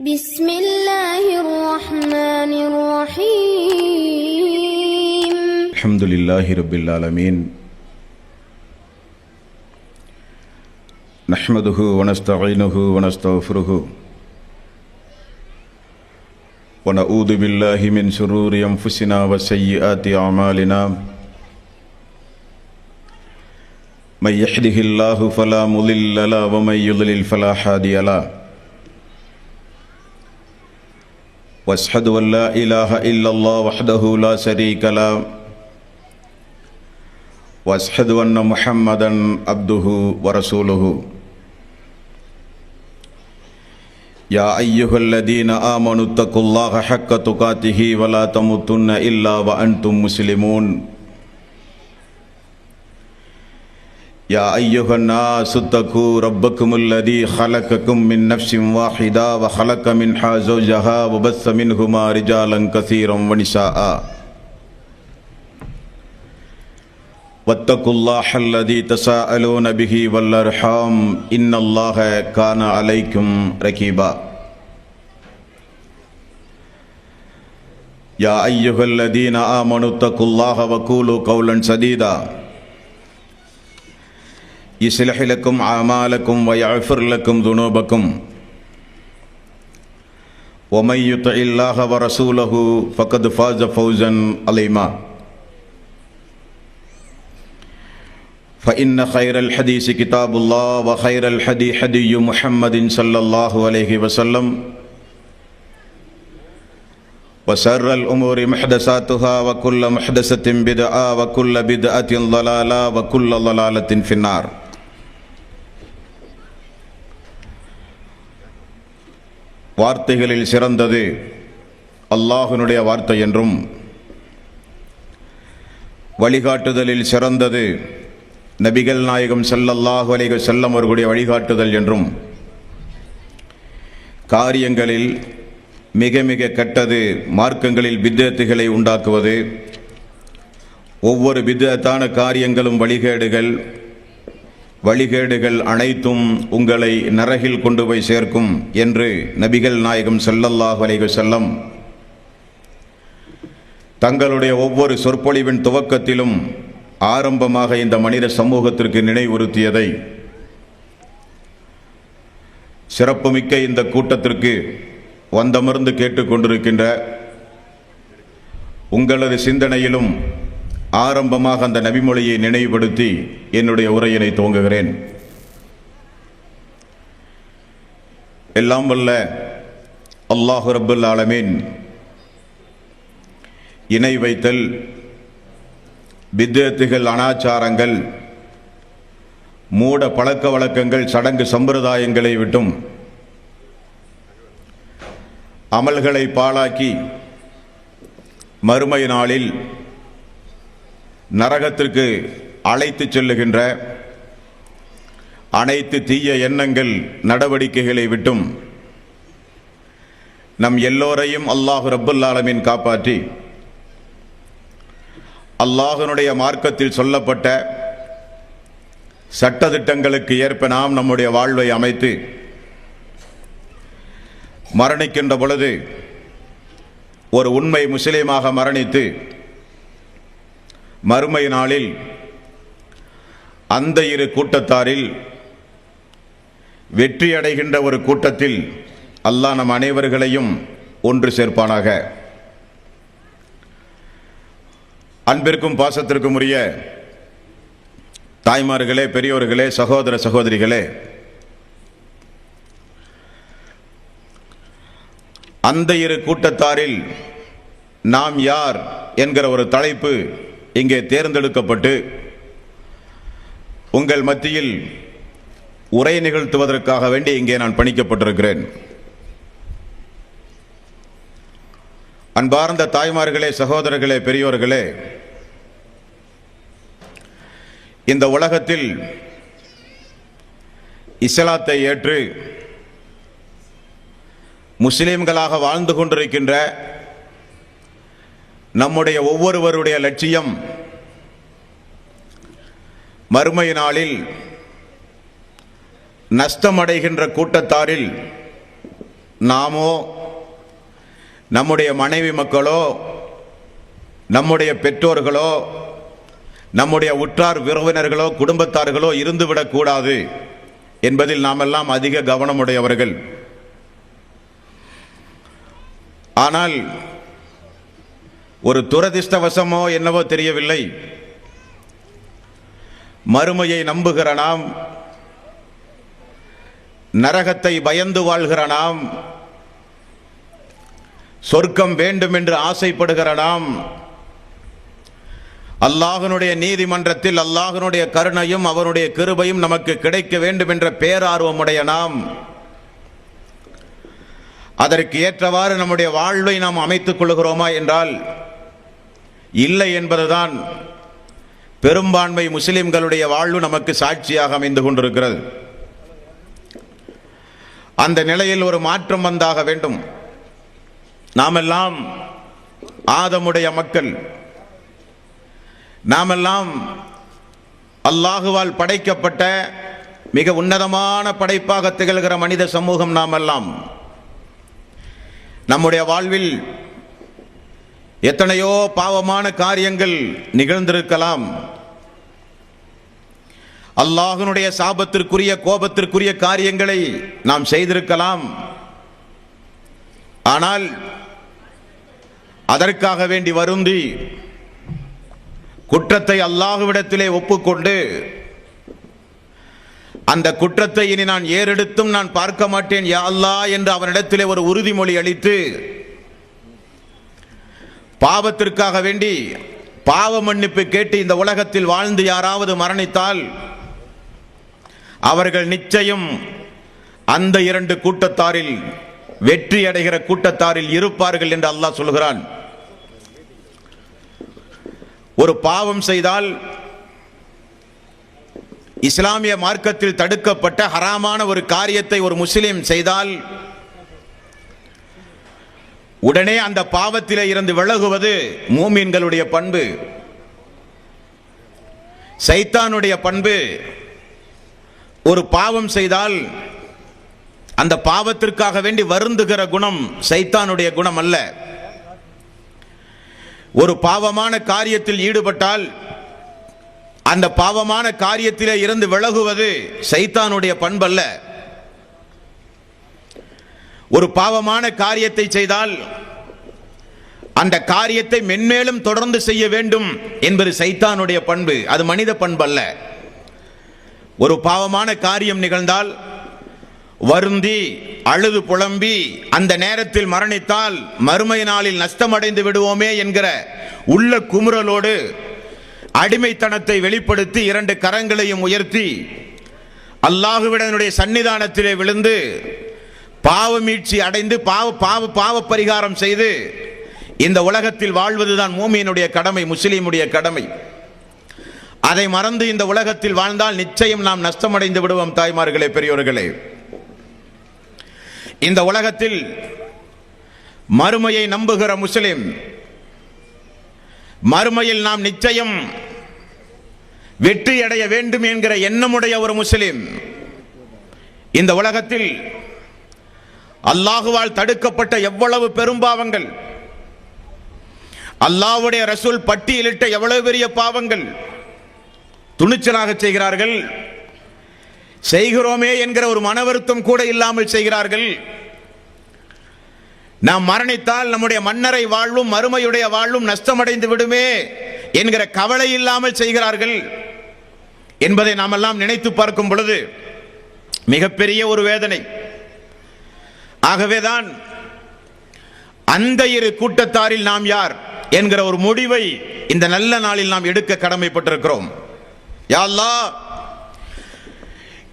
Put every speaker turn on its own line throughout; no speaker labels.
بسم الله الرحمن الرحيم
الحمد لله رب العالمين نحمده ونستعينه ونستغفره ونعوذ بالله من شرور أنفسنا وسيئات أعمالنا من يهده الله فلا مضل له ومن يضلل فلا هادي له واشهد ان لا اله الا الله وحده لا شريك له واشهد ان محمدا عبده ورسوله يا ايها الذين امنوا اتقوا الله حق تقاته ولا تموتن الا وانتم مسلمون يا أيها الناس اتقوا ربكم الذي خلقكم من نفس واحدة وخلق منها زوجها وبث منهما رجالا كثيرا ونساء واتقوا الله الذي تساءلون به والأرحام إن الله كان عليكم رقيبا يا أيها الذين آمنوا اتقوا الله وقولوا قولا سديدا يصلح لكم أعمالكم ويغفر لكم ذنوبكم ومن يطع الله ورسوله فقد فاز فوزا عظيما فإن خير الحديث كتاب الله وخير الهدي هدي محمد صلى الله عليه وسلم وشر الأمور محدثاتها وكل محدثة بدعة وكل بدعة ضلالة وكل ضلالة في النار. வார்த்தைகளில் சிறந்தது அல்லாஹ்வினுடைய வார்த்தை என்றும், வழிகாட்டுதலில் சிறந்தது நபிகள் நாயகம் ஸல்லல்லாஹு அலைஹி வஸல்லம் அவர்களுடைய வழிகாட்டுதல் என்றும், காரியங்களில் மிக மிக கெட்டது மார்க்கங்களில் பித்அத்துகளை உண்டாக்குவது, ஒவ்வொரு பித்அத்தான காரியங்களும் வழிகேடுகள் அனைத்தும் உங்களை நரகில் கொண்டு போய் சேர்க்கும் என்று நபிகள் நாயகம் ஸல்லல்லாஹு அலைஹி வஸல்லம் தங்களுடைய ஒவ்வொரு சொற்பொழிவின் துவக்கத்திலும் ஆரம்பமாக இந்த மனித சமூகத்திற்கு நினைவுறுத்தியதை சிறப்புமிக்க இந்த கூட்டத்திற்கு வந்தமர்ந்து கேட்டுக்கொண்டிருக்கின்ற உங்களது சிந்தனையிலும் ஆரம்பமாக அந்த நபிமொழியை நினைவுபடுத்தி என்னுடைய உரையினை துவங்குகிறேன். எல்லாம் வல்ல அல்லாஹ் ரப்பல் ஆலமீன் இணை வைத்தல், பித்அத்துகள், அனாச்சாரங்கள், மூட பழக்க வழக்கங்கள், சடங்கு சம்பிரதாயங்களை விட்டும் அமல்களை பாழாக்கி மறுமை நாளில் நரகத்திற்கு அழைத்து செல்லுகின்ற அனைத்து தீய எண்ணங்கள், நடவடிக்கைகளை விட்டும் நம் எல்லோரையும் அல்லாஹ் ரப்பல் ஆலமீன் காப்பாற்றி அல்லாஹ்வினுடைய மார்க்கத்தில் சொல்லப்பட்ட சட்டதிட்டங்களுக்கு ஏற்ப நாம் நம்முடைய வாழ்வை அமைத்து மரணிக்கின்ற பொழுது ஒரு உண்மை முஸ்லீமாக மரணித்து மறுமை நாளில் அந்த இரு கூட்டத்தாரில் வெற்றி அடைகின்ற ஒரு கூட்டத்தில் அல்லாஹ் நம் அனைவர்களையும் ஒன்று சேர்ப்பானாக. அன்பிற்கும் பாசத்திற்கும் உரிய தாய்மார்களே, பெரியோர்களே, சகோதர சகோதரிகளே, அந்த இரு கூட்டத்தாரில் நாம் யார் என்கிற ஒரு தலைப்பு இங்கே தேர்ந்தெடுக்கப்பட்டு உங்கள் மத்தியில் உரை நிகழ்த்துவதற்காக வேண்டி இங்கே நான் பணிக்கப்பட்டிருக்கிறேன். அன்பார்ந்த தாய்மார்களே, சகோதரர்களே, பெரியோர்களே, இந்த உலகத்தில் இஸ்லாத்தை ஏற்று முஸ்லிம்களாக வாழ்ந்து கொண்டிருக்கின்ற நம்முடைய ஒவ்வொருவருடைய லட்சியம் மறுமை நாளில் நஷ்டமடைகின்ற கூட்டத்தாரில் நாமோ நம்முடைய மனைவி மக்களோ நம்முடைய பெற்றோர்களோ நம்முடைய உற்றார் உறவினர்களோ குடும்பத்தார்களோ இருந்துவிடக்கூடாது என்பதில் நாமெல்லாம் அதிக கவனமுடையவர்கள். ஆனால் ஒரு துரதிர்ஷ்டவசமோ என்னவோ தெரியவில்லை, மறுமையை நம்புகிற நாம், நரகத்தை பயந்து வாழ்கிற நாம், சொர்க்கம் வேண்டும் என்று ஆசைப்படுகிற நாம், அல்லாஹ்வுடைய நீதிமன்றத்தில் அல்லாஹ்வுடைய கருணையும் அவருடைய கிருபையும் நமக்கு கிடைக்க வேண்டும் என்ற பேரார்வமுடைய நாம், அதற்கு ஏற்றவாறு நம்முடைய வாழ்வை நாம் அமைத்துக் கொள்கிறோமா என்றால் இல்லை என்பதுதான் பெரும்பான்மை முஸ்லிம்களுடைய வாழ்வு நமக்கு சாட்சியாக அமைந்து கொண்டிருக்கிறது. அந்த நிலையில் ஒரு மாற்றம் வந்தாக வேண்டும். நாமெல்லாம் ஆதமுடைய மக்கள், நாமெல்லாம் அல்லாஹுவால் படைக்கப்பட்ட மிக உன்னதமான படைப்பாக திகழ்கிற மனித சமூகம். நாமெல்லாம் நம்முடைய வாழ்வில் எத்தனையோ பாவமான காரியங்கள் நிகழ்ந்திருக்கலாம், அல்லாஹ்வுடைய சாபத்திற்குரிய கோபத்திற்குரிய காரியங்களை நாம் செய்திருக்கலாம். ஆனால் அதற்காக வேண்டி வருந்தி குற்றத்தை அல்லாஹ்விடத்திலே ஒப்புக்கொண்டு அந்த குற்றத்தை இனி நான் ஏறெடுத்தும் நான் பார்க்க மாட்டேன் யா அல்லாஹ் என்று அவனிடத்திலே ஒரு உறுதிமொழி அளித்து பாவத்திற்காக வேண்டி பாவ மன்னிப்பு கேட்டு இந்த உலகத்தில் வாழ்ந்து யாராவது மரணித்தால் அவர்கள் நிச்சயம் அந்த இரண்டு கூட்டத்தாரில் வெற்றி அடைகிற கூட்டத்தாரில் இருப்பார்கள் என்று அல்லாஹ் சொல்கிறான். ஒரு பாவம் செய்தால் இஸ்லாமிய மார்க்கத்தில் தடுக்கப்பட்ட ஹராமான ஒரு காரியத்தை ஒரு முஸ்லிம் செய்தால் உடனே அந்த பாவத்திலே இருந்து விலகுவது மூமின்களுடைய பண்பு. சைத்தானுடைய பண்பு, ஒரு பாவம் செய்தால் அந்த பாவத்திற்காக வேண்டி வருந்துகிற குணம் சைத்தானுடைய குணம் அல்ல. ஒரு பாவமான காரியத்தில் ஈடுபட்டால் அந்த பாவமான காரியத்திலே இருந்து விலகுவது சைத்தானுடைய பண்பல்ல. ஒரு பாவமான காரியத்தை செய்தால் அந்த காரியத்தை மென்மேலும் தொடர்ந்து செய்ய வேண்டும் என்பது சைத்தானுடைய பண்பு, அது மனித பண்பல்ல. ஒரு பாவமான காரியம் நிகழ்ந்தால் வருந்தி அழுது புலம்பி அந்த நேரத்தில் மரணித்தால் மறுமை நாளில் நஷ்டமடைந்து விடுவோமே என்கிற உள்ள குமுறலோடு அடிமைத்தனத்தை வெளிப்படுத்தி இரண்டு கரங்களையும் உயர்த்தி அல்லாஹ்வினுடைய சன்னிதானத்திலே விழுந்து பாவமீட்சி அடைந்து பாவ பரிகாரம் செய்து இந்த உலகத்தில் வாழ்வதுதான் மூமியினுடைய கடமை, முஸ்லிமுடைய கடமை. அதை மறந்து இந்த உலகத்தில் வாழ்ந்தால் நிச்சயம் நாம் நஷ்டமடைந்து விடுவோம். தாய்மார்களே, பெரியோர்களே, இந்த உலகத்தில் மறுமையை நம்புகிற முஸ்லிம், மறுமையில் நாம் நிச்சயம் வெற்றி அடைய வேண்டும் என்கிற எண்ணமுடைய ஒரு முஸ்லிம் இந்த உலகத்தில் அல்லாஹுவால் தடுக்கப்பட்ட எவ்வளவு பெரும்பாவங்கள், அல்லாஹ்வுடைய ரசூல் பட்டியலிட்ட எவ்வளவு பெரிய பாவங்கள் துணிச்சலாக செய்கிறார்கள். செய்கிறோமே என்கிற ஒரு மன வருத்தம் கூட இல்லாமல் செய்கிறார்கள். நாம் மரணித்தால் நம்முடைய மன்னரை வாழ்வும் மறுமையுடைய வாழ்வும் நஷ்டமடைந்து விடுமே என்கிற கவலை இல்லாமல் செய்கிறார்கள் என்பதை நாம் எல்லாம் நினைத்து பார்க்கும் பொழுது மிகப்பெரிய ஒரு வேதனை. ஆகவேதான் அந்த இரு கூட்டத்தாரில் நாம் யார் என்கிற ஒரு முடிவை இந்த நல்ல நாளில் நாம் எடுக்க கடமைப்பட்டிருக்கிறோம். யா அல்லாஹ்,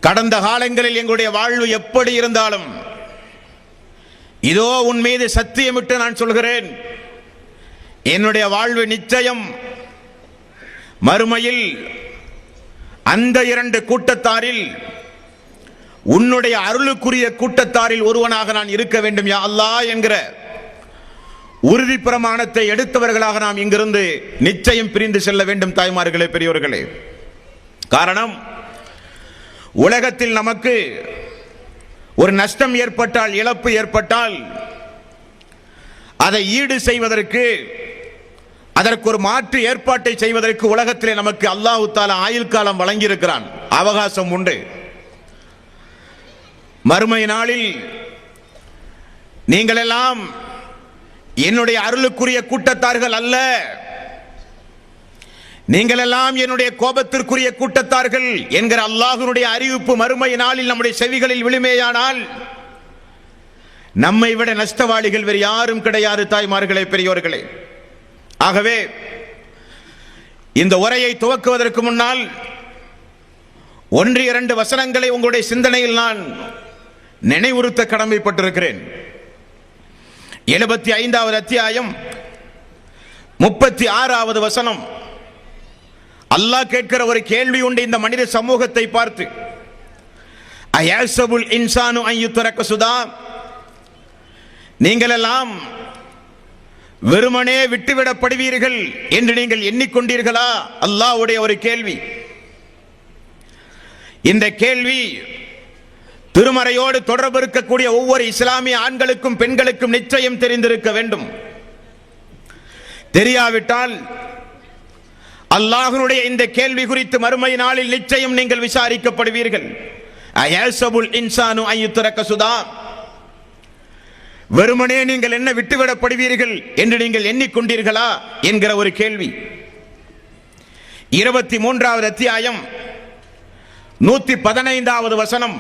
கடந்த காலங்களில் எங்களுடைய வாழ்வு எப்படி இருந்தாலும் இதோ உன் மீது சத்தியமிட்டு நான் சொல்கிறேன், என்னுடைய வாழ்வு நிச்சயம் மறுமையில் அந்த இரண்டு கூட்டத்தாரில் உன்னுடைய அருளுக்குரிய கூட்டத்தாரில் ஒருவனாக நான் இருக்க வேண்டும் யா அல்லாஹ் என்கிற உறுதி பிரமாணத்தை எடுத்தவர்களாக நாம் இங்கிருந்து நிச்சயம் பிரிந்து செல்ல வேண்டும். தாய்மார்களே, பெரியோர்களே, காரணம் உலகத்தில் நமக்கு ஒரு நஷ்டம் ஏற்பட்டால், இழப்பு ஏற்பட்டால் அதை ஈடு செய்வதற்கு, அதற்கு ஒரு மாற்று ஏற்பாட்டை செய்வதற்கு உலகத்திலே நமக்கு அல்லாஹ் தஆலா ஆயுள் காலம் வழங்கியிருக்கிறான், அவகாசம் உண்டு. மறுமை நாளில் நீங்கள் எல்லாம் என்னுடைய அருளுக்குரிய கூட்டத்தார்கள் அல்ல, நீங்கள் எல்லாம் என்னுடைய கோபத்திற்குரிய கூட்டத்தார்கள் என்கிற அல்லாஹ்வுடைய அறிவிப்பு மறுமை நாளில் நம்முடைய செவிகளில் விழுமேயானால் நம்மை விட நஷ்டவாளிகள் வேறு யாரும் கிடையாது. தாய்மார்களே, பெரியோர்களே, ஆகவே இந்த உரையை துவக்குவதற்கு முன்னால் 1-2 வசனங்களை உங்களுடைய சிந்தனையில் நான் நினைவுறுத்த கடமைப்பட்டிருக்கிறேன். 75வது அத்தியாயம் 36வது வசனம். அல்லாஹ் கேட்கிற ஒரு கேள்வி உண்டு இந்த மனித சமூகத்தை பார்த்து. அயஸபுல் இன்சானு அன் யுத்ரக சுதா, நீங்கள் எல்லாம் வெறுமனே விட்டுவிடப்படுவீர்கள் என்று நீங்கள் எண்ணிக்கொண்டீர்களா? அல்லாஹ்வுடைய ஒரு கேள்வி. இந்த கேள்வி திருமறையோடு தொடர்பு இருக்கக்கூடிய ஒவ்வொரு இஸ்லாமிய ஆண்களுக்கும் பெண்களுக்கும் நிச்சயம் தெரிந்திருக்க வேண்டும். தெரியாவிட்டால் அல்லாஹ்வுடைய இந்த கேள்வி குறித்து மறுமை நாளில் நிச்சயம் நீங்கள் விசாரிக்கப்படுவீர்கள். அயஸபுல் இன்சானு அன் யுத்ரக சுதா, வெறுமனே நீங்கள் என்ன விட்டுவிடப்படுவீர்கள் என்று நீங்கள் எண்ணிக்கொண்டீர்களா என்கிற ஒரு கேள்வி. 23வது அத்தியாயம் 115வது வசனம்.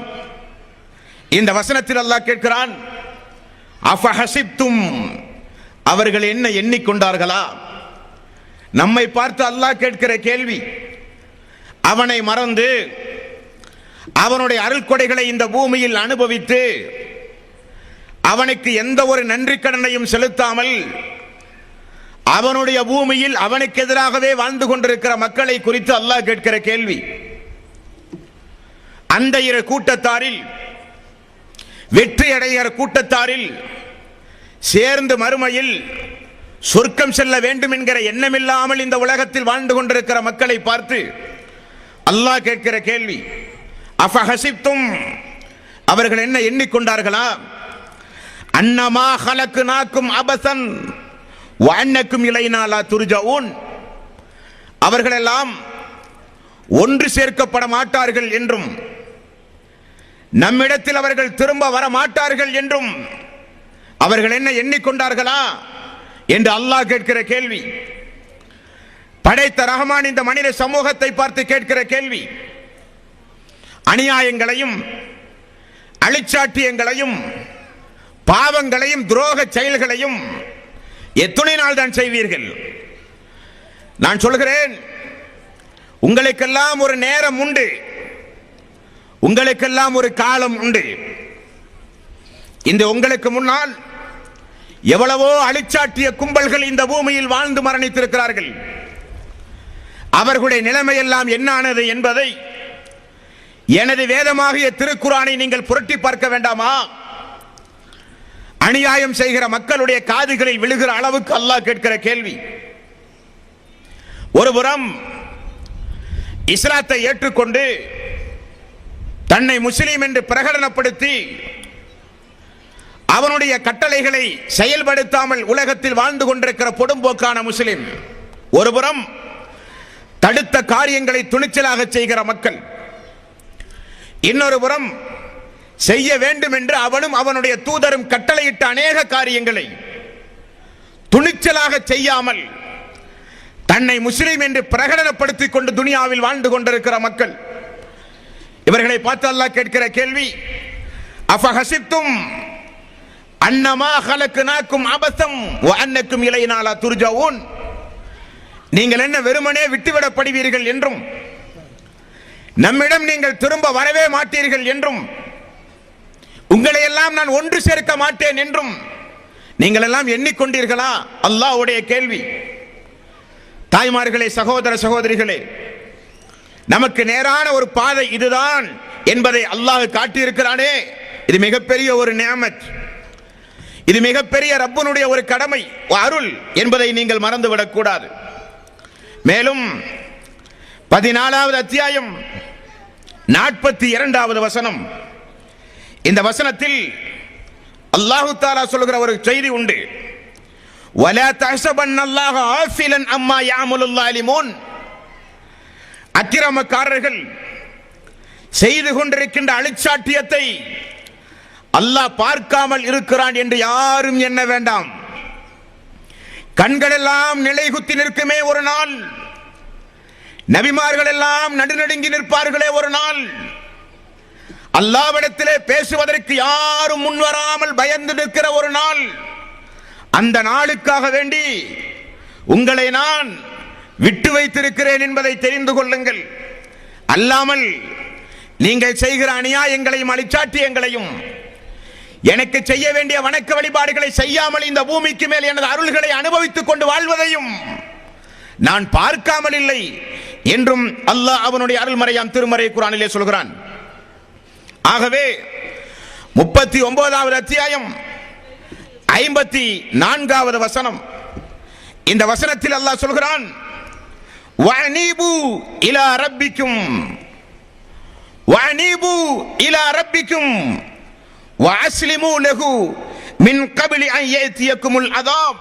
இந்த வசனத்தில் அல்லாஹ் கேட்கிறான், அஃபஹஸிப்தும், அவர்கள் என்ன எண்ணிக்கொண்டார்களா? நம்மை பார்த்து அல்லாஹ் கேட்கிற கேள்வி. அவனை மறந்து அவனுடைய அருள்கொடைகளை இந்த பூமியில் அனுபவித்து அவனுக்கு எந்த ஒரு நன்றி கடனையும் செலுத்தாமல் அவனுடைய பூமியில் அவனுக்கு எதிராகவே வாழ்ந்து கொண்டிருக்கிற மக்களை குறித்து அல்லாஹ் கேட்கிற கேள்வி. அந்த இரு கூட்டத்தாரில், வெற்றி அடைகிற கூட்டத்தாரில் சேர்ந்து மறுமையில் சொர்க்கம் செல்ல வேண்டும் என்கிற எண்ணமில்லாமல் இந்த உலகத்தில் வாழ்ந்து கொண்டிருக்கிற மக்களை பார்த்து அல்லாஹ் கேட்கிற கேள்வி. அஃபஹஸிப்தும், அவர்கள் என்ன எண்ணிக்கொண்டார்களா? அன்னமா ஹலக்னாக்கும் அபஸன் வ அன்னக்கும் இலைனா லா துர்ஜஊன், அவர்களெல்லாம் ஒன்று சேர்க்கப்பட மாட்டார்கள் என்றும் நம்மிடத்தில் அவர்கள் திரும்ப வர மாட்டார்கள் என்றும் அவர்கள் என்ன எண்ணிக்கொண்டார்களா என்று அல்லாஹ் கேட்கிற கேள்வி. படைத்த ரஹ்மான் இந்த மனித சமூகத்தை பார்த்து கேட்கிற கேள்வி. அநியாயங்களையும் அழிச்சாட்டியங்களையும் பாவங்களையும் துரோக செயல்களையும் எத்தனை நாள் தான் செய்வீர்கள்? நான் சொல்கிறேன், உங்களுக்கெல்லாம் ஒரு நேரம் உண்டு, உங்களுக்கெல்லாம் ஒரு காலம் உண்டு. இந்த உங்களுக்கு முன்னால் எவ்வளவோ அழிச்சாட்டிய கும்பல்கள் இந்த பூமியில் வாழ்ந்து மரணித்திருக்கிறார்கள். அவர்களுடைய நிலைமையெல்லாம் என்ன ஆனது என்பதை எனது வேதமாகிய திருக்குர்ஆனை நீங்கள் புரட்டி பார்க்க வேண்டாமா? அநியாயம் செய்கிற மக்களுடைய காதுகளில் விழுகிற அளவுக்கு அல்லாஹ் கேட்கிற கேள்வி. ஒருபுறம் இஸ்லாத்தை ஏற்றுக்கொண்டு தன்னை முஸ்லீம் என்று பிரகடனப்படுத்தி அவனுடைய கட்டளைகளை செயல்படுத்தாமல் உலகத்தில் வாழ்ந்து கொண்டிருக்கிற பொடும்போக்கான முஸ்லிம், ஒருபுறம் தடுத்த காரியங்களை துணிச்சலாக செய்கிற மக்கள், இன்னொரு புறம் செய்ய வேண்டும் என்று அவனும் அவனுடைய தூதரும் கட்டளையிட்ட அநேக காரியங்களை துணிச்சலாக செய்யாமல் தன்னை முஸ்லிம் என்று பிரகடனப்படுத்திக் கொண்டு துனியாவில் வாழ்ந்து கொண்டிருக்கிற மக்கள். இவர்களை பார்த்து அல்லாஹ் கேட்கிற கேள்வி, அஃபஹஸிப்தும் அன்னமா ஹலக்னாக்கும் அபஸம் வ அன்னக்கும் இலைனா லா துர்ஜஊன், நீங்கள் என்ன வெறுமனே விட்டுவிடப்படுவீர்கள் என்றும் நம்மிடம் நீங்கள் திரும்ப வரவே மாட்டீர்கள் என்றும் உங்களை எல்லாம் நான் ஒன்று சேர்க்க மாட்டேன் என்றும் நீங்கள் எல்லாம் எண்ணிக்கொண்டீர்களா? அல்லாஹ்வுடைய கேள்வி. தாய்மார்களே, சகோதர சகோதரிகளே, நமக்கு நேரான ஒரு பாதை இதுதான் என்பதை அல்லாஹ் காட்டியிருக்கிறானே, இது மிகப்பெரிய ஒரு நிஅமத், இது மிகப்பெரிய ரப்பனுடைய ஒரு கடமை, அருள் என்பதை நீங்கள் மறந்துவிடக் கூடாது. மேலும் 14வது அத்தியாயம் 42வது வசனம்,
இந்த வசனத்தில் அல்லாஹு தஆலா சொல்கிற ஒரு செய்தி உண்டு. வலா தஹ்சபன்னல்லாஹ ஆஃபிலன் அம்மா யஅமலுல் ஸாலிமூன். அக்கிரமக்காரர்கள் செய்து கொண்டிருக்கின்ற அழிச்சாட்டியத்தை அல்லாஹ் பார்க்காமல் இருக்கிறான் என்று யாரும் எண்ண வேண்டாம். கண்களெல்லாம் நிலைகுத்தி நிற்குமே ஒரு நாள், நபிமார்கள் எல்லாம் நடுநடுங்கி நிற்பார்களே ஒரு நாள், அல்லாஹ்விடத்திலே பேசுவதற்கு யாரும் முன்வராமல் பயந்து நிற்கிற ஒரு நாள், அந்த நாளுக்காக வேண்டி உங்களை நான் விட்டு வைத்திருக்கிறேன் என்பதை தெரிந்து கொள்ளுங்கள். அல்லாமல் நீங்கள் செய்கிற அநியாயங்களையும் அழிச்சாட்டியங்களையும், எனக்கு செய்ய வேண்டிய வணக்க வழிபாடுகளை செய்யாமல் இந்த பூமிக்கு மேல் எனது அருள்களை அனுபவித்துக் கொண்டு வாழ்வதையும் நான் பார்க்காமல் இல்லை என்றும் அல்லாஹ் அவனுடைய அருள்மறையாம் திருமறை குர்ஆனிலே சொல்கிறான். ஆகவே 39வது அத்தியாயம் 54வது வசனம், இந்த வசனத்தில் அல்லாஹ் சொல்கிறான், வஅனீபு இலா ரப்பிக்கும் வஅனீபு இலா ரப்பிக்கும் வஅஸ்லிமு லஹு மின் கப்லி அன் யஅதியகுமுல் அஸாப்.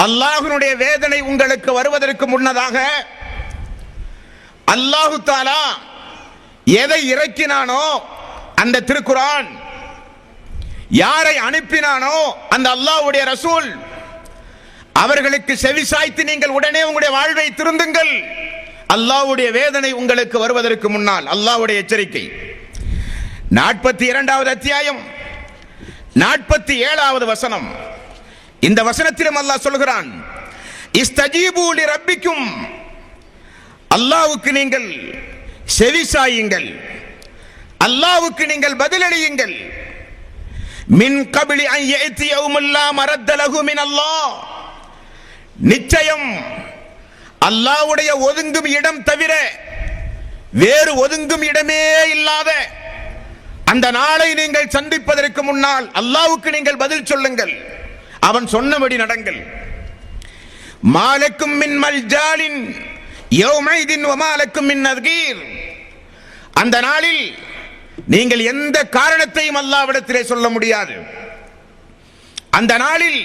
அல்லாஹ்வுடைய வேதனை உங்களுக்கு வருவதற்கு முன்னதாக அல்லாஹ் தஆலா எதை இறக்கினானோ அந்த திருக்குர்ஆன், யாரை அனுப்பினானோ அந்த அல்லாஹ்வுடைய ரசூல், அவர்களுக்கு செவிசாய்த்து நீங்கள் உடனே உங்களுடைய வாழ்வை திருந்துங்கள். அல்லாஹ்வுடைய வேதனை உங்களுக்கு வருவதற்கு முன்னால். அல்லாஹ்வுடைய எச்சரிக்கை. 42வது அத்தியாயம் 47வது வசனம், இந்த வசனத்திலும் அல்லாஹ் சொல்கிறான், இஸ்தஜீபு லிரப்பிக்கும். அல்லாஹ்வுக்கு நீங்கள் செவிசாயுங்கள், அல்லாஹ்வுக்கு நீங்கள் பதிலளியுங்கள். மின் கப்லி அன் யஅதி யௌமுல் லா மரத்த லஹு மின் அல்லாஹ். நிச்சயம் அல்லாஹ்வுடைய ஒதுங்கும் இடம் தவிர வேறு ஒதுங்கும் இடமே இல்லாத அந்த நாளை நீங்கள் சந்திப்பதற்கு முன்னால் அல்லாஹ்வுக்கு நீங்கள் பதில் சொல்லுங்கள், அவன் சொன்னபடி நடங்கள். மாலக்கும் மின் மல்ஜாலின் யௌமைதின் வமாலக்கும் மின் நதீர். அந்த நாளில் நீங்கள் எந்த காரணத்தையும் அல்லாஹ்விடத்திலே சொல்ல முடியாது. அந்த நாளில்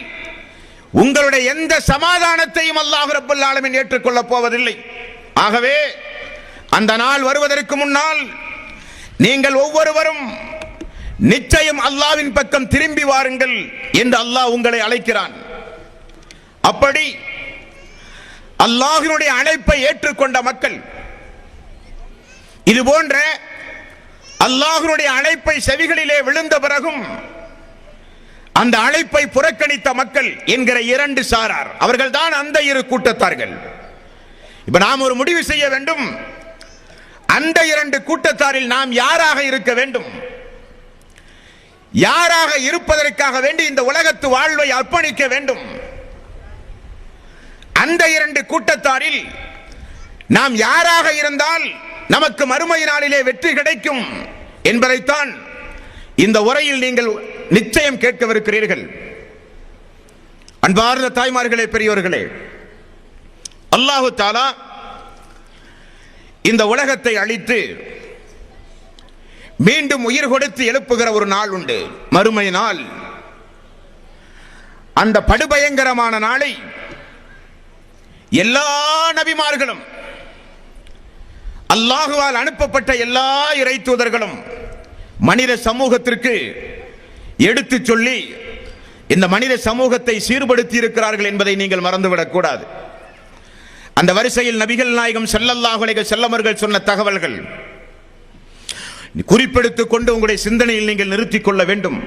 உங்களுடைய எந்த சமாதானத்தையும் அல்லாஹ் ரப்பல் ஆலமீன் ஏற்றுக்கொள்ளப் போவதில்லை. ஆகவே அந்த நாள் வருவதற்கு முன்னால் நீங்கள் ஒவ்வொருவரும் நிச்சயம் அல்லாஹ்வின் பக்கம் திரும்பி வாருங்கள் என்று அல்லாஹ் உங்களை அழைக்கிறான். அப்படி அல்லாஹ்வினுடைய அழைப்பை ஏற்றுக்கொண்ட மக்கள், இது போன்ற அல்லாஹ்வினுடைய அழைப்பை செவிகளிலே விழுந்த பிறகும் அந்த அழைப்பை புறக்கணித்த மக்கள் என்கிற இரண்டு சாரார், அவர்கள் தான் அந்த இரு கூட்டத்தார்கள். இப்ப நாம் ஒரு முடிவு செய்ய வேண்டும், அந்த இரண்டு கூட்டத்தாரில் நாம் யாராக இருக்க வேண்டும், யாராக இருப்பதற்காக வேண்டி இந்த உலகத்து வாழ்வை அர்ப்பணிக்க வேண்டும். அந்த இரண்டு கூட்டத்தாரில் நாம் யாராக இருந்தால் நமக்கு மறுமை நாளிலே வெற்றி கிடைக்கும் என்பதைத்தான் இந்த உரையில் நீங்கள் நிச்சயம் கேட்கவிருக்கிறீர்கள். அன்பார்ந்த தாய்மார்களே, பெரியோர்களே, அல்லாஹு தஆலா இந்த உலகத்தை அழித்து மீண்டும் உயிர் கொடுத்து எழுப்புகிற ஒரு நாள் உண்டு, மறுமை நாள். அந்த படுபயங்கரமான நாளை எல்லா நபிமார்களும், அல்லாஹுவால் அனுப்பப்பட்ட எல்லா இறை தூதர்களும் மனித சமூகத்திற்கு எடுத்து சொல்லி இந்த மனித சமூகத்தை சீர்படுத்தி இருக்கிறார்கள் என்பதை நீங்கள் மறந்துவிடக் கூடாது. அந்த வரிசையில் நபிகள் நாயகம் ஸல்லல்லாஹு அலைஹி வஸல்லம் அவர்கள் சொன்ன தகவல்கள் குறிப்பெடுத்துக் கொண்டு உங்களுடைய சிந்தனையில் நீங்கள் நிறுத்திக் கொள்ள வேண்டும்.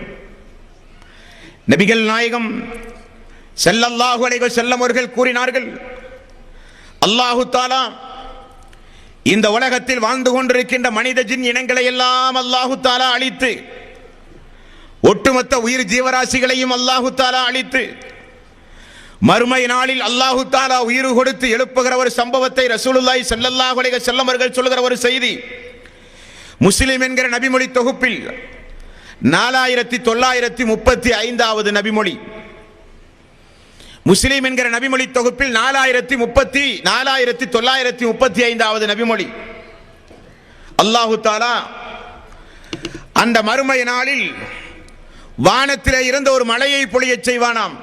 நபிகள் நாயகம் ஸல்லல்லாஹு அலைஹி வஸல்லம் அவர்கள் கூறினார்கள், அல்லாஹு தஆலா இந்த உலகத்தில் வாழ்ந்து கொண்டிருக்கின்ற மனித ஜின் இனங்களை எல்லாம் அல்லாஹு தஆலா அழித்து, ஒட்டுமொத்த உயிர் ஜீவராசிகளையும் அல்லாஹு தஆலா அழித்து, மறுமை நாளில் அல்லாஹு தஆலா உயிர் கொடுத்து எழுப்புகிற ஒரு சம்பவத்தை ரசூலுல்லாஹி ஸல்லல்லாஹு அலைஹி வஸல்லம் அவர்கள் சொல்கிற ஒரு செய்தி முஸ்லிம் என்கிற நபிமொழி தொகுப்பில் 4935வது நபிமொழி. முஸ்லிம் என்கிற நபிமொழி தொகுப்பில் 4935வது நபிமொழி. அல்லாஹு தஆலா அந்த மறுமை நாளில் வானத்திலே இருந்த ஒரு மழையை பொழியச் செய்வானாம்.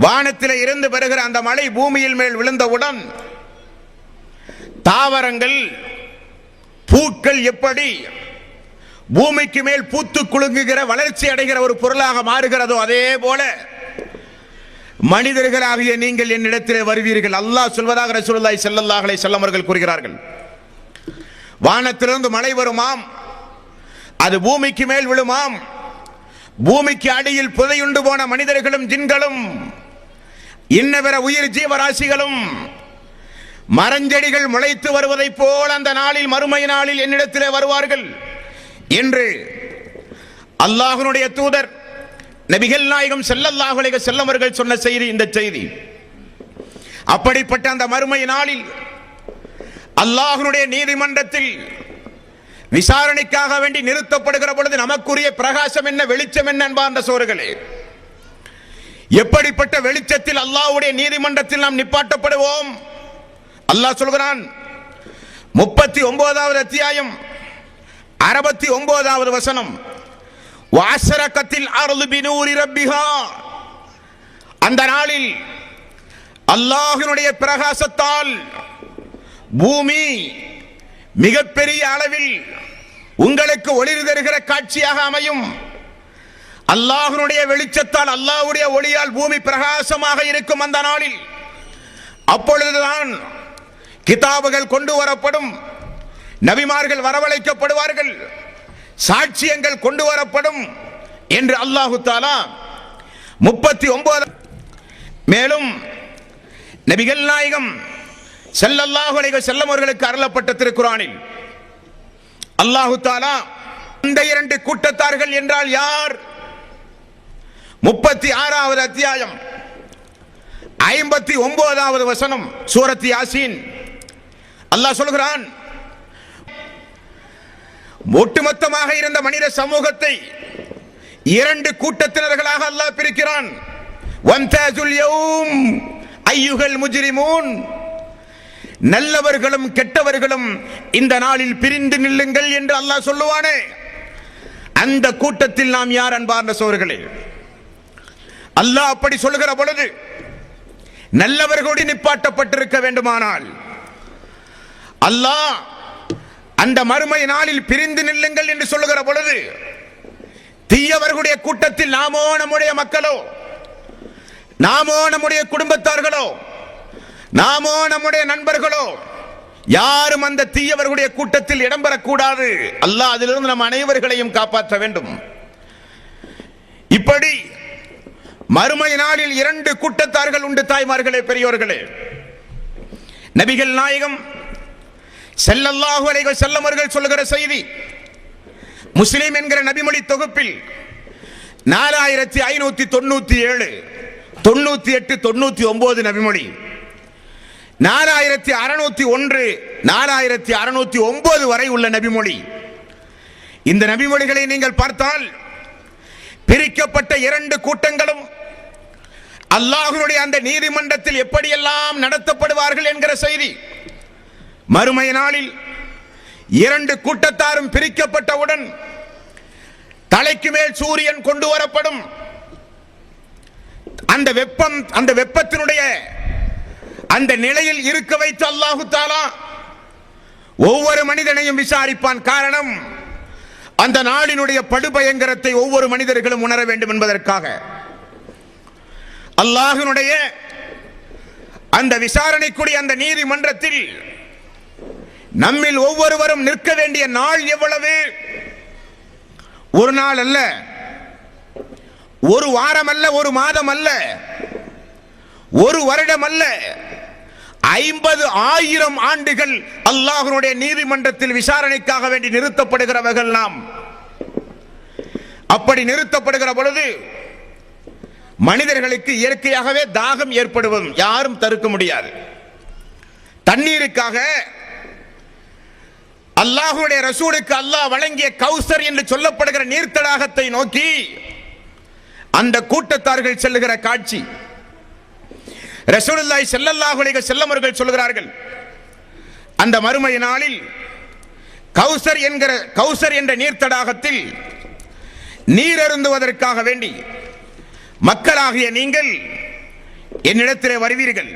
வானத்திலே இருந்து வருகிற அந்த மழை பூமியில் மேல் விழுந்தவுடன் தாவரங்கள் பூக்கள் எப்படி பூமிக்கு மேல் பூத்து குலுங்குகிற வளர்ச்சி அடைகிற ஒரு பொருளாக மாறுகிறதோ அதே போல மனிதர்களாகிய நீங்கள் என்னிடத்திலே வருவீர்கள். அல்லாஹ் சொல்வதாக ரசூலுல்லாஹி ஸல்லல்லாஹு அலைஹி வஸல்லம் அவர்கள் கூறுகிறார்கள். வானத்திலிருந்து மழை வருமாம், அது பூமிக்கு மேல் விழுமாம். பூமிக்கு அடியில் புதையுண்டு போன மனிதர்களும் ஜின்களும் இன்ன பிற உயிர் ஜீவராசிகளும் மரஞ்செடிகள் முளைத்து வருவதைப் போல் அந்த நாளில் மறுமை நாளில் என்னிடத்திலே வருவார்கள் என்று அல்லாஹ்வுடைய தூதர் நபிகள் நாயகம் ஸல்லல்லாஹு அலைஹி வஸல்லம் அவர்கள் சொன்ன செய்தி இந்த செய்தி. அப்படிப்பட்ட அந்த மறுமை நாளில் அல்லாஹ்வுடைய நீதிமன்றத்தில் விசாரணைக்காக வேண்டி நிறுத்தப்படுகிற பொழுது நமக்குரிய பிரகாசம் என்ன, வெளிச்சம் என்ன என்பார்ந்த சோர்களே, எப்படிப்பட்ட வெளிச்சத்தில் அல்லாஹ்வுடைய நீதிமன்றத்தில் நாம் நிப்பாட்டப்படுவோம். அல்லாஹ் சொல்கிறான் 39வது அத்தியாயம் 69வது வசனம், வாசரகத்தில் அர்து பினூரி ரப்பிஹா, அந்த நாளில் அல்லாஹ்வினுடைய பிரகாசத்தால் பூமி மிகப்பெரிய அளவில் உங்களுக்கு ஒளி தருகிற காட்சியாக அமையும். அல்லாஹ்வினுடைய வெளிச்சத்தால் அல்லாஹ்வுடைய ஒளியால் பூமி பிரகாசமாக இருக்கும் அந்த நாளில். அப்பொழுதுதான் கிதாபுகள் கொண்டு வரப்படும், நபிமார்கள் வரவழைக்கப்படுவார்கள், சாட்சியங்கள் கொண்டு வரப்படும் என்று அல்லாஹு தஆலா 39 மேலும் நபிகள் நாயகம் ஸல்லல்லாஹு அலைஹி வஸல்லம் அவர்களுக்கு அருளப்பட்ட திருக்குர்ஆனில் அல்லாஹு தஆலா இந்த இரண்டு கூட்டத்தார்கள் என்றால் யார்? 36வது அத்தியாயம் 59வது வசனம் சூரத் யாசீன். அல்லாஹ் சொல்கிறான், ஒட்டுமொத்தமாக இருந்த மனித சமூகத்தை இரண்டு கூட்டத்தினர்களாக அல்லாஹ் பிரிக்கிறான். வம்தாஜுல் யௌம் அய்யுஹல் முஜ்ரிமூன், நல்லவர்களும் கெட்டவர்களும் இந்த நாளில் பிரிந்து நில்லுங்கள் என்று அல்லாஹ் சொல்லுவானே, அந்த கூட்டத்தில் நாம் யார் அன்பார்ந்த சோர்களே? அல்லாஹ் அப்படி சொல்லுகிற பொழுது நல்லவர்களோடு நிப்பாட்டப்பட்டிருக்க வேண்டுமானால் அல்லாஹ் அந்த மறுமை நாளில் பிரிந்து நில்லுங்கள் என்று சொல்லுகிற பொழுது தீயவர்களுடைய கூட்டத்தில் நாமோ நம்முடைய மக்களோ, நாமோ நம்முடைய குடும்பத்தார்களோ, நாமோ நம்முடைய நண்பர்களோ யாரும் அந்த தீயவர்களுடைய கூட்டத்தில் இடம்பெறக்கூடாது. அல்லாஹ் அதிலிருந்து நம் அனைவர்களையும் காப்பாற்ற வேண்டும். இப்படி மறுமை நாளில் இரண்டு கூட்டத்தார்கள் உண்டு. தாய்மார்களே, பெரியோர்களே, நபிகள் நாயகம் ஸல்லல்லாஹு அலைஹி வஸல்லம் அவர்கள் சொல்லுகிற செய்தி முஸ்லிம் என்கிற நபிமொழி தொகுப்பில் 4597, 98, 99 நபிமொழி, 4601, 4609 வரை உள்ள நபிமொழி. இந்த நபிமொழிகளை நீங்கள் பார்த்தால் பிரிக்கப்பட்ட இரண்டு கூட்டங்களும் அல்லாஹ்வுடைய அந்த நீதிமன்றத்தில் எப்படியெல்லாம் நடத்தப்படுவார்கள் என்கிற செய்தி. மறுமை நாளில் இரண்டு கூட்டத்தாரும் பிரிக்கப்பட்டவுடன் தலைக்கு மேல் சூரியன் கொண்டு வரப்படும். அந்த வெப்பத்தினுடைய அந்த நிலையில் இருக்க வைத்து அல்லாஹு தஆலா ஒவ்வொரு மனிதனையும் விசாரிப்பான். காரணம், அந்த நாளினுடைய படுபயங்கரத்தை ஒவ்வொரு மனிதர்களும் உணர வேண்டும் என்பதற்காக. அல்லாஹ்வினுடைய அந்த விசாரணைக்குரிய அந்த நீதிமன்றத்தில் நம்மில் ஒவ்வொருவரும் நிற்க வேண்டிய நாள் எவ்வளவு? ஒரு நாள் அல்ல, ஒரு வாரம் அல்ல, ஒரு மாதம் அல்ல, ஒரு வருடம் அல்ல, 50,000 ஆண்டுகள் அல்லாஹ்வுடைய நீதிமன்றத்தில் விசாரணைக்காக வேண்டி நிறுத்தப்படுகிறவர்கள் நாம். அப்படி நிறுத்தப்படுகிற பொழுது மனிதர்களுக்கு இயற்கையாகவே தாகம் ஏற்படுவதும் யாரும் தடுக்க முடியாது. தண்ணீருக்காக அல்லாஹ்வுடைய ரசூலுக்கு அல்லாஹ் வழங்கிய கௌசர் என்று சொல்லப்படுகிற நீர்த்தடாகத்தை நோக்கி அந்த கூட்டத்தார்கள் செல்லுகிற காட்சி ரசூலுல்லாஹி ஸல்லல்லாஹு அலைஹி வஸல்லம் அவர்கள் சொல்கிறார்கள். அந்த மறுமை நாளில் கௌசர் என்ற நீர் தடாகத்தில் நீர் அருந்துவதற்காக வேண்டி மக்களாகிய நீங்கள் என்னிடத்திலே வருவீர்கள்.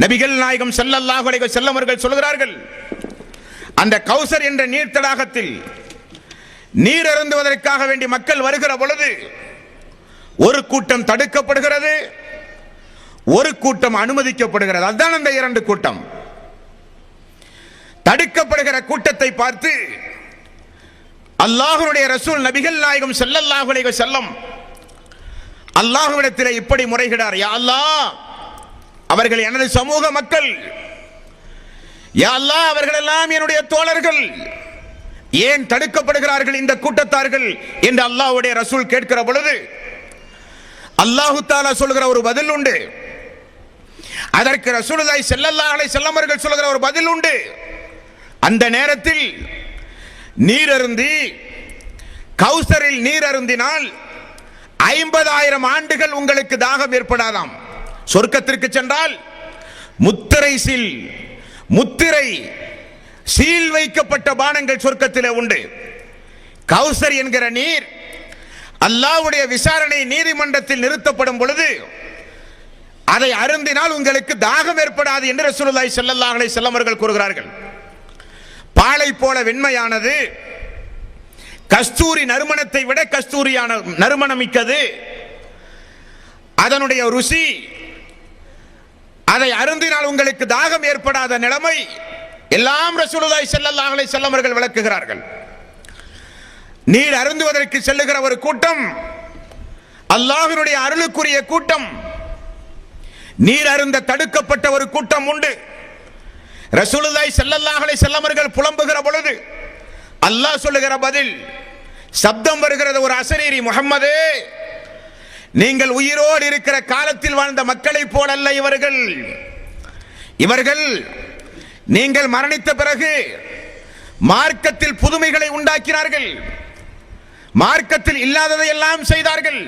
நபிகள் நாயகம் ஸல்லல்லாஹு அலைஹி வஸல்லம் அவர்கள் சொல்கிறார்கள், அந்த கௌசர் என்ற நீர் தடாகத்தில் நீர் அருந்துவதற்காக வேண்டி மக்கள் வருகிற பொழுது ஒரு கூட்டம் தடுக்கப்படுகிறது, ஒரு கூட்டம் அனுமதிக்கப்படுகிறது. அதுதான் அந்த இரண்டு கூட்டம். தடுக்கப்படுகிற கூட்டத்தை பார்த்து அல்லாஹ்வுடைய ரசூல் நபிகள் நாயகம் ஸல்லல்லாஹு அலைஹி வஸல்லம் அல்லாஹ்விடத்தில் இப்படி முறையிட்டார், யா அல்லாஹ், அவர்கள் எனது சமூக மக்கள், யா அல்லாஹ், அவர்கள் எல்லாம் என்னுடைய தோழர்கள், ஏன் தடுக்கப்படுகிறார்கள் இந்த கூட்டத்தார்கள் என்று அல்லாஹ்வுடைய ரசூல் கேட்கிற பொழுது அல்லாஹ் தஆலா சொல்கிற ஒரு பதில் உண்டு. அதற்கு ரசூலுல்லாஹி ஸல்லல்லாஹு அலைஹி வஸல்லம் அவர்கள் சொல்கிற ஒரு பதில் உண்டு. அந்த நேரத்தில் நீர் அருந்தி கௌசரில் நீர் அருந்தினால் 50,000 ஆண்டுகள் உங்களுக்கு தாகம் ஏற்படாதாம். சொர்க்கத்திற்கு சென்றால் முத்திரை சீல் வைக்கப்பட்ட பானங்கள் சொர்க்கத்திலே உண்டு. கௌசர் என்கிற நீர் அல்லாஹ்வுடைய விசாரணை நீதிமன்றத்தில் நிறுத்தப்படும் பொழுது அதை அருந்தினால் உங்களுக்கு தாகம் ஏற்படாது என்று ரசூலுல்லாஹி ஸல்லல்லாஹு அலைஹி வஸல்லம் அவர்கள் கூறுகிறார்கள். பாலை போல வெண்மையானது, கஸ்தூரி நறுமணத்தை விட கஸ்தூரியான நறுமணமிக்கது, அதனுடைய ருசி, அதை அருந்தினால் உங்களுக்கு தாகம் ஏற்படாத நிலைமை எல்லாம் ரசூலுல்லாஹி ஸல்லல்லாஹு அலைஹி வஸல்லம் அவர்கள் விளக்குகிறார்கள். நீர் அருந்துவதற்கு செல்லுகிற ஒரு கூட்டம் அல்லாஹ்வினுடைய அருளுக்குரிய கூட்டம், நீர் அருந்த தடுக்கப்பட்ட ஒரு கூட்டம் உண்டு. ரசூலுல்லாஹி ஸல்லல்லாஹு அலைஹி வஸல்லம் அவர்கள் புலம்புகிற பொழுது அல்லாஹ் சொல்லுகிற பதில், சப்தம் வருகிறது ஒரு அசரீரி, முஹம்மதே, நீங்கள் உயிரோடு இருக்கிற காலத்தில் வாழ்ந்த மக்களை போலல்ல இவர்கள் நீங்கள் மரணித்த பிறகு மார்க்கத்தில் புதுமைகளை உண்டாக்கினார்கள், மார்க்கத்தில் இல்லாததை எல்லாம் செய்தார்கள்,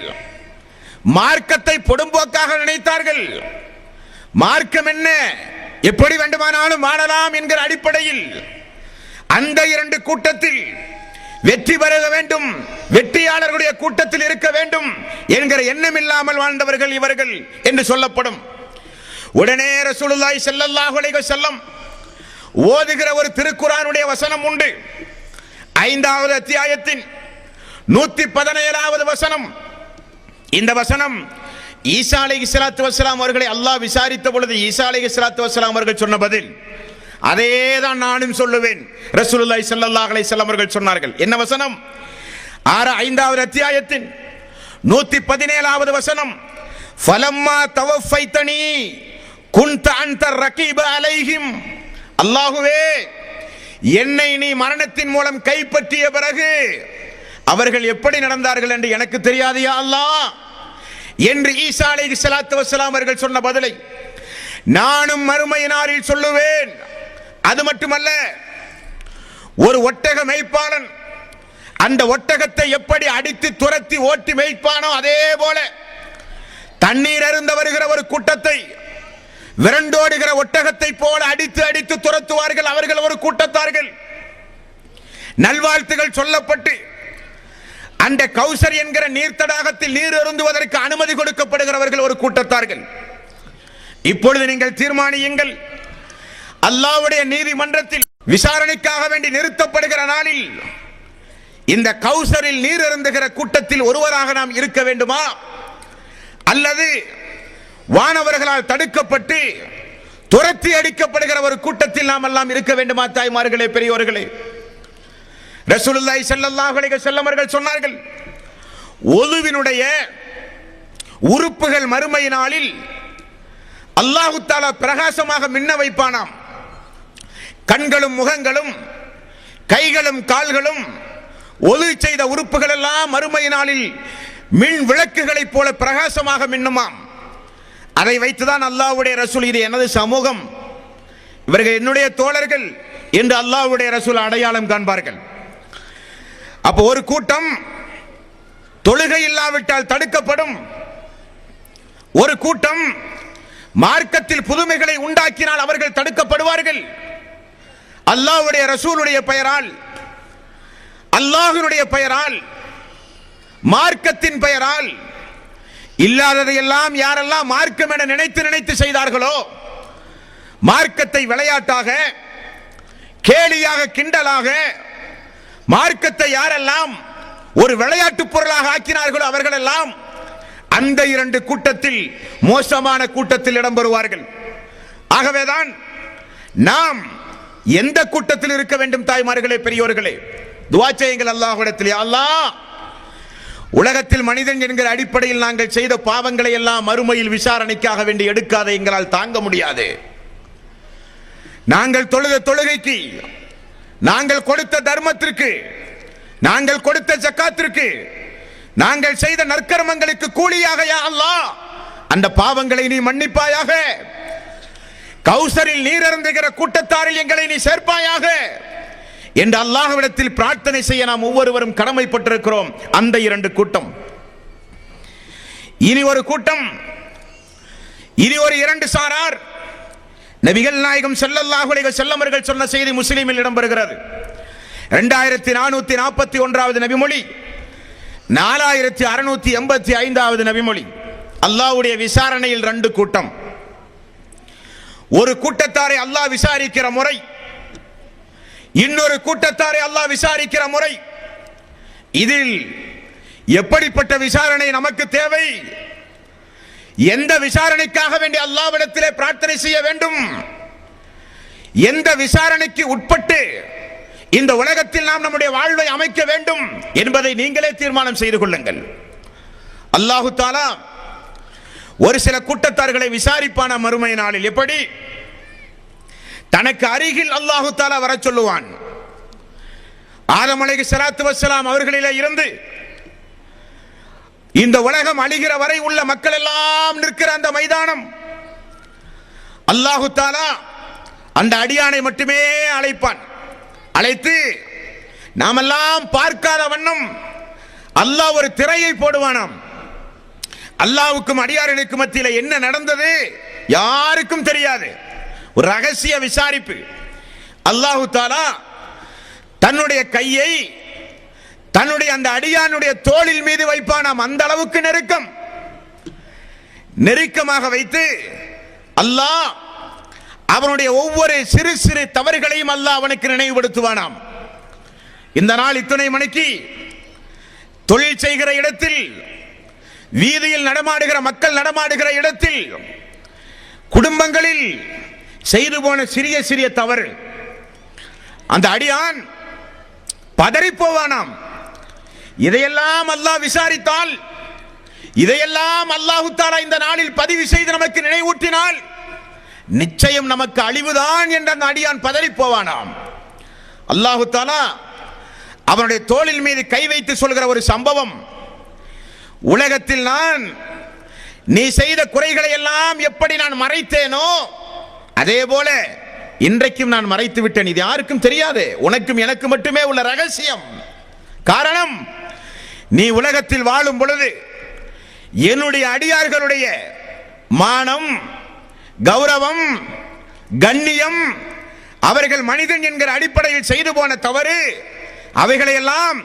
மார்க்கத்தை பொடும்போக்காக நினைத்தார்கள், மார்க்கம் என்ன, எப்படி வேண்டுமானாலும் வாழலாம் என்கிற அடிப்படையில் அந்த இரண்டு கூட்டத்தில் வெற்றி பெற வேண்டும், வெற்றியாளர்களுடைய கூட்டத்தில் இருக்க வேண்டும் என்கிற எண்ணம் இல்லாமல் வாழ்ந்தவர்கள் இவர்கள் என்று சொல்லப்படும். உடனே ரசூலுல்லாஹி ஸல்லல்லாஹு அலைஹி வஸல்லம் ஓதுகிற ஒரு திருக்குர்ஆனுடைய வசனம் உண்டு. 5வது அத்தியாயத்தின் 117வது வசனம். இந்த வசனம் ஈசா அலைஹிஸ்ஸலாத்து வஸ்ஸலாம் அவர்களை அல்லாஹ் விசாரித்த பொழுது ஈசா அலைஹிஸ்ஸலாத்து வஸ்ஸலாம் அவர்கள் சொன்ன பதில் அதேதான் நானும் சொல்லுவேன். ரசூலுல்லாஹி ஸல்லல்லாஹு அலைஹி வஸல்லம் அவர்கள் சொன்னார்கள். என்ன வசனம்? 5வது அத்தியாயத்தின் 117வது வசனம். ஃபலம்மா தவஃபைதனி குன்த அன்த ரகீப அலைஹிம். அல்லாஹ்வே, என்னை நீ மரணத்தின் மூலம் கைப்பற்றிய பிறகு அவர்கள் எப்படி நடந்தார்கள் என்று எனக்கு தெரியாது யா அல்லாஹ் என்று ஈசா அலைஹிஸ்ஸலாத்து வஸ்ஸலாம் அவர்கள் சொன்ன பதிலை நானும் மறுமை நாளில் சொல்லுவேன். அது மட்டுமல்ல, ஒரு ஒட்டக மேய்ப்பாளன் அந்த ஒட்டகத்தை எப்படி அடித்து துரத்தி ஓட்டி மேய்ப்பானோ அதே போல தண்ணீர் அருந்த வருகிற ஒரு கூட்டத்தை விரண்டோடுகிற ஒட்டகத்தை போல அடித்து அடித்து துரத்துவார்கள். அவர்கள் ஒரு கூட்டத்தார்கள். நல்வாழ்த்துகள் சொல்லப்பட்டு அந்த கௌசர் என்கிற நீர் தடாகத்தில் நீர் அருந்துவதற்கு அனுமதி கொடுக்கப்படுகிறவர்கள் ஒரு கூட்டத்தார்கள். இப்பொழுது நீங்கள் தீர்மானியுங்கள், அல்லாஹ்வுடைய நீதிமன்றத்தில் விசாரணைக்காக வேண்டி நிறுத்தப்படுகிற நாளில் இந்த கௌசரில் நீர் அருந்துகிற கூட்டத்தில் ஒருவராக நாம் இருக்க வேண்டுமா, அல்லது வானவர்களால் தடுக்கப்பட்டு துரத்தி அடிக்கப்படுகிற ஒரு கூட்டத்தில் நாம் எல்லாம் இருக்க வேண்டுமா? தாய்மார்களே, பெரியோர்களே, ரசூலுல்லாஹி ஸல்லல்லாஹு அலைஹி வஸல்லம் அவர்கள் சொன்னார்கள், ஒதுவினுடைய உறுப்புகள் மறுமை நாளில் அல்லாஹ் தஆலா பிரகாசமாக மின்ன வைப்பானாம். கண்களும் முகங்களும் கைகளும் கால்களும் ஒளி செய்த உறுப்புகள் எல்லாம் மறுமை நாளில் மின் விளக்குகளைப் போல பிரகாசமாக மின்னுமாம். அதை வைத்துதான் அல்லாஹ்வுடைய ரசூல், இது எனது சமூகம், இவர்கள் என்னுடைய தோழர்கள் என்று அல்லாஹ்வுடைய ரசூல் அடையாளம் காண்பார்கள். அப்போ ஒரு கூட்டம் தொழுகை இல்லாவிட்டால் தடுக்கப்படும், ஒரு கூட்டம் மார்க்கத்தில் புதுமைகளை உண்டாக்கினால் அவர்கள் தடுக்கப்படுவார்கள். அல்லாஹ்வுடைய ரசூலுடைய பெயரால், அல்லாஹ்வினுடைய பெயரால், மார்க்கத்தின் பெயரால் இல்லாததையெல்லாம் யாரெல்லாம் மார்க்கம் என நினைத்து செய்தார்களோ, மார்க்கத்தை விளையாட்டாக, கேலியாக, கிண்டலாக, மார்க்கத்தை யாரெல்லாம் ஒரு விளையாட்டு பொருளாக ஆக்கினார்களோ அவர்களெல்லாம் அந்த இரண்டு கூட்டத்தில் மோசமான கூட்டத்தில் இடம்பெறுவார்கள். ஆகவேதான் நாம் எந்த கூட்டத்தில் இருக்க வேண்டும்? தாய்மார்களே, பெரியோர்களே, துஆ செய்யுங்கள் அல்லாஹ்விடத்தில். யா அல்லாஹ், உலகத்தில் மனிதன் என்கிற அடிப்படையில் நாங்கள் செய்த பாவங்களை எல்லாம் மறுமையில் விசாரணைக்காக வேண்டி எடுக்காத எங்களால் தாங்க முடியாது. நாங்கள் தொழுத தொழுகைக்கு, நாங்கள் கொடுத்த தர்மத்திற்கு, நாங்கள் கொடுத்த ஜக்காத்திற்கு, நாங்கள் செய்த நற்கர்மங்களுக்கு கூலியாக யா அல்லாஹ் அந்த பாவங்களை நீ மன்னிப்பாயாக. கௌசரில் நீர் அருந்துகிற கூட்டத்தாரில் எங்களை நீ சேர்ப்பாயாக என்று அல்லாஹ்விடத்தில் பிரார்த்தனை செய்ய நாம் ஒவ்வொருவரும் கடமைப்பட்டிருக்கிறோம். அந்த இரண்டு கூட்டம். இனி ஒரு கூட்டம், இனி ஒரு இரண்டு சாரார். நபிகள் நாயகம் ஸல்லல்லாஹு அலைஹி வஸல்லம் அவர்கள் சொன்ன செய்தி முஸ்லிமில் இடம்பெறுகிறது. 2441வது நபிமொழி, 4685வது நபிமொழி. அல்லாஹ்வுடைய விசாரணையில் ரெண்டு கூட்டம். ஒரு கூட்டத்தாரை அல்லாஹ் விசாரிக்கிற முறை, இன்னொரு கூட்டத்தாரை அல்லாஹ் விசாரிக்கிற முறை. இதில் எப்படிப்பட்ட விசாரணை நமக்கு தேவை? எந்த விசாரணைக்காக வேண்டிய அல்லாஹ்விடத்திலே பிரார்த்தனை செய்ய வேண்டும்? எந்த விசாரணைக்கு உட்பட்டு இந்த உலகத்தில் நாம் நம்முடைய வாழ்வை அமைக்க வேண்டும் என்பதை நீங்களே தீர்மானம் செய்து கொள்ளுங்கள். அல்லாஹு தஆலா ஒரு சில கூட்டத்தார்களை விசாரிப்பான மறுமை நாளில். எப்படி? தனக்கு அருகில் அல்லாஹு தஆலா வர சொல்லுவான். ஆதம் அலைஹிஸ்ஸலாத்து வஸ்ஸலாம் அவர்களிலே இருந்து இந்த உலகம் அழிகிற வரை உள்ள மக்கள் எல்லாம் நிற்கிற அந்த மைதானம், அல்லாஹு தஆலா அந்த அடியானை மட்டுமே அழைப்பான். அழைத்து நாமெல்லாம் பார்க்காத வண்ணம் அல்லாஹ் ஒரு திரையை போடுவானாம். அல்லாஹ்வுக்கும் அடியார்களுக்கு மத்தியில் என்ன நடந்தது யாருக்கும் தெரியாது. ஒரு ரகசிய விசாரிப்பு. அல்லாஹு தஆலா தன்னுடைய கையை தன்னுடைய அந்த அடியானுடைய தோளில் மீது வைப்பானாம். அந்த அளவுக்கு நெருக்கமாக வைத்து அல்லாஹ் அவனுடைய ஒவ்வொரு சிறு சிறு தவறுகளையும் அல்லாஹ் அவனுக்கு நினைவுபடுத்துவானாம். இந்த நாள் இத்தனை மணிக்கு தொழில் செய்கிற இடத்தில், வீதியில் நடமாடுகிற மக்கள் நடமாடுகிற இடத்தில், குடும்பங்களில் செய்து போன சிறிய சிறிய தவறு, அந்த அடியான் பதறி போவானாம். இதையெல்லாம் அல்லாஹ் விசாரித்தால், இதையெல்லாம் அல்லாஹு தஆலா இந்த நாளில் பதிவு செய்து நமக்கு நினைவூட்டினால் நிச்சயம் நமக்கு அழிவுதான் என்ற அந்த அடியான் பதறி போவானாம். அல்லாஹு தஆலா அவனுடைய தோளில் மீது கை வைத்து சொல்கிற ஒரு சம்பவம், உலகத்தில் நான் நீ செய்த குறைகளை எல்லாம் எப்படி நான் மறைத்தேனோ அதே போல இன்றைக்கும் நான் மறைத்து விட்டேன். இது யாருக்கும் தெரியாது, உனக்கும் எனக்கு மட்டுமே உள்ள ரகசியம். காரணம், நீ உலகத்தில் வாழும் பொழுது என்னுடைய அடியார்களுடைய மானம், கௌரவம், கண்ணியம், அவர்கள் மனிதன் என்கிற அடிப்படையில் செய்து போன தவறு, அவைகளையெல்லாம்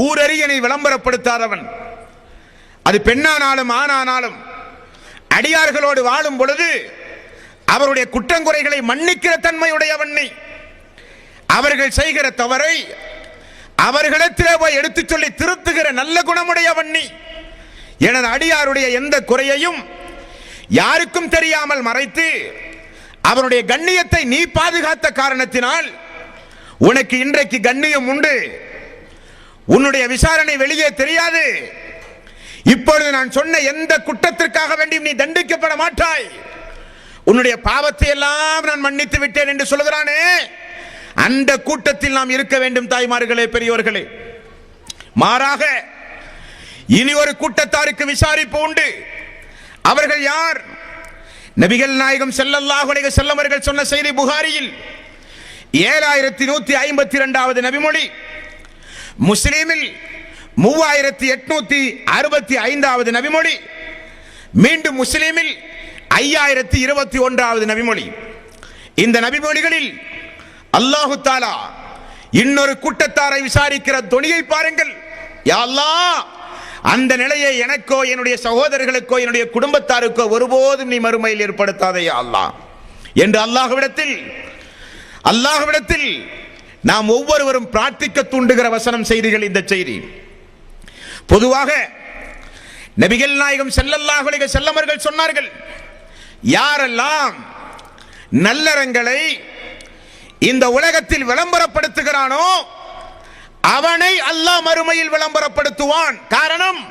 ஊரறிய நீ விளம்பரப்படுத்தாதவன். அது பெண்ணானாலும் ஆணானாலும் அடியார்களோடு வாழும் பொழுது அவருடைய குற்றங்குறைகளை மன்னிக்கிற தன்மையுடையவன் நீ. அவர்கள் செய்கிற தவறை அவர்களிடத்திலே போய் எடுத்துச் சொல்லி திருத்துகிற நல்ல குணமுடையவன் நீ. எனது அடியாருடைய எந்த குறையையும் யாருக்கும் தெரியாமல் மறைத்து அவருடைய கண்ணியத்தை நீ பாதுகாத்த காரணத்தினால் உனக்கு இன்றைக்கு கண்ணியம் உண்டு. உன்னுடைய விசாரணை வெளியே தெரியாது. இப்பொழுது நான் சொன்ன எந்த குற்றத்திற்காக வேண்டியும் நீ தண்டிக்கப்பட மாட்டாய். உன்னுடைய பாவத்தை எல்லாம் நான் மன்னித்து விட்டேன் என்று சொல்கிறானே, அந்த கூட்டத்தில் நாம் இருக்க வேண்டும். தாய்மார்களே, பெரியோர்களே, மாறாக இனி ஒரு கூட்டத்தாருக்கு விசாரிப்பு உண்டு. அவர்கள் யார்? நபிகள் நாயகம் ஸல்லல்லாஹு அலைஹி வஸல்லம் அவர்கள் சொன்ன செய்தி புகாரியில் 7152வது நபிமொழி, முஸ்லிமில் 3865வது நபிமொழி, மீண்டும் முஸ்லிமில் 5021வது நபிமொழி. இந்த நபிமொழிகளில் அல்லாஹு தஆலா இன்னொரு கூட்டத்தாரை விசாரிக்கிற தொனியை பாருங்கள். யா அல்லாஹ், அந்த நிலையை எனக்கோ என்னுடைய சகோதரர்களுக்கோ என்னுடைய குடும்பத்தாருக்கோ ஒருபோதும் நீ மறுமையில் ஏற்படுத்தாதே யா அல்லாஹ் என்று அல்லாஹ்விடத்தில் நாம் ஒவ்வொருவரும் பிரார்த்திக்க தூண்டுகிற வசனம் செய்திகள் இந்த செய்தி. பொதுவாக நபிகள் நாயகம் ஸல்லல்லாஹு அலைஹி வஸல்லம் அவர்கள் சொன்னார்கள், யாரெல்லாம் நல்லறங்களை இந்த உலகத்தில் விளம்பரப்படுத்துகிறானோ அவனை அல்லாஹ் மறுமையில் விளம்பரப்படுத்துவான். காரணம்,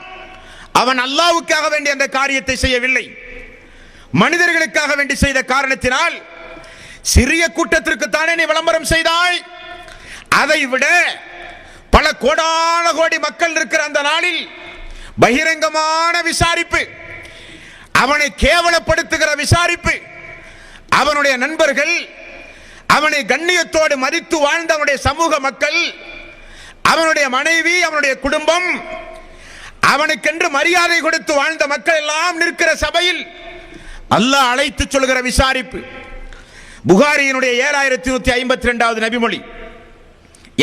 அவன் அல்லாஹ்வுக்காக வேண்டி அந்த காரியத்தை செய்யவில்லை, மனிதர்களுக்காக வேண்டி செய்த காரணத்தினால் சிறிய கூட்டத்திற்கு தானே நீ விளம்பரம் செய்தாய், அதை விட பல கோடான கோடி மக்கள் இருக்கிற அந்த நாளில் பகிரங்கமான விசாரிப்பு, அவனை கேவலப்படுத்துகிற விசாரிப்பு, அவனுடைய நண்பர்கள், அவனை கண்ணியத்தோடு மதித்து வாழ்ந்த அவனுடைய சமூக மக்கள், அவனுடைய மனைவி, அவனுடைய குடும்பம், அவனுக்கென்று மரியாதை கொடுத்து வாழ்ந்த மக்கள் எல்லாம் நிற்கிற சபையில் அல்லாஹ் அழைத்து சொல்கிற விசாரிப்பு. புகாரியினுடைய 7152வது நபிமொழி.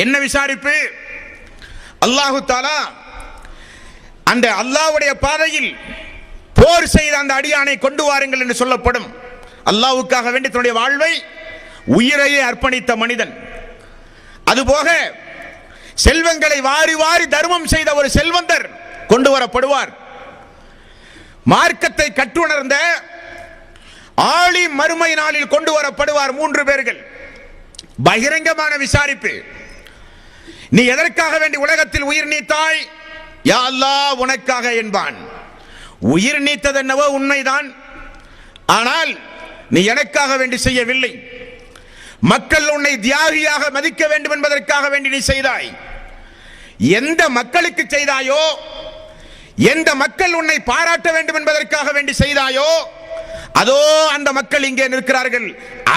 என்ன விசாரிப்பு? அல்லாஹு தஆலா அந்த அல்லாஹ்வுடைய பாதையில் போர் செய்த அந்த அடியானை கொண்டு வாருங்கள் என்று சொல்லப்படும். அல்லாஹ்வுக்காக வேண்டி தன்னுடைய வாழ்வை, உயிரையே அர்ப்பணித்த மனிதன். அதுபோக செல்வங்களை வாரி வாரி தர்மம் செய்த ஒரு செல்வந்தர் கொண்டு வரப்படுவார். மார்க்கத்தை கற்றுணர்ந்த ஆளி மறுமை நாளில் கொண்டு வரப்படுவார் 3 பேர்கள். பகிரங்கமான விசாரிப்பு. நீ எதற்காக வேண்டி உலகத்தில் உயிர் நீத்தாய்? யா அல்லாஹ், உனக்காக என்பான். உயிர் நீத்தது என்னவோ உண்மைதான், ஆனால் நீ எனக்காக வேண்டி செய்யவில்லை. மக்கள் உன்னை தியாகியாக மதிக்க வேண்டும் என்பதற்காக வேண்டி நீ செய்தாய். எந்த மக்களுக்கு செய்தாயோ, எந்த மக்கள் உன்னை பாராட்ட வேண்டும் என்பதற்காக வேண்டி செய்தாயோ, அதோ அந்த மக்கள் இங்கே நிற்கிறார்கள்,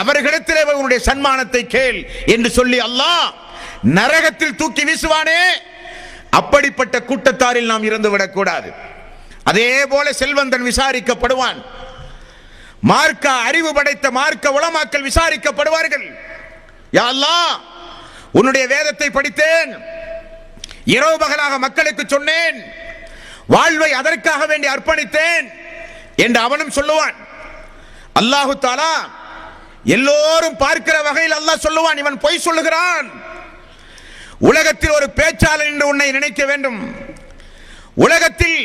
அவர்களிடத்திலே உன்னுடைய சன்மானத்தை கேள் என்று சொல்லி அல்லாஹ் நரகத்தில் தூக்கி வீசுவானே, அப்படிப்பட்ட கூட்டத்தாரில் நாம் இருந்து விடக்கூடாது. அதே போல செல்வந்தன் விசாரிக்கப்படுவான். மார்க்க அறிவு படைத்த மார்க்க உலமாக்கள் விசாரிக்கப்படுவார்கள். யா அல்லாஹ், உன்னுடைய வேதத்தை படித்தேன், இரவு பகலாக மக்களுக்கு சொன்னேன், வாழ்வை அதற்காக வேண்டி அர்ப்பணித்தேன் என்று அவனும் சொல்லுவான். அல்லாஹு தஆலா எல்லோரும் பார்க்கிற வகையில் அல்லாஹ் சொல்லுவான், இவன் பொய் சொல்லுகிறான். உலகத்தில் ஒரு பேச்சாளர் என்று உன்னை நினைக்க வேண்டும், உலகத்தில்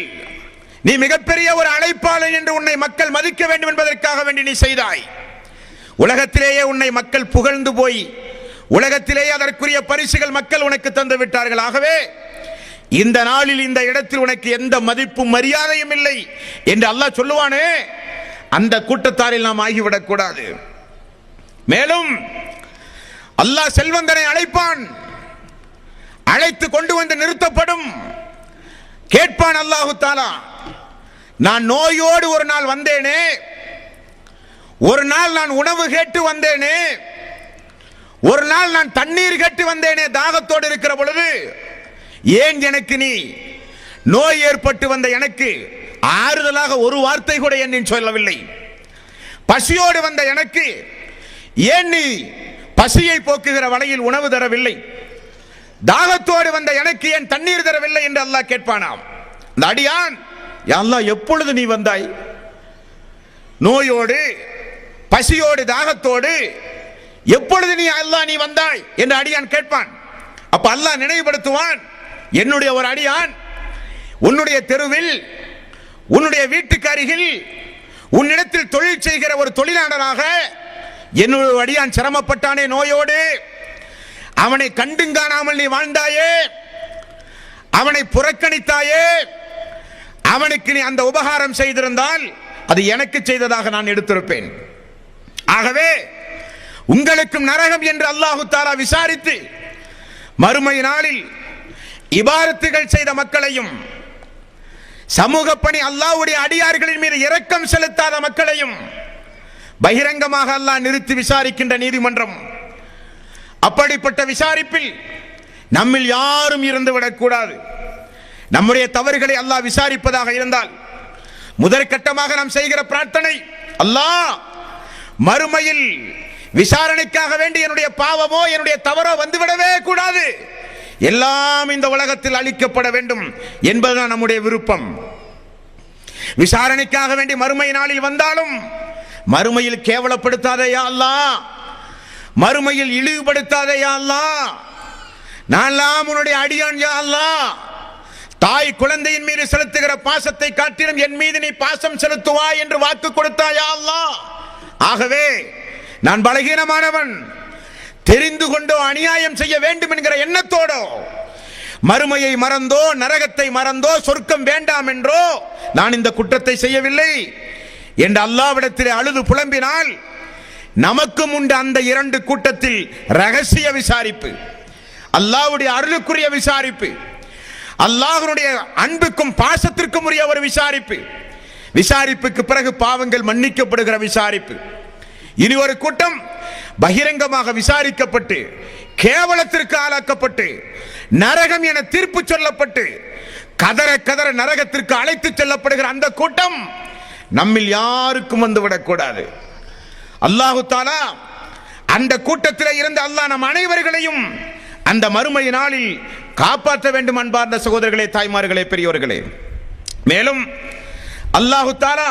நீ மிகப்பெரிய ஒரு அழைப்பாளர் என்று உன்னை மக்கள் மதிக்க வேண்டும் என்பதற்காக வேண்டி நீ செய்தாய். உலகத்திலேயே உன்னை மக்கள் புகழ்ந்து போய் உலகத்திலேயே அதற்குரிய பரிசுகள் மக்கள் உனக்கு தந்து விட்டார்கள். ஆகவே இந்த நாளில் இந்த இடத்தில் உனக்கு எந்த மதிப்பும் மரியாதையும் இல்லை என்று அல்லாஹ் சொல்லுவானே, அந்த கூட்டத்தாரில் நாம் ஆகிவிடக் கூடாது. மேலும் அல்லாஹ் செல்வந்தனை அழைப்பான், அழைத்து கொண்டு வந்து நிறுத்தப்படும். கேட்பான் அல்லாஹு தஆலா, நான் நோயோடு ஒரு நாள் வந்தேனே, ஒரு நாள் நான் உணவு கேட்டு வந்தேனே, ஒரு நாள் நான் தண்ணீர் கேட்டு வந்தேனே தாகத்தோடு இருக்கிற பொழுது, ஏன் எனக்கு நீ நோய் ஏற்பட்டு வந்த எனக்கு ஆறுதலாக ஒரு வார்த்தை கூட என்னை சொல்லவில்லை? பசியோடு வந்த எனக்கு ஏன் நீ பசியை போக்குகிற வழியில் உணவு தரவில்லை? தாகத்தோடு வந்த எனக்கு ஏன் தண்ணீர் தரவில்லை என்று அல்லாஹ் கேட்பானாம். அந்த அடியான், யா அல்லாஹ், எப்பொழுது நீ வந்தாய்? நோயோடு பசியோடு தாகத்தோடு எப்பொழுது நீ அல்லாஹ் நீ வந்தாய் என்று அடியான் கேட்பான். அப்ப அல்லாஹ் நினைவுபடுத்துவான், என்னுடைய ஒரு அடியான் உன்னுடைய தெருவில், உன்னுடைய வீட்டுக்கு அருகில், உன்னிடத்தில் தொழில் செய்கிற ஒரு தொழிலாளராக என்னுடைய அடியான் சிரமப்பட்டானே நோயோடு, அவனை கண்டும் காணாமல் நீ வாழ்ந்தாயே, அவனை புறக்கணித்தாயே, அவனுக்கு நீ அந்த உபகாரம் செய்திருந்தால் அது எனக்கு செய்ததாக நான் எடுத்திருப்பேன். ஆகவே உங்களுக்கும் நரகம் என்று அல்லாஹு தஆலா விசாரித்து மறுமை நாளில் இபாதத்துகள் செய்த மக்களையும், சமூக பணி அல்லாஹ்வுடைய அடியார்களின் மீது இரக்கம் செலுத்தாத மக்களையும் பகிரங்கமாக அல்லாஹ் நிறுத்தி விசாரிக்கின்ற நீதிமன்றம். அப்படிப்பட்ட விசாரிப்பில் நம்மில் யாரும் இருந்து விடக்கூடாது. நம்முடைய தவறுகளை அல்லாஹ் விசாரிப்பதாக இருந்தால் முதற்கட்டமாக நாம் செய்கிற பிரார்த்தனை, அல்லாஹ் மறுமையில் விசாரணைக்காக வேண்டி என்னுடைய பாவமோ என்னுடைய தவறோ வந்துவிடவே கூடாது. எல்லாம் இந்த உலகத்தில் அளிக்கப்பட வேண்டும் என்பதுதான் நம்முடைய விருப்பம். விசாரணைக்காக வேண்டி மறுமை நாளில் வந்தாலும் மறுமையில் கேவலப்படுத்தாதே யா அல்லாஹ், மறுமையில் இழிவுபடுத்தாதே யா அல்லாஹ், நான்லாம் உன்னுடைய அடியான் யா அல்லாஹ். தாய் குழந்தையின் மீது செலுத்துகிற பாசத்தை காட்டிலும் என் மீது நீ பாசம் செலுத்துவாய் என்று வாக்கு கொடுத்தாய் யா அல்லாஹ். ஆகவே நான் பலகீனமானவன், தெரிந்து கொண்டோ அநியாயம் செய்ய வேண்டும் என்கிற எண்ணத்தோடோ மறுமையை மறந்தோ நரகத்தை மறந்தோ சொர்க்கம் வேண்டாம் என்றோ நான் இந்த குற்றத்தை செய்யவில்லை என்று அல்லாஹ்விடத்தில் அழுது புலம்பினால் நமக்கும் உண்டு அந்த இரண்டு கூட்டத்தில் ரகசிய விசாரிப்பு, அல்லாஹ்வுடைய அருளுக்குரிய விசாரிப்பு, அல்லாஹ்வுடைய அன்புக்கும் பாசத்திற்கும் உரிய ஒரு விசாரிப்பு. விசாரிப்புக்கு பிறகு பாவங்கள் மன்னிக்கப்படுகிற விசாரிப்பு. இனி ஒரு கூட்டம் பகிரங்கமாக விசாரிக்கப்பட்டு கேவலத்திற்கு ஆளாக்கப்பட்டு நரகம் என தீர்ப்பு சொல்லப்பட்டு கதற கதற நரகத்திற்கு அழைத்து செல்லப்படுகிற அந்த கூட்டம் நம்மில் யாருக்கும் வந்துவிடக்கூடாது. அல்லாஹு தஆலா அந்த கூட்டத்தில் இருந்து அல்லாஹ் நம் அனைவர்களையும் அந்த மறுமை நாளில் காப்பாற்ற வேண்டும். அன்பார்ந்த சகோதரர்களே, தாய்மார்களே, பெரியோர்களே, மேலும் அல்லாஹு தஆலா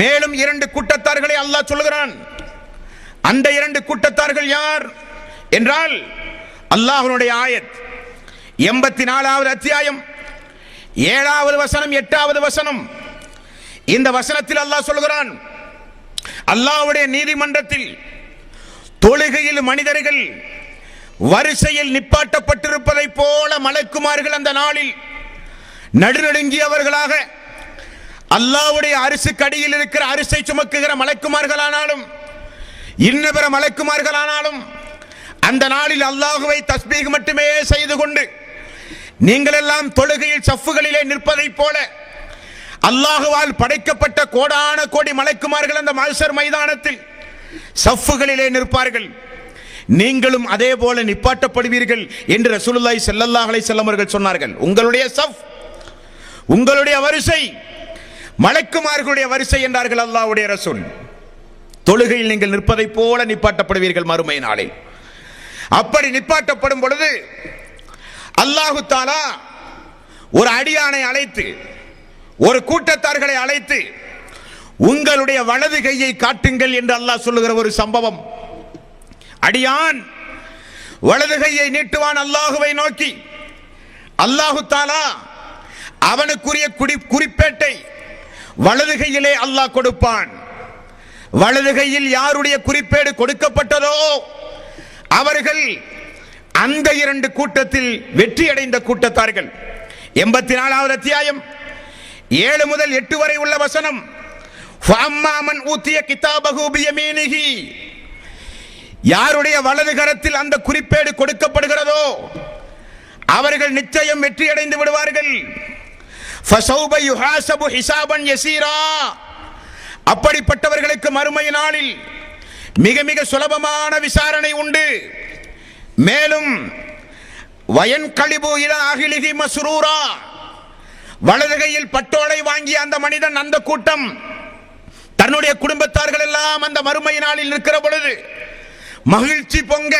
மேலும் இரண்டு கூட்டத்தார்களை அல்லாஹ் சொல்கிறான். அந்த இரண்டு கூட்டத்தார்கள் யார் என்றால் அல்லாஹ்வுடைய ஆயத் 84வது அத்தியாயம் 7வது வசனம் 8வது வசனம். இந்த வசனத்தில் அல்லாஹ் சொல்கிறான், அல்லாஹ்வுடைய நீதிமன்றத்தில் தொழுகையில் மனிதர்கள் வரிசையில் நிப்பாட்டப்பட்டிருப்பதை போல மலக்குமார்கள் அந்த நாளில் நடுநடுங்கியவர்களாக அல்லாஹ்வுடைய அரிசுக்கு அடியில் இருக்கிற அரிசை சுமக்குகிற மலக்குமார்களானாலும் இன்ன பிற மலக்குமார்களானாலும் அந்த நாளில் அல்லாஹுவை தஸ்பீஹ் மட்டுமே செய்து கொண்டு நீங்கள் எல்லாம் தொழுகையில் சஃப்புகளிலே நிற்பதைப் போல அல்லாஹுவால் படைக்கப்பட்ட கோடான கோடி மலக்குமார்கள் அந்த மஹ்ஷர் மைதானத்தில் சஃப்புகளிலே நிற்பார்கள். நீங்களும் அதே போல நிப்பாட்டப்படுவீர்கள் என்று ரசூலுல்லாஹி ஸல்லல்லாஹு அலைஹி வஸல்லம் அவர்கள் சொன்னார்கள். உங்களுடைய சஃப், உங்களுடைய வரிசை மலக்குமார்களுடைய வரிசை என்றார்கள் அல்லாஹ்வுடைய ரசூல். தொழுகையில் நீங்கள் நிற்பதை போல நிப்பாட்டப்படுவீர்கள் மறுமை நாளில். அப்படி நிப்பாட்டப்படும் பொழுது அல்லாஹு தஆலா ஒரு அடியானை அழைத்து, ஒரு கூட்டத்தார்களை அழைத்து, உங்களுடைய வலது கையை காட்டுங்கள் என்று அல்லாஹ் சொல்லுகிற ஒரு சம்பவம். அடியான் வலது கையை நீட்டுவான் அல்லாஹுவை நோக்கி. அல்லாஹு தஆலா அவனுக்குரிய குறிப்பேட்டை வலது கையிலே அல்லாஹ் கொடுப்பான். வலது கையில் யாருடைய குறிப்பேடு கொடுக்கப்பட்டதோ அவர்கள் அந்த இரண்டு கூட்டத்தில் வெற்றி அடைந்த கூட்டத்தார்கள். 84வது அத்தியாயம் 7 முதல் 8 வரை உள்ள வசனம். ஃபஅம்மா மன் ஊதிய கிதாபஹு பியமீனிஹி, யாருடைய வலது கரத்தில் அந்த குறிப்பேடு கொடுக்கப்படுகிறதோ அவர்கள் நிச்சயம் வெற்றி அடைந்து விடுவார்கள். ஃபஸௌப யுஹாஸபு ஹிசாபன் யஸீரா, அப்படிப்பட்டவர்களுக்கு மறுமை நாளில் மிக மிக சுலபமான விசாரணை உண்டு. மேலும் வயன்கலிபு இலா அஹ்லிஹி மஸ்ரூரா, வலது கையில் பட்டோலை வாங்கிய அந்த மனிதன், அந்த கூட்டம் தன்னுடைய குடும்பத்தார்கள் எல்லாம் அந்த மறுமை நாளில் இருக்கிற பொழுது மகிழ்ச்சி பொங்க,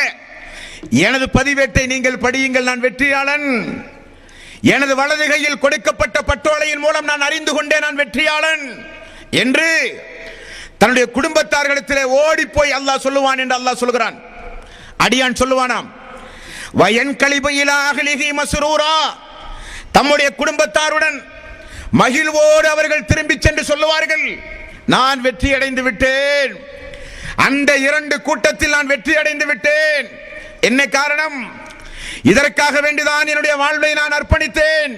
எனது பதிவேட்டை நீங்கள் படியுங்கள், நான் வெற்றியாளன், எனது வலது கையில் கொடுக்கப்பட்ட பட்டோலையின் மூலம் நான் அறிந்து கொண்டேன் நான் வெற்றியாளன் என்று தன்னுடைய குடும்பத்தார்களிடத்திலே ஓடி போய் அல்லாஹ் சொல்லுவான் என்று அல்லாஹ் சொல்கிறான். அடியான் சொல்லுவானாம், வயன்கலிபு இலா அஹ்லிஹி மஸ்ரூரா, தம்முடைய குடும்பத்தாருடன் மகிழ்வோடு அவர்கள் திரும்பி சென்று சொல்லுவார்கள், நான் வெற்றி அடைந்து விட்டேன், அந்த இரண்டு கூட்டத்தில் நான் வெற்றி அடைந்து விட்டேன். என்ன காரணம்? இதற்காக வேண்டிதான் என்னுடைய வாழ்வை நான் அர்ப்பணித்தேன்.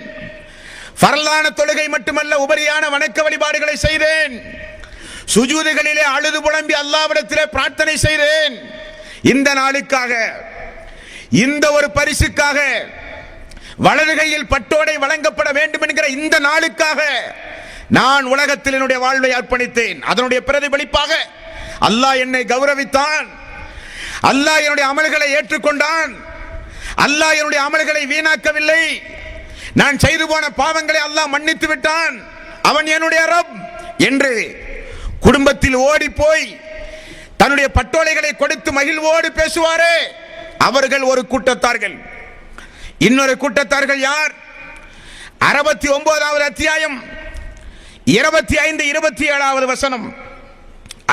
ஃபர்லான தொழுகை மட்டுமல்ல, உபரியான வணக்க வழிபாடுகளை செய்தேன். சுஜூதுகளிலே அழுது புலம்பி அல்லாஹ்விடத்திலே பிரார்த்தனை செய்தேன். இந்த நாளுக்காக, இந்த ஒரு பரிசுக்காக, வலது கையில் பட்டோடை வழங்கப்பட வேண்டும் என்கிற இந்த நாளுக்காக நான் உலகத்தில் என்னுடைய வாழ்வை அர்ப்பணித்தேன். அதனுடைய பிரதிபலிப்பாக அல்லாஹ் என்னை கௌரவித்தான், அல்லாஹ் என்னுடைய அமல்களை ஏற்றுக்கொண்டான், அல்லாஹ் என்னுடைய அமல்களை வீணாக்கவில்லை, நான் செய்து போன பாவங்களை அல்லாஹ் மன்னித்து விட்டான், அவன் என்னுடைய ரப் என்று குடும்பத்தில் ஓடி போய் தன்னுடைய பட்டோலைகளை கொடுத்து மகிழ்வோடு பேசுவாரே, அவர்கள் ஒரு கூட்டத்தார்கள். இன்னொரு கூட்டத்தார்கள் யார்? 69வது அத்தியாயம் 25, 27வது வசனம்.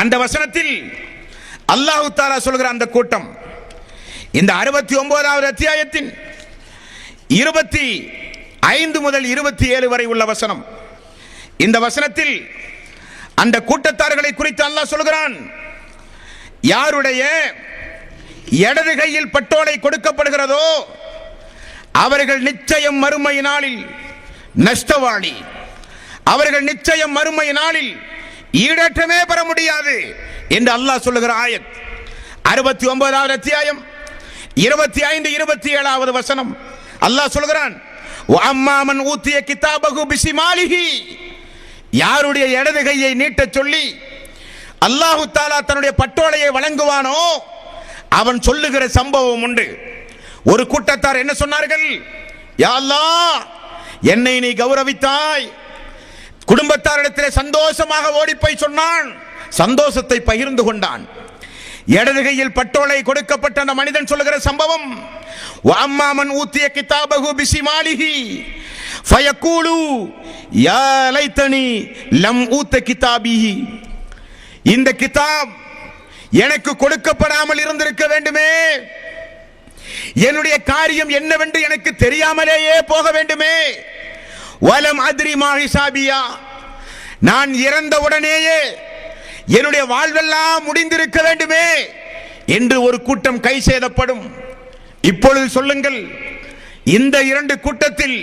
அந்த வசனத்தில் அல்லாஹ் தஆலா சொல்கிற அந்த கூட்டம், இந்த 69வது அத்தியாயத்தின் 25 முதல் 27 வரை உள்ள வசனம். இந்த வசனத்தில் அந்த கூட்டத்தார்களை குறித்து அல்லாஹ் சொல்கிறான், யாருடைய இடது கையில் பட்டோலை கொடுக்கப்படுகிறதோ அவர்கள் நிச்சயம் மறுமை நாளில் நஷ்டவாளி, அவர்கள் நிச்சயம் மறுமை நாளில் ஈடற்றமே பெற முடியாது என்று அல்லாஹ் சொல்லுகிற ஆயத். 69வது அத்தியாயம் 25, 27வது வசனம். அல்லாஹ் சொல்கிறான், வஅம்மா மன் ஊதிய கிதாபஹு பிஷிமாலிஹி, யாருடைய இடது கையை நீட்டச் சொல்லி அல்லாஹ் தஆலா தன்னுடைய பட்டோலையை வழங்குவானோ அவன் சொல்லுகிற சம்பவம் உண்டு. ஒரு கூட்டத்தார் என்ன சொன்னார்கள்? யா அல்லாஹ், என்னை நீ கௌரவித்தாய். குடும்பத்தாரிடத்திலே சந்தோஷமாக ஓடிப்போய் சொன்னான், சந்தோஷத்தை பகிர்ந்து கொண்டான். இடது கையில் பட்டோலை கொடுக்கப்பட்ட அந்த மனிதன் சொல்லுகிற சம்பவம், வஅம்மா மன் ஊதிய கிதாபஹு பிஷிமாலிஹி ஃபயகூலு யா லைத்தனி லம் ஊத கிதாபிஹி, இந்த கிதாப் எனக்கு கொடுக்கப்படாமல் இருந்திருக்க வேண்டுமே, என்னுடைய காரியம் என்னவென்று எனக்கு தெரியாமலேயே போக வேண்டுமே. வலம் அத்ரி மா ஹிசாபியா, நான் இறந்தவுடனேயே என்னுடைய வாழ்வெல்லாம் முடிந்திருக்க வேண்டுமே என்று ஒரு கூட்டம் கை சேதப்படும். இப்பொழுது சொல்லுங்கள், இந்த இரண்டு கூட்டத்தில்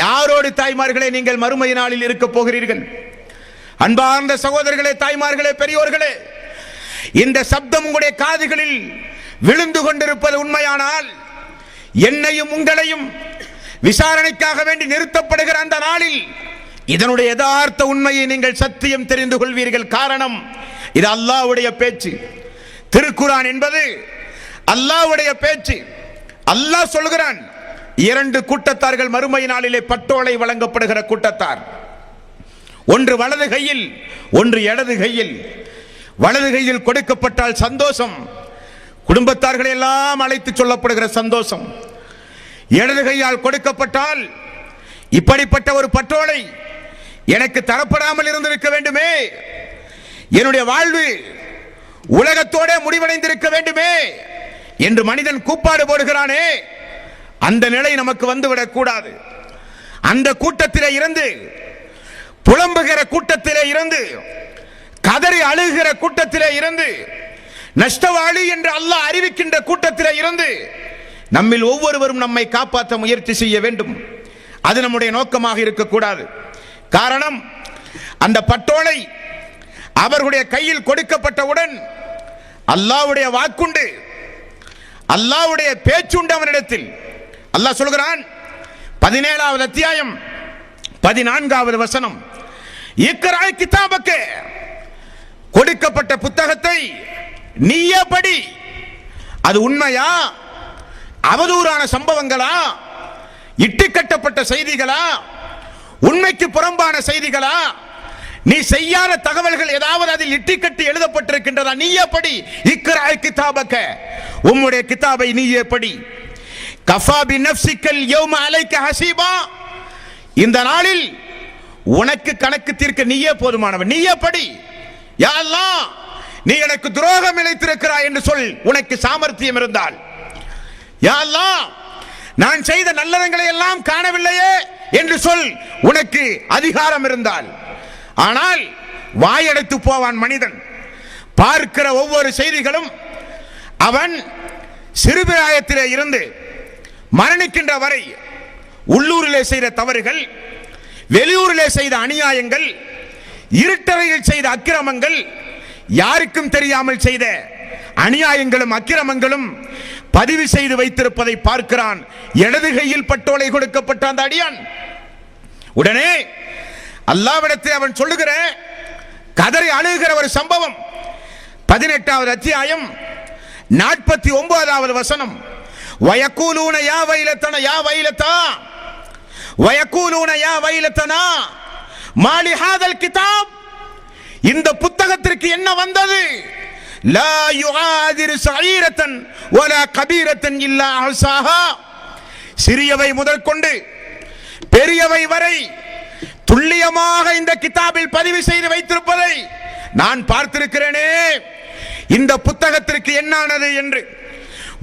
யாரோடு தாய்மார்களே நீங்கள் மறுமை நாளில் இருக்க போகிறீர்கள்? அன்பார்ந்த சகோதரர்களே, தாய்மார்களே, பெரியோர்களே, இந்த சப்தம் உங்களுடைய காதுகளில் விழுந்து கொண்டிருப்பது உண்மையானால் என்னையும் உங்களையும் விசாரணைக்காக வேண்டி நிறுத்தப்படுகிற அந்த நாளில் இதனுடைய யதார்த்த உண்மையை நீங்கள் சத்தியம் தெரிந்து கொள்வீர்கள். காரணம், இது அல்லாஹ்வுடைய பேச்சு. திருக்குர்ஆன் என்பது அல்லாஹ்வுடைய பேச்சு. அல்லாஹ் சொல்கிறான், இரண்டு கூட்டத்தார்கள் மறுமை நாளிலே பட்டோலை வழங்கப்படுகிற கூட்டத்தார். ஒன்று வலது கையில், ஒன்று இடது கையில். வலது கையில் கொடுக்கப்பட்டால் சந்தோஷம், குடும்பத்தார்களை எல்லாம் அழைத்து சொல்லப்படுகிற சந்தோஷம். இடது கையால் கொடுக்கப்பட்டால் இப்படிப்பட்ட ஒரு பட்டோலை எனக்கு தரப்படாமல் இருந்திருக்க வேண்டுமே, என்னுடைய வாழ்வு உலகத்தோட முடிவடைந்திருக்க வேண்டுமே என்று மனிதன் கூப்பாடு போடுகிறானே, அந்த நிலை நமக்கு வந்துவிடக் கூடாது. அந்த கூட்டத்திலே இருந்து, புலம்புகிற கூட்டத்திலே இருந்து, கதறி அழுகிற கூட்டத்திலே இருந்து, நஷ்டவாளி என்று அல்லாஹ் அறிவிக்கின்ற கூட்டத்திலே இருந்து நம்மில் ஒவ்வொருவரும் நம்மை காப்பாற்ற முயற்சி செய்ய வேண்டும். அது நம்முடைய நோக்கமாக இருக்கக்கூடாது. காரணம், அந்த பட்டோலை அவர்களுடைய கையில் கொடுக்கப்பட்டவுடன் அல்லாஹ்வுடைய வாக்குண்டு, அல்லாஹ்வுடைய பேச்சுண்டு அவனிடத்தில். அல்லாஹ் சொல்கிறான், 17வது அத்தியாயம் 14வது வசனம், இக்ரா கிதாபக, கொடுக்கப்பட்ட புத்தகத்தை நீயே படி. அது உண்மையா, அவதூறான சம்பவங்களா, இட்டுக்கட்டப்பட்ட செய்திகளா, உண்மைக்கு புறம்பான செய்திகளா, நீ செய்யாத தகவல்கள் ஏதாவது அதில் இட்டுக்கட்டி எழுதப்பட்டிருக்கின்றதா? நீயே படி. இக்ரா கிதாபக, உம்முடைய கிதாபை நீயே படி. கஃபா பி நஃப்ஸிகல் யௌம அலைக ஹஸீபா, இந்த நாளில் உனக்கு கணக்கு தீர்க்க நீயே போதுமானவன், நீயே படி. யா அல்லாஹ், நீ எனக்கு துரோகம் இழைத்திருக்கிறாய் என்று சொல் உனக்கு சாமர்த்தியம் இருந்தால். யா அல்லாஹ், நான் செய்த நல்லறங்களை எல்லாம் காணவில்லையே என்று சொல் உனக்கு அதிகாரம் இருந்தால். ஆனால் வாயடைத்து போவான் மனிதன். பார்க்கிற ஒவ்வொரு செய்திகளும் அவன் சிறுபிராயத்திலே இருந்து மரணிக்கின்ற வரை உள்ளூரிலே செய்த தவறுகள், வெளியூரிலே செய்த அநியாயங்கள், இருட்டறையில் செய்த அக்கிரமங்கள், யாருக்கும் தெரியாமல் செய்த அநியாயங்களும் அக்கிரமங்களும் பதிவு செய்து வைத்திருப்பதை பார்க்கிறான். இடது கையில் பட்டோலை கொடுக்கப்பட்ட அந்த அடியான் உடனே அல்லாஹ்விடத்தில் அவன் சொல்லுகிற, கதறி அழுகிற ஒரு சம்பவம். 18வது அத்தியாயம் 49வது வசனம், வயக்கூலூன யா வைலத்தனா யா வைலத்தா வயக்கூலூன யா வைலத்தனா மாலி ஹாதல் கிதாப், இந்த புத்தகத்திற்கு என்ன வந்தது? லா யுஆதிரு ஸஈரத்தன் வலா கபீரத்தன் இல்லா அஹ்ஸாஹா. சிறியவை முதற்கொண்டு பெரியவை வரை துல்லியமாக இந்த கிதாபில் பதிவு செய்து வைத்திருப்பதை நான் பார்த்திருக்கிறேனே, இந்த புத்தகத்திற்கு என்னானது என்று.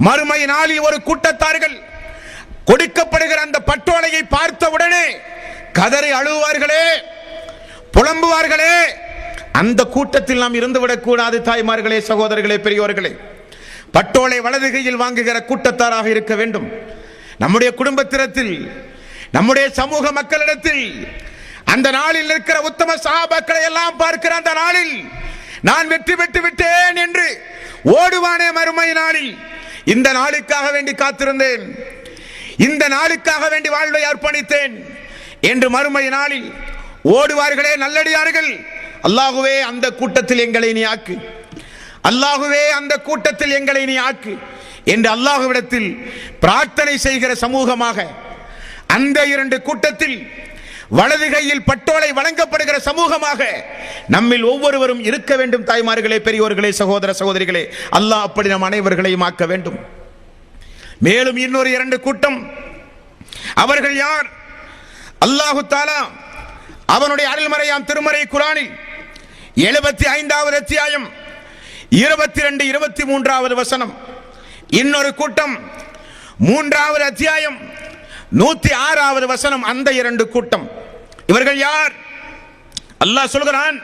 மறுமை நாளில் ஒரு கூட்டத்தார்கள் கொடுக்கப்படுகிற அந்த பட்டோலையை பார்த்தவுடனே கதறி அழுவார்களே, புலம்புவார்களே. அந்த கூட்டத்தில் நாம் இருந்துவிடக் கூடாது. தாய்மார்களே, சகோதரர்களே, பெரியோர்களே, பட்டோலை வலது கையில் வாங்குகிற கூட்டத்தாராக இருக்க வேண்டும். நம்முடைய குடும்பத்திடத்தில், நம்முடைய சமூக மக்களிடத்தில் அந்த நாளில் இருக்கிற உத்தம சஹாபாக்களை எல்லாம் பார்க்கிற அந்த நாளில் நான் வெற்றி பெற்று விட்டேன் என்று ஓடுவானே மறுமை நாளில். இந்த நாளுக்காக வேண்டி காத்திருந்தேன், இந்த நாளுக்காக வேண்டி வாழ்வை அர்ப்பணித்தேன் என்று மறுமை நாளில் ஓடுவார்களே நல்லடியார்கள். அல்லாஹுவே அந்த கூட்டத்தில் எங்களை நீ ஆக்கு, அல்லாஹுவே அந்த கூட்டத்தில் எங்களை நீ ஆக்கு என்று அல்லாஹுவிடத்தில் பிரார்த்தனை செய்கிற சமூகமாக அந்த இரண்டு கூட்டத்தில் வலது கையில் பட்டோலை வழங்கப்படுகிற சமூகமாக நம்மில் ஒவ்வொருவரும் இருக்க வேண்டும். தாய்மார்களே, பெரியோர்களே, சகோதர சகோதரிகளே, அல்லாஹ் அப்படி நம் அனைவர்களையும் ஆக்க வேண்டும். மேலும் இன்னொரு இரண்டு கூட்டம், அவர்கள் யார்? அல்லாஹு தஆலா அவனுடைய அருள்மறையாம் திருமறை குர்ஆனில் 75வது அத்தியாயம் 22, 23வது வசனம். இன்னொரு கூட்டம் 3வது அத்தியாயம் 106வது வசனம். அந்த இரண்டு கூட்டம் இவர்கள் யார்? அல்லாஹ் சொல்கிறான்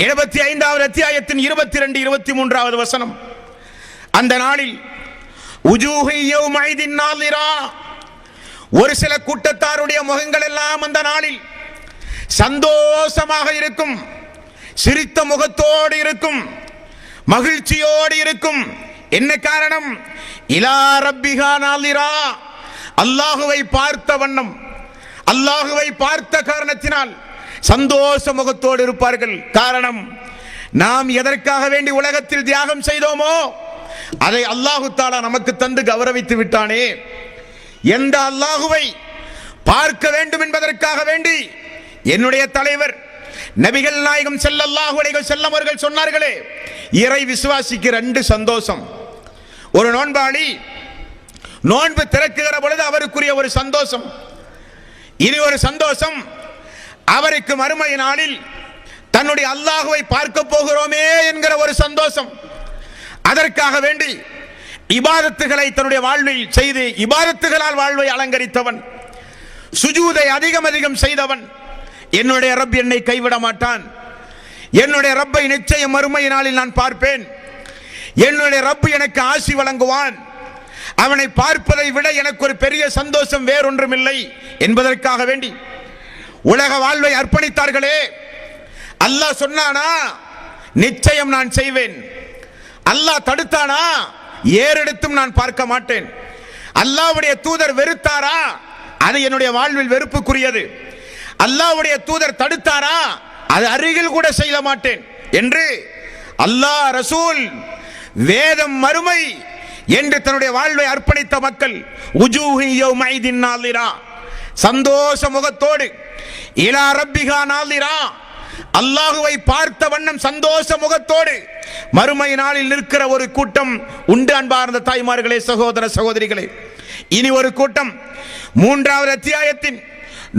75வது அத்தியாயத்தின் 22, 23வது வசனம். அந்த நாளில் உஜூஹு யௌமைதின் நாலிரா, ஒரு சில கூட்டத்தாருடைய முகங்கள் எல்லாம் அந்த நாளில் சந்தோஷமாக இருக்கும், சிரித்த முகத்தோடு இருக்கும், மகிழ்ச்சியோடு இருக்கும். என்ன காரணம்? இலா ரப்பிஹா நாலிரா, அல்லாஹுவை பார்த்த வண்ணம், அல்லாஹுவை பார்த்த காரணத்தினால் சந்தோஷ முகத்தோடு இருப்பார்கள். காரணம், நாம் எதற்காக வேண்டி உலகத்தில் தியாகம் செய்தோமோ அதை அல்லாஹு தஆலா நமக்கு தந்து கௌரவித்து விட்டானே. எந்த அல்லாஹுவை பார்க்க வேண்டும் என்பதற்காக வேண்டி என்னுடைய தலைவர் நபிகள் நாயகம் ஸல்லல்லாஹு அலைஹி வஸல்லம் அவர்கள் சொன்னார்களே, இறை விசுவாசிக்கு ரெண்டு சந்தோஷம். ஒரு நோன்பாளி நோன்பு திறக்குகிற பொழுது அவருக்குரிய ஒரு சந்தோஷம். இனி ஒரு சந்தோஷம், அவருக்கு மறுமை நாளில் தன்னுடைய அல்லாஹுவை பார்க்க போகிறோமே என்கிற ஒரு சந்தோஷம். அதற்காக வேண்டி இபாதத்துகளை தன்னுடைய வாழ்வில் செய்து இபாதத்துகளால் வாழ்வை அலங்கரித்தவன், சுஜூதை அதிகம் அதிகம் செய்தவன், என்னுடைய ரப் என்னை கைவிட மாட்டான், என்னுடைய ரப்பை நிச்சயம் மறுமை நாளில் நான் பார்ப்பேன், என்னுடைய ரப் எனக்கு ஆசி வழங்குவான், அவனை பார்ப்பதை விட எனக்கு ஒரு பெரிய சந்தோஷம் வேறொன்றும் இல்லை என்பதற்காக வேண்டி உலக வாழ்வை அர்ப்பணித்தார்களே. அல்லாஹ் சொன்னானா நிச்சயம் நான் செய்வேன், அல்லாஹ் தடுத்தானா ஏறெடுத்தும் நான் பார்க்க மாட்டேன், அல்லாஹ்வுடைய தூதர் வெறுத்தாரா அது என்னுடைய வாழ்வில் வெறுப்புக்குரியது, அல்லாஹ்வுடைய தூதர் தடுத்தாரா அது அருகில் கூட செய்ய மாட்டேன் என்று அல்லாஹ், ரசூல், வேதம், மறுமை என்று தன்னுடைய வாழ்வை அர்ப்பணித்த மக்கள் உஜூஹு யௌமைதின் நாலிரா, சந்தோஷ முகத்தோடு, இலா ரப்பிஹா நாலிரா, அல்லாஹுவை பார்த்த வண்ணம் சந்தோஷ முகத்தோடு மறுமை நாளில் நிற்கிற ஒரு கூட்டம் உண்டு. அன்பார்ந்த தாய்மார்களே, சகோதர சகோதரிகளே, இனி ஒரு கூட்டம் 3வது அத்தியாயத்தின்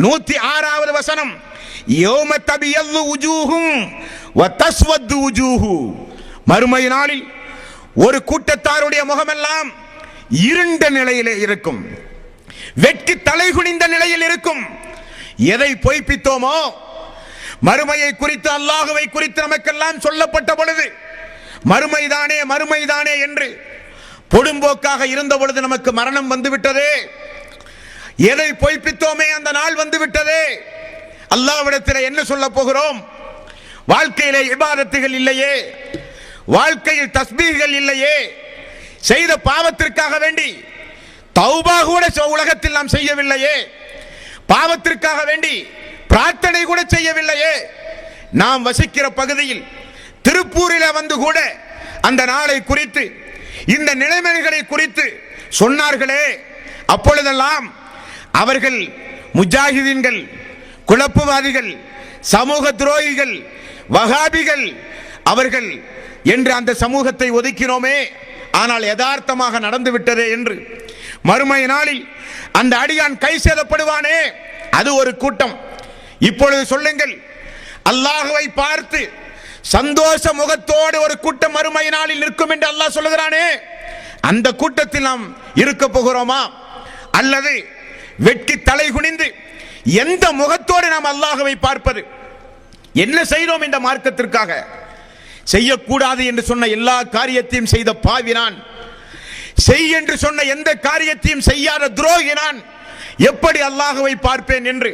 106வது வசனம். யௌம தபியல்லு உஜூஹும் வ தஸ்வது உஜூஹு, மறுமை நாளில் ஒரு கூட்டத்தாருடைய முகமெல்லாம் இருண்ட நிலையிலே இருக்கும், வெட்கி தலைகுனிந்த நிலையில் இருக்கும். எதை பொய்ப்பித்தோமோ, மறுமையை குறித்து, அல்லாஹுவை குறித்து நமக்கெல்லாம் சொல்லப்பட்ட பொழுது மறுமைதானே மறுமைதானே என்று பொடும்போக்காக இருந்த பொழுது நமக்கு மரணம் வந்துவிட்டதே. எதை பொய்ப்பித்தோமே அந்த நாள் வந்துவிட்டதே. அல்லாஹ்விடத்தில் என்ன சொல்ல போகிறோம்? வாழ்க்கையிலே இபாதத்துகள் இல்லையே, வாழ்க்கையில் தஸ்பீஹ்கள் இல்லையே, செய்த பாவத்திற்காக வேண்டி தௌபா கூட உலகத்தில் நாம் செய்யவில்லையே, பாவத்திற்காக வேண்டி பிரார்த்தனை கூட செய்யவில்லையே. நாம் வசிக்கிற பகுதியில் திருப்பூரில் வந்து கூட அந்த நாளை குறித்து, இந்த நிலைமைகளை குறித்து சொன்னார்களே, அப்பொழுதெல்லாம் அவர்கள் முஜாஹிதீன்கள், குழப்பவாதிகள், சமூக துரோகிகள், வஹாபிகள், அவர்கள் என்று அந்த சமூகத்தை ஒதுக்கினோமே, ஆனால் யதார்த்தமாக நடந்து விட்டதே என்று. மறுமை நாளில் அந்த அடியான் கை சேதப்படுவானே, அது ஒரு கூட்டம். இப்பொழுது சொல்லுங்கள், அல்லாஹ்வை பார்த்து சந்தோஷ முகத்தோடு ஒரு கூட்டம் மறுமை நாளில் நிற்கும் என்று அல்லாஹ் சொல்லுகிறானே, அந்த கூட்டத்தில் நாம் இருக்க போகிறோமா? அல்லது வெட்கி தலை குனிந்து எந்த முகத்தோடு நாம் அல்லாஹ்வை பார்ப்பது? என்ன செய்தோம் இந்த மார்க்கத்திற்காக? செய்யக்கூடாது என்று சொன்ன எல்லா காரியத்தையும் செய்த பாவி நான். செய் என்று சொன்ன எந்த காரியத்தையும் செய்யாத துரோகி நான். எப்படி அல்லாஹ்வை பார்ப்பேன் என்று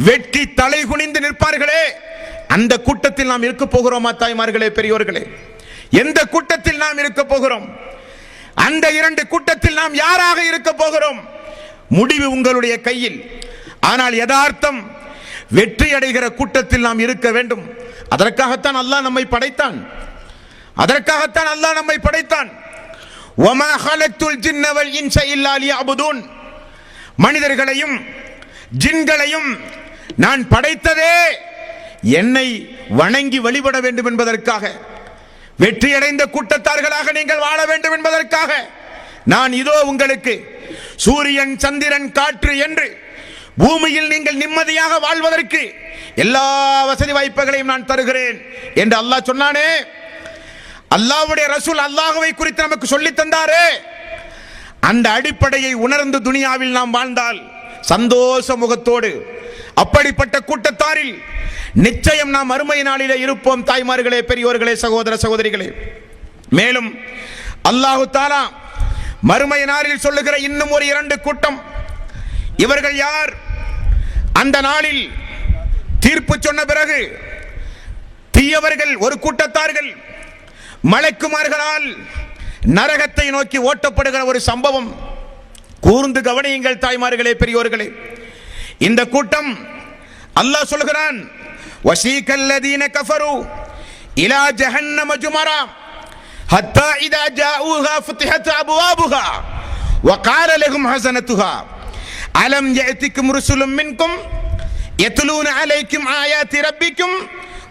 வெட்கி தலை குனிந்து நிற்பார்களே, அந்த கூட்டத்தில் நாம் இருக்க போகிறோமா? தாய்மார்களே, பெரியோர்களே, எந்த கூட்டத்தில் நாம் இருக்க போகிறோம்? அந்த இரண்டு கூட்டத்தில் நாம் யாராக இருக்க போகிறோம்? முடிவு உங்களுடைய கையில். ஆனால் யதார்த்தம் வெற்றி அடைகிற கூட்டத்தில் நாம் இருக்க வேண்டும். அதற்காகத்தான் அல்லாஹ் நம்மை படைத்தான். அதற்காகத்தான் அல்லாஹ் நம்மை படைத்தான். வமா ஹலக்துல் ஜின்ன வல் இன்ஸ இல்லா லியஅபுதூன். மனிதர்களையும் ஜின்களையும் நான் படைத்ததே என்னை வணங்கி வழிபட வேண்டும் என்பதற்காக, வெற்றியடைந்த கூட்டத்தார்களாக நீங்கள் வாழ வேண்டும் என்பதற்காக. நான் இதோ உங்களுக்கு சூரியன், சந்திரன், காற்று என்று பூமியில் நீங்கள் நிம்மதியாக வாழ்வதற்கு எல்லா வசதி வாய்ப்புகளையும் நான் தருகிறேன் என்று அல்லாஹ் சொன்னானே. அல்லாஹ்வுடைய ரசூல் அல்லாஹ்வை குறித்து நமக்கு சொல்லி தந்தாரே. அந்த அடிப்படையை உணர்ந்து துனியாவில் நாம் வாழ்ந்தால் சந்தோஷ முகத்தோடு அப்படிப்பட்ட கூட்டத்தாரில் நிச்சயம் நாம் மறுமை நாளிலே இருப்போம். தாய்மார்களே, பெரியோர்களே, சகோதர சகோதரிகளே, மேலும் அல்லாஹு தஆலா மறுமை நாளில் சொல்லுகிற இன்னும் ஒரு இரண்டு கூட்டம். இவர்கள் யார்? அந்த நாளில் தீர்ப்பு சொன்ன பிறகு தீயவர்கள் ஒரு கூட்டத்தார்கள் மலக்குமார்களால் நரகத்தை நோக்கி ஓட்டப்படுகிற ஒரு சம்பவம். கூர்ந்து கவனியுங்கள் தாய்மார்களே, பெரியோர்களே. இந்த கூட்டம் அல்லாஹ் சொல்கிறான், வஸீகல்லதீன கஃபரு இலா ஜஹன்னம ஜுமரா ஹத்தா இதா ஜாஊஹா ஃபுத்திஹத் அப்வாபுஹா வகால லஹும் ஹஸனத்துஹா அலம் யஅதிக்கும் ருசுலும் மின்கும் யத்லூன அலைக்கும் ஆயாத்தி ரப்பிக்கும்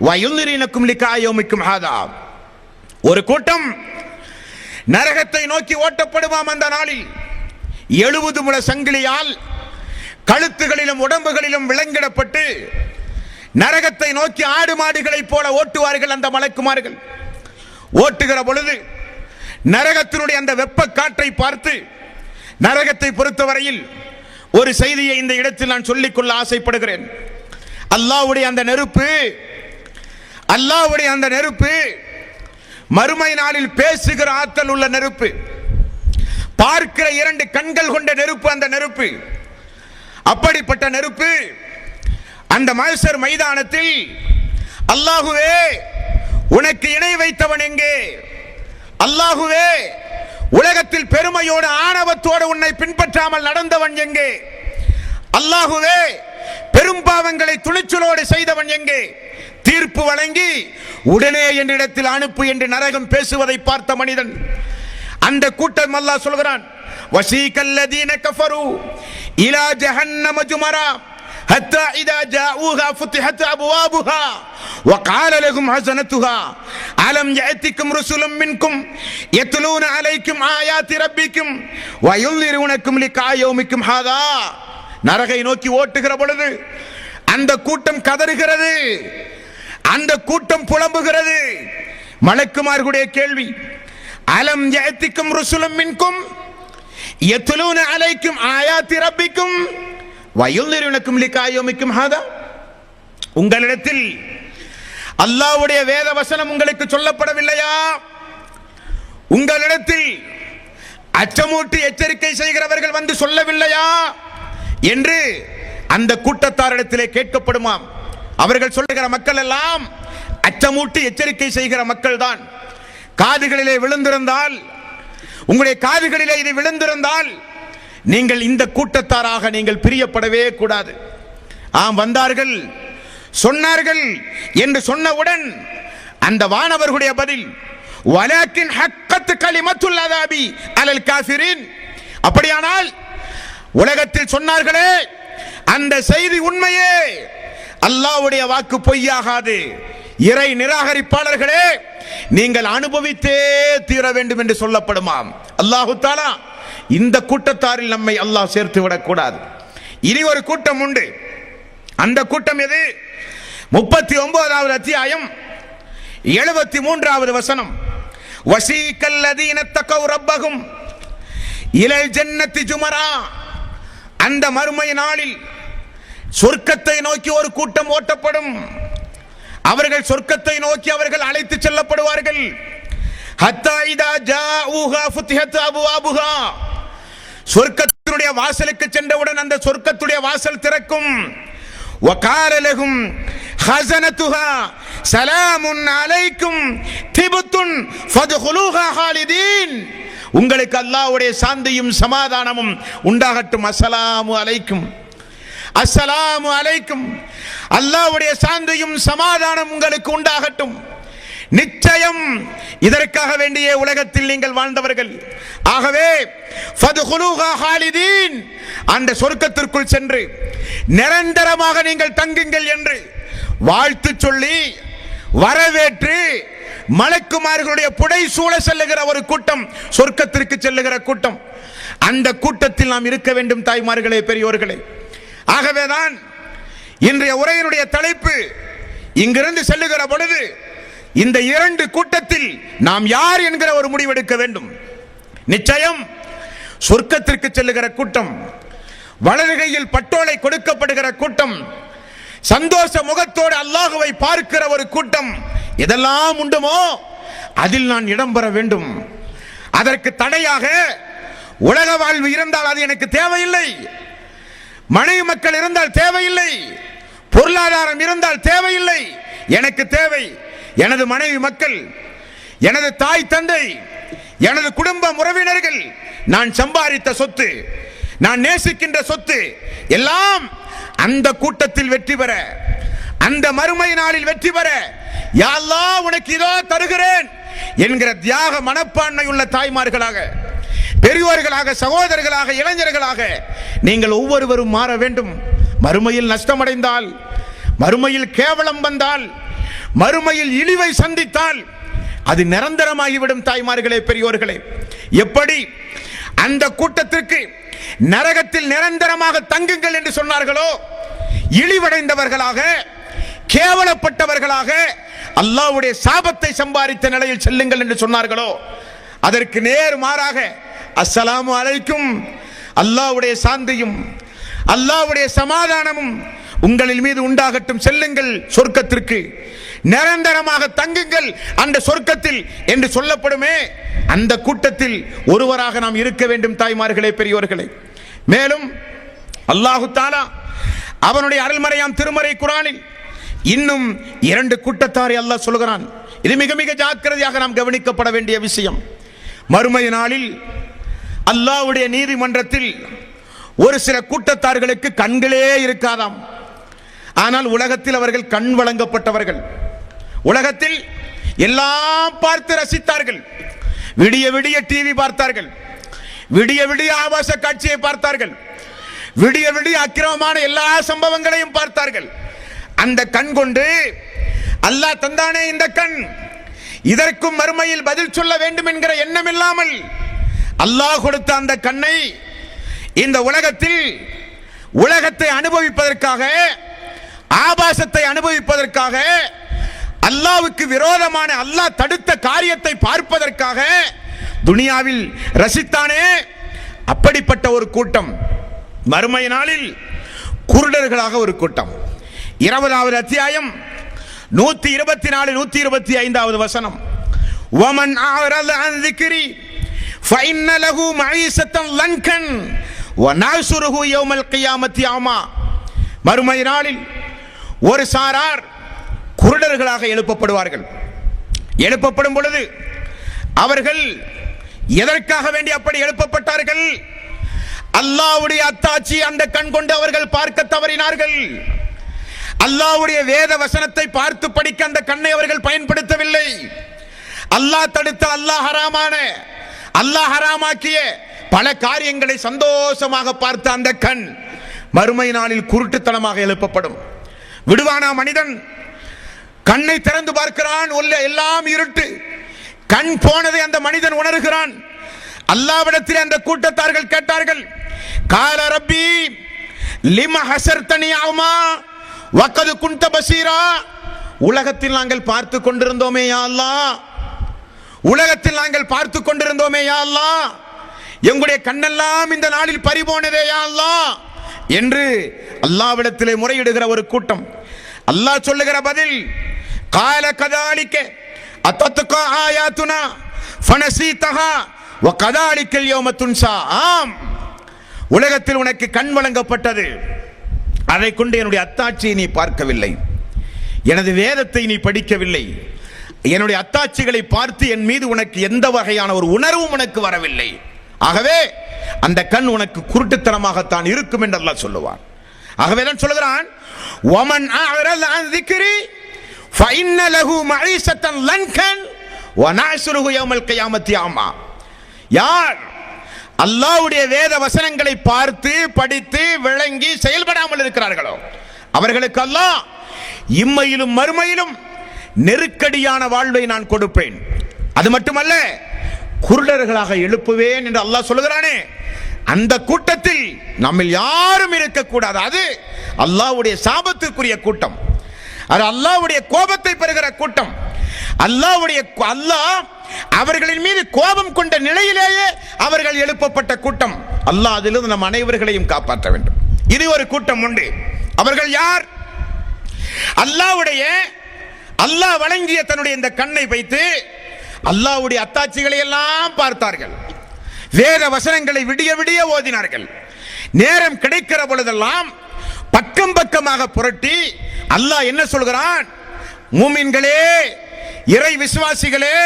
வயுன்திரீனக்கும் லிகா யௌமிக்கும் ஹாதா. ஒரு கூட்டம் நரகத்தை நோக்கி ஓட்டப்படுவாம். அந்த நாளில் 70 முழ சங்கிலியால் கழுத்துகளிலும் உடம்புகளிலும் விலங்கிடப்பட்டு நரகத்தை நோக்கி ஆடு மாடுகளைப் போல ஓட்டுவார்கள் அந்த மலக்குமார்கள். ஓட்டுகிற பொழுது நரகத்தினுடைய அந்த வெப்ப காற்றை பார்த்து, நரகத்தை பொறுத்தவரையில் ஒரு செய்தியை இந்த இடத்தில் நான் சொல்லிக்கொள்ள ஆசைப்படுகிறேன். அல்லாஹ்வுடைய அந்த நெருப்பு மறுமை நாளில் பேசுகிற ஆற்றல் உள்ள நெருப்பு, பார்க்கிற இரண்டு கண்கள் கொண்ட நெருப்பு. அந்த நெருப்பு, அப்படிப்பட்ட நெருப்பு அந்த மஹ்ஷர் மைதானத்தில், அல்லாஹுவே உனக்கு இணை வைத்தவன் எங்கே? அல்லாஹுவே உலகத்தில் பெருமையோடு ஆணவத்தோடு உன்னை பின்பற்றாமல் நடந்தவன் எங்கே? அல்லாஹுவே பெரும் பாவங்களை துணிச்சலோடு செய்தவன் எங்கே? தீர்ப்பு வழங்கி உடனே என்னிடத்தில் அனுப்பு என்று நரகம் பேசுவதை பார்த்த மனிதன். அந்த கூட்டம் அல்லாஹ் சொல்கிறான், வஸீகல்லதீன கஃபரு இலா ஜஹன்னம ஜுமரா ஹத்தா இதா ஜாஊஹா ஃபுத்திஹத் அப்வாபுஹா வகால லஹும் ஹஸனத்துஹா அலம் யஅதிக்கும் ருசுலும் மின்கும் யத்லூன அலைக்கும் ஆயாத்தி ரப்பிக்கும் வயுன்திரூனக்கும் லிகா யௌமிக்கும் ஹாதா. நரகை நோக்கி ஓட்டுகிற பொழுது அந்த கூட்டம் கதறுகிறது, அந்த கூட்டம் புலம்புகிறது. மலக்குமார்களுடைய கேள்வி, அலம் யஅதிக்கும் ருசுலும் மின்கும் யத்லூன அலைக்கும் ஆயாத்தி ரப்பிக்கும் வயுன்திரூனக்கும் லிகா யௌமிக்கும் ஹாதா. உங்களிடத்தில் அல்லாஹ்வுடைய வேத வசனம் உங்களுக்கு சொல்லப்படவில்லையா? உங்களிடத்தில் அச்சமூட்டி எச்சரிக்கை செய்கிறவர்கள் வந்து சொல்லவில்லையா என்று அந்த கூட்டத்தாரிடத்திலே கேட்கப்படுமாம். அவர்கள் சொல்லுகிற மக்கள் எல்லாம் அச்சமூட்டி எச்சரிக்கை செய்கிற மக்கள் தான். காதுகளிலே விழுந்திருந்தால், உங்களுடைய காதுகளிலே இது விழுந்திருந்தால், நீங்கள் இந்த கூட்டத்தாராக நீங்கள் பிரியப்படவே கூடாது. வந்தார்கள், சொன்னார்கள் என்று சொன்னவுடன் அந்த வானவர்களுடைய பதில், வலாக்கின் ஹக்கத் கலிமத்துல் அஸாபி அலல் காஃபிரின். அப்படியானால் உலகத்தில் சொன்னார்களே அந்த செய்தி உண்மையே, அல்லாஹ்வுடைய வாக்கு பொய்யாகாது. இறை நிராகரிப்பாளர்களே, நீங்கள் அனுபவித்தே தீர வேண்டும் என்று சொல்லப்படுமாம். அல்லாஹு தஆலா இந்த கூட்டத்தாரில் நம்மை அல்லாஹ் சேர்த்து விடக்கூடாது. இனி ஒரு கூட்டம் உண்டு. அந்த கூட்டம் எது? 39வது அத்தியாயம் 73வது வசனம். வசீகல்லதீன தகவ் ரப்பஹும் இலல் ஜன்னத்தி ஜுமரா. அந்த மறுமை நாளில் சொர்க்கத்தை நோக்கி ஒரு கூட்டம் ஓட்டப்படும். அவர்கள் சொர்க்கத்தை நோக்கி அவர்கள் அழைத்து செல்லப்படுவார்கள். ஹத்தா இதா ஜாஊஹா ஃபுத்திஹத் அபுவாபுஹா. சொர்க்கத்தினுடைய வாசலுக்கு சென்றவுடன் அந்த சொர்க்கத்துடைய வாசல் திறக்கும். வகால லஹும் ஹஸனத்துஹா ஸலாமுன் அலைக்கும் திபுத்துன் ஃபத்ஹுலூஹா ஹாலிதீன். உங்களுக்கு அல்லாஹ்வுடைய சாந்தியும் சமாதானமும் உண்டாகட்டும். அஸ்ஸலாமு அலைக்கும், அஸ்ஸலாமு அலைக்கும். அல்லாஹ்வுடைய சாந்தியும் சமாதானம் உங்களுக்கு உண்டாகட்டும். நிச்சயம் இதற்காக வேண்டிய உலகத்தில் நீங்கள் வாழ்ந்தவர்கள். ஆகவே ஃபத்ஹுலூஹா ஹாலிதீன், அந்த சொர்க்கத்திற்குள் சென்று நிரந்தரமாக நீங்கள் தங்குங்கள் என்று வாழ்த்து சொல்லி வரவேற்று மலக்குமார்களுடைய புடை சூழ செல்லுகிற ஒரு கூட்டம், சொர்க்கத்திற்கு செல்லுகிற கூட்டம். அந்த கூட்டத்தில் நாம் இருக்க வேண்டும் தாய்மார்களே, பெரியோர்களே. ஆகவேதான் இன்றைய உரையினுடைய தலைப்பு, இங்கிருந்து செல்லுகிற பொழுது இந்த இரண்டு கூட்டத்தில் நாம் யார் என்கிற ஒரு முடிவெடுக்க வேண்டும். நிச்சயம் சொர்க்கத்திற்கு செல்லுகிற கூட்டம், வலது கையில் பட்டோலை கொடுக்கப்படுகிற கூட்டம், சந்தோஷ முகத்தோடு அல்லாஹுவை பார்க்கிற ஒரு கூட்டம், எதெல்லாம் உண்டுமோ அதில் நான் இடம்பெற வேண்டும். அதற்கு தடையாக உலக வாழ்வு இருந்தால் அது எனக்கு தேவையில்லை. மனைவி மக்கள் இருந்தால் தேவையில்லை. பொருளாதாரம் இருந்தால் தேவையில்லை. எனக்கு தேவை எனது மனைவி மக்கள், எனது தாய் தந்தை, எனது குடும்ப உறவினர்கள், நான் சம்பாதித்த சொத்து, நான் நேசிக்கின்ற சொத்து எல்லாம் அந்த கூட்டத்தில் வெற்றி பெற, அந்த மறுமை நாளில் வெற்றி பெற யா அல்லாஹ் உனக்கு இதோ தருகிறேன் என்கிற தியாக மனப்பான்மை உள்ள தாய்மார்களாக, பெரியோர்களாக, சகோதரர்களாக, இளைஞர்களாக நீங்கள் ஒவ்வொருவரும் மாற வேண்டும். மறுமையில் நஷ்டமடைந்தால், மறுமையில் கேவலம் வந்தால், மறுமையில் இழிவை சந்தித்தால் அது நிரந்தரமாகிவிடும் தாய்மார்களே, பெரியோர்களே. எப்படி அந்த கூட்டத்திற்கு நரகத்தில் நிரந்தரமாக தங்குங்கள் என்று சொன்னார்களோ, இழிவடைந்தவர்களாக, கேவலப்பட்டவர்களாக, அல்லாஹ்வுடைய சாபத்தை சம்பாதித்த நிலையில் செல்லுங்கள் என்று சொன்னார்களோ, அதற்கு நேர் மாறாக அஸ்ஸலாமு அலைக்கும், அல்லாஹ்வுடைய சாந்தியும் அல்லாஹ்வுடைய சமாதானமும் உங்களின் மீது உண்டாகட்டும், செல்லுங்கள் சொர்க்கத்திற்கு, நிரந்தரமாக தங்குங்கள் அந்த சொர்க்கத்தில் என்று சொல்லப்படுமே, அந்த கூட்டத்தில் ஒருவராக நாம் இருக்க வேண்டும் தாய்மார்களே, பெரியோர்களே. மேலும் அல்லாஹு தஆலா அவனுடைய அருள்மறையாம் திருமறை குர்ஆனில் இன்னும் இரண்டு கூட்டத்தாரை அல்லாஹ் சொல்கிறான். இது மிக மிக ஜாக்கிரதையாக நாம் கவனிக்கப்பட வேண்டிய விஷயம். மறுமை நாளில் அல்லாஹ்வுடைய நீதிமன்றத்தில் ஒரு சில கூட்டத்தார்களுக்கு கண்களே இருக்காதாம். ஆனால் உலகத்தில் அவர்கள் கண் வழங்கப்பட்டவர்கள். உலகத்தில் எல்லாம் பார்த்து ரசித்தார்கள். விடிய விடிய டிவி பார்த்தார்கள், விடிய விடிய ஆபாச காட்சியை பார்த்தார்கள், விடிய விடிய அக்கிரமமான எல்லா சம்பவங்களையும் பார்த்தார்கள். அந்த கண் கொண்டு அல்லாஹ் தந்தானே இந்த கண், இதற்கும் மறுமையில் பதில் சொல்ல வேண்டும் என்கிற எண்ணம் இல்லாமல் அல்லாஹ் கொடுத்த அந்த கண்ணை இந்த உலகத்தில் உலகத்தை அனுபவிப்பதற்காக, ஆபாசத்தை அனுபவிப்பதற்காக, அல்லாஹ்வுக்கு விரோதமான அல்லாஹ் தடுத்த காரியத்தை பார்ப்பதற்காக துனியாவில் ரசித்தானே, அப்படிப்பட்ட ஒரு கூட்டம் மறுமை நாளில் குருடர்களாக ஒரு கூட்டம். 20வது அத்தியாயம் 124 125வது வசனம். வமன் அஅரத அன் ذிக்ரி ஃபஇன்ன லஹு மஈஸத்தன் லன்கன் வநஹ்சுருஹு யௌமல் கியாமத்தி அமா. மறுமை நாளில் ஒரு சாரார் குருடர்களாக எழுப்பப்படுவார்கள். எழுப்பப்படும் பொழுது அவர்கள் எதற்காக வேண்டி அப்படி எழுப்பப்பட்டார்கள்? அல்லாஹ்வுடைய அத்தாட்சி அந்த கண் கொண்டு அவர்கள் பார்க்க தவறினார்கள். அல்லாஹ்வுடைய வேத வசனத்தை பார்த்து படிக்க அந்த கண்ணை அவர்கள் பயன்படுத்தவில்லை. அல்லாஹ் தடுத்த, அல்லாஹ் ஹராமாக்கிய பல காரியங்களை சந்தோஷமாக பார்த்த அந்த கண் மறுமை நாளில் குருட்டுத்தனமாக எழுப்பப்படும். விடுவானா மனிதன்? கண்ணை திறந்து பார்க்கிறான், எல்லாம் இருட்டு. கண் போனதை அந்த மனிதன் உணர்கிறான். அல்லாஹ்விடத்தில் அந்த கூட்டத்தார்கள் கேட்டார்கள், கால ரப்பி லிம ஹஸர்தனி அமா வகத் குன்த பஸீரா. உலகத்தில் நாங்கள் பார்த்து கொண்டிருந்தோமே யா அல்லாஹ், உலகத்தில் நாங்கள் பார்த்து கொண்டிருந்தோமே யா அல்லாஹ், எங்களுடைய கண்ணெல்லாம் இந்த நாளில் பறிபோனதே யா அல்லாஹ் என்று அல்லாஹ்விடத்திலே முறையிடுகிற ஒரு கூட்டம். அல்லாஹ் சொல்லுகிற பதில், கால கதாலிக அத்தத்க ஆயாத்துனா ஃபனஸீதஹா வகதாலிகல் யௌம துன்ஸா. ஆம், உலகத்தில் உனக்கு கண் வழங்கப்பட்டது, அதை கொண்டு என்னுடைய அத்தாட்சியை நீ பார்க்கவில்லை, எனது வேதத்தை நீ படிக்கவில்லை, என்னுடைய அத்தாட்சிகளை பார்த்து என் மீது உனக்கு எந்த வகையான ஒரு உணர்வும் உனக்கு வரவில்லை. ஆகவே அந்த கண் உனக்கு குருட்டுத்தனமாகத்தான் இருக்கும் என்று அல்லாஹ் சொல்லுவான். ஆகவே தான் சொல்கிறான், வமன் அஅரத அன் ذிக்ரி ஃபஇன்ன லஹு மஈஸத்தன் லன்கன் வநஹ்ஷுருஹு யௌமல் கியாமத்தி அமா. யார் அல்லாஹ்வுடைய வேத வசனங்களை பார்த்து படித்து விளங்கி செயல்படாமல் இருக்கிறார்களோ அவர்களுக்கு அல்லாஹ் இம்மையிலும் மறுமையிலும் நெருக்கடியான வாழ்வை நான் கொடுப்பேன். அது மட்டுமல்ல, குருடர்களாக எழுப்புவேன் என்று அல்லாஹ் சொல்லுகிறானே, அந்த கூட்டத்தில் நம்மில் யாரும் இருக்கக்கூடாது. அது அல்லாஹ்வுடைய சாபத்திற்குரிய கூட்டம், அது அல்லாஹ்வுடைய கோபத்தை பெறுகிற கூட்டம். அல்லாஹ் அவர்களின் மீது கோபம் கொண்ட நிலையிலேயே அவர்கள் எழுப்பப்பட்ட கூட்டம். அல்லாஹ் அதிலிருந்து நம் அனைவர்களையும் காப்பாற்ற வேண்டும். இது ஒரு கூட்டம் உண்டு. அவர்கள் யார்? அல்லாஹ் வழங்கிய தன்னுடைய இந்த கண்ணை வைத்து அல்லாஹ்வுடைய அத்தாட்சிகளை எல்லாம் பார்த்தார்கள், வேத வசனங்களை விடிய விடிய ஓதினார்கள். நேரம் கிடைக்கிற பொழுதெல்லாம் பக்கம் பக்கமாக புரட்டி அல்லாஹ் என்ன சொல்கிறான், மூமின்களே, இறை விசுவாசிகளே,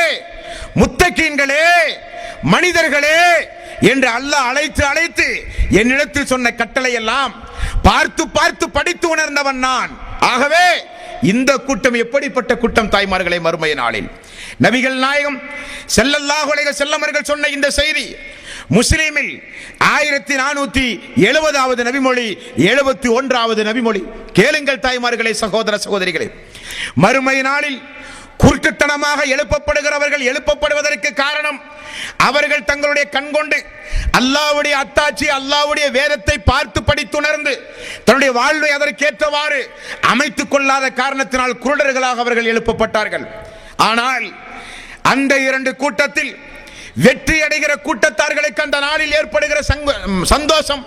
முத்தகீன்களே, மனிதர்களே என்று அல்லாஹ் அழைத்து அழைத்து என்னிடத்தில் சொன்ன கட்டளை எல்லாம் பார்த்து பார்த்து படித்து உணர்ந்தவன் நான். ஆகவே இந்த கூட்டம் எப்படிப்பட்ட கூட்டம் தாய்மார்களை, மறுமை நாளில் நபிகள் நாயகம் ஸல்லல்லாஹு அலைஹி வஸல்லம் அவர்கள் சொன்ன இந்த செய்தி முஸ்லிமில் 1470வது நபிமொழி, 71வது நபிமொழி. கேளுங்கள் தாய்மார்களே, சகோதர சகோதரிகளே, மறுமை நாளில் குருட்டுத்தனமாக எழுப்பப்படுகிறவர்கள் எழுப்பப்படுவதற்கு காரணம், அவர்கள் தங்களுடைய கண் கொண்டு அல்லாஹ்வுடைய அத்தாட்சி, அல்லாஹ்வுடைய வேதத்தை பார்த்து படித்துணர்ந்து தன்னுடைய வாழ்வை அதற்கேற்றவாறு அமைத்துக் கொள்ளாத காரணத்தினால் குருடர்களாக அவர்கள் எழுப்பப்பட்டார்கள். ஆனால் அந்த இரண்டு கூட்டத்தில் வெற்றி அடைகிற கூட்டத்தார்களுக்கு அந்த நாளில் ஏற்படுகிற சந்தோஷம்,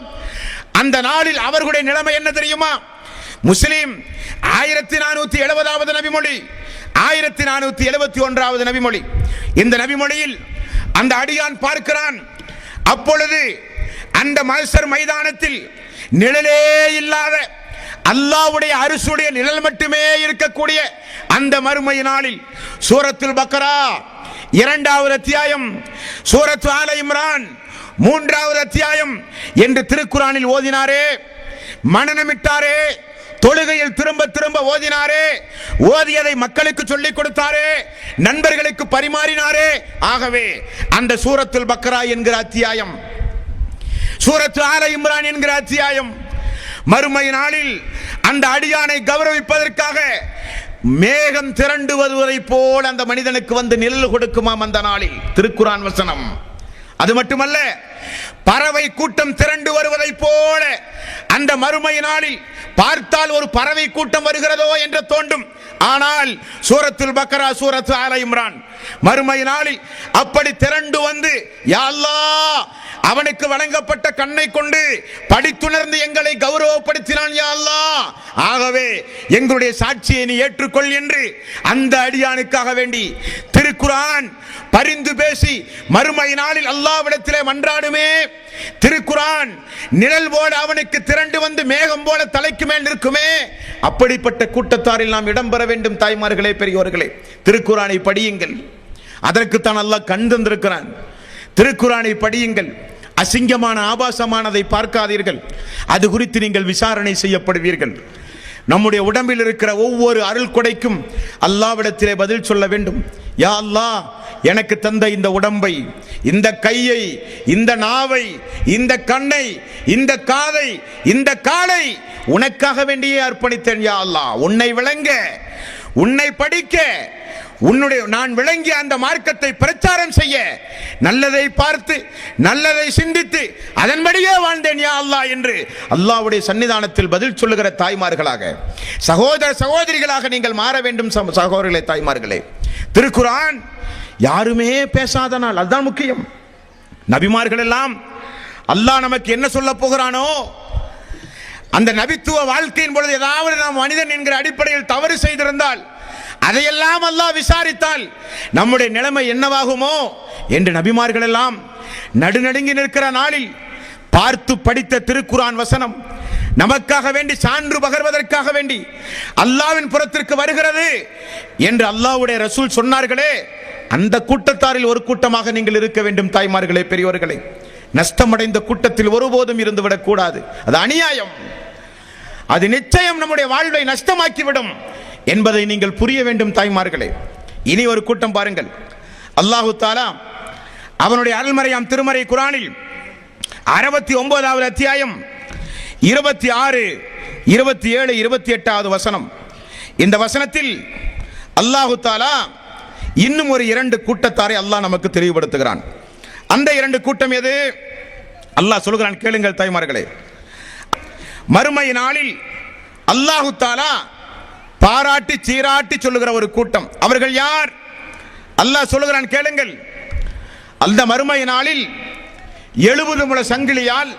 அந்த நாளில் அவர்களுடைய நிலைமை என்ன தெரியுமா? முஸ்லிம் 1470வது நபிமொழி, 1471வது நபிமொழி. இந்த நபிமொழியில் அந்த அடியான் பார்க்கிறான், அப்பொழுது அந்த மஹ்ஷர் மைதானத்தில் நிழலே இல்லாத அல்லாஹ்வுடைய அரிசுடைய நிழல் மட்டுமே இருக்கக்கூடிய அந்த மறுமை நாளில் சூரத்துல் பக்ரா 2வது அத்தியாயம், சூரத்து ஆல இம்ரான் 3வது அத்தியாயம் என்று திருக்குர்ஆனில் ஓதினாரே, மனனமிட்டாரே, தொழுகையில் திரும்ப திரும்ப ஓதினாரே, ஓதியதை மக்களுக்கு சொல்லிக் கொடுத்தாரே, நண்பர்களுக்கு பரிமாறினாரே. ஆகவே அந்த சூரத்துல் பக்ரா என்கிற அத்தியாயம், சூரத்து ஆல இம்ரான் என்கிற அத்தியாயம் மறுமை நாளில் அந்த அடியானை கௌரவிப்பதற்காக மேகம் திரண்டு வருவதை போல் அந்த மனிதனுக்கு வந்து நிழல் கொடுக்குமாம் அந்த நாளில். திருக்குர்ஆன் வசனம். அது மட்டுமல்ல, பறவை கூட்டம் திரண்டு வருவதை போல அந்த மறுமை நாளில் பார்த்தால் ஒரு பறவை கூட்டம் வருகிறதோ என்று தோன்றும். ஆனால் சூரத்துல் பக்ரா, சூரத்து ஆல இம்ரான் மறுமை நாளில் அப்படி திரண்டு வந்து, யா அல்லாஹ், அவனுக்கு வழங்கப்பட்ட கண்ணை கொண்டு படித்துணர்ந்து எங்களை கௌரவப்படுத்தினான் யா அல்லாஹ், ஆகவே எங்களுடைய சாட்சியை நீ ஏற்றுக்கொள் என்று அந்த அடியானுக்காக வேண்டி திருக்குர்ஆன் பரிந்து பேசி மறுமை நாளில் அல்லாஹ்விடத்திலே மன்றாடுமே. திருக்குர்ஆன் நிழல் போல அவனுக்கு திரண்டு வந்து மேகம் போல தலைக்கு மேல் நிற்குமே. அப்படிப்பட்ட கூட்டத்தாரில் நாம் இடம்பெற வேண்டும். தாய்மார்களே, பெரியோர்களே, திருக்குர்ஆனை படியுங்கள். அதற்குத்தான் அல்லாஹ் கண் தந்திருக்கிறான். திருக்குர்ஆனை படியுங்கள். அசிங்கமான ஆபாசமானதை பார்க்காதீர்கள். அது குறித்து நீங்கள் விசாரணை செய்யப்படுவீர்கள். நம்முடைய உடம்பில் இருக்கிற ஒவ்வொரு அருள் கொடைக்கும் அல்லாஹ்விடத்திலே பதில் சொல்ல வேண்டும். யா அல்லாஹ், எனக்கு தந்த இந்த உடம்பை, இந்த கையை, இந்த நாவை, இந்த கண்ணை, இந்த காதை, இந்த காலை உனக்காக வேண்டியே அர்ப்பணித்தேன் யா அல்லாஹ். உன்னை விளங்க, உன்னை படிக்க, நான் விளங்கிய அந்த மார்க்கத்தை பிரச்சாரம் செய்ய, நல்லதை பார்த்து நல்லதை சிந்தித்து அதன்படியே வாழ்ந்தேன் யா அல்லாஹ் என்று அல்லாஹ்வுடைய சன்னிதானத்தில் பதில் சொல்லுகிற தாய்மார்களாக, சகோதர சகோதரிகளாக நீங்கள் மாற வேண்டும். சகோதரர்களே, தாய்மார்களே, திருக்குர்ஆன் யாருமே பேசாத நாள், அதுதான் முக்கியம். நபிமார்கள் எல்லாம் அல்லாஹ் நமக்கு என்ன சொல்ல போகிறானோ அந்த நபித்துவ வாழ்க்கையின் பொழுது ஏதாவது நாம் மனிதன் என்கிற அடிப்படையில் தவறு செய்திருந்தால் அதையெல்லாம் அல்லாஹ் விசாரித்தால் நம்முடைய நிலைமை என்னவாகுமோ என்று நபிமார்கள் எல்லாம் நடுநடுங்கி நிற்கிற நாளில் பார்த்து படித்த திருக்குர்ஆன் வசனம் நமக்காக வேண்டி சான்று பகர்வதற்காக வேண்டி அல்லாஹ்வின் புறத்திற்கு வருகிறது என்று அல்லாஹ்வுடைய ரசூல் சொன்னார்களே, அந்த கூட்டத்தாரில் ஒரு கூட்டமாக நீங்கள் இருக்க வேண்டும். தாய்மார்களே, பெரியோர்களே, நஷ்டமடைந்த கூட்டத்தில் ஒருபோதும் இருந்துவிடக் கூடாது. அது அநியாயம். அது நிச்சயம் நம்முடைய வாழ்வை நஷ்டமாக்கிவிடும் என்பதை நீங்கள் புரிய வேண்டும். தாய்மார்களே, இனி ஒரு கூட்டம் பாருங்கள். அல்லாஹு தஆலா அவனுடைய அருள்மறையாம் திருமறை குர்ஆனில் 69வது அத்தியாயம் 26, 27, 28வது வசனம், இந்த வசனத்தில் அல்லாஹு தஆலா இன்னும் ஒரு 2 கூட்டத்தாரை அல்லாஹ் நமக்கு தெளிவுபடுத்துகிறான். அந்த 2 கூட்டம் எது? அல்லாஹ் சொல்கிறான், கேளுங்கள் தாய்மார்களே. மறுமை நாளில் அல்லாஹு தஆலா பாராட்டி சீராட்டி சொல்லுகிற ஒரு கூட்டம். அவர்கள் யார்? அல்லாஹ் சொல்லுகிறான், கேளுங்கள். அந்த மறுமை நாளில் 70 முழ சங்கிலியால்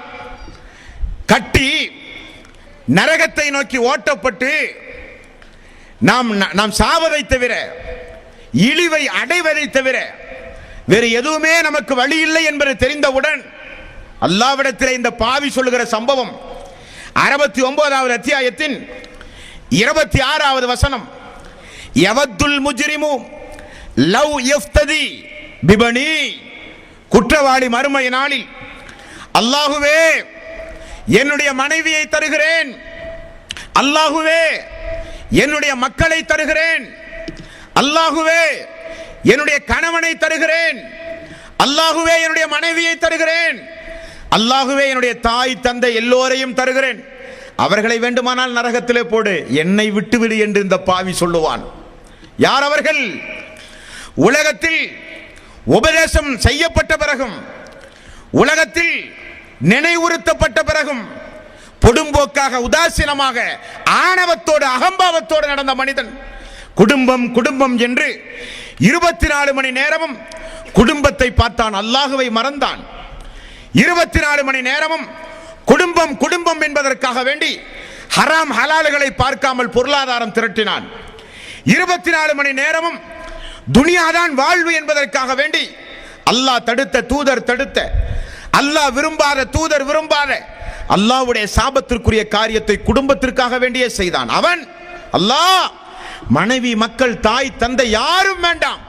கட்டி நரகத்தை நோக்கி ஓட்டப்பட்டு நாம் சாவதை தவிர, இழிவை அடைவதை தவிர வேறு எதுவுமே நமக்கு வழி இல்லை என்பது தெரிந்தவுடன் அல்லாஹ்விடத்தில் இந்த பாவி சொல்லுகிற சம்பவம் 69வது அத்தியாயத்தின் 26வது வசனம், யவத்துல் முஜ்ரிமு லவ் யஃப்ததி பிபனி, குற்றவாளி மறுமை நாளில் அல்லாஹுவே என்னுடைய மனைவியை தருகிறேன், அல்லாஹுவே என்னுடைய மக்களை தருகிறேன், அல்லாஹுவே என்னுடைய கணவனை தருகிறேன், அல்லாஹுவே என்னுடைய மனைவியை தருகிறேன், அல்லாஹுவே என்னுடைய தாய் தந்தை எல்லோரையும் தருகிறேன், அவர்களை வேண்டுமானால் நரகத்திலே போடு, என்னை விட்டுவிடு என்று இந்த பாவி சொல்லுவான். யார் அவர்கள்? உலகத்தில் உபதேசம் செய்யப்பட்ட பிறகும், உலகத்தில் நினைவுறுத்தப்பட்ட பிறகும் பொடும்போக்காக, உதாசீனமாக, ஆணவத்தோடு, அகம்பாவத்தோடு நடந்த மனிதன் குடும்பம் குடும்பம் என்று 24 மணி நேரமும் குடும்பத்தை பார்த்தான், அல்லாஹுவை மறந்தான். 24 மணி நேரமும் குடும்பம் குடும்பம் என்பதற்காக வேண்டி ஹராம் ஹலால்களை பார்க்காமல் பொருளாதாரம் திரட்டினான். 24 மணி நேரமும் துனியாதான் வாழ்வு என்பதற்காக வேண்டி அல்லாஹ் தடுத்த, தூதர் தடுத்த, அல்லாஹ் விரும்பாத, தூதர் விரும்பாத அல்லாஹ்வுடைய சாபத்திற்குரிய காரியத்தை குடும்பத்திற்காக வேண்டியே செய்தான். அவன் அல்லாஹ் மனைவி, மக்கள், தாய், தந்தை யாரும் வேண்டாம்,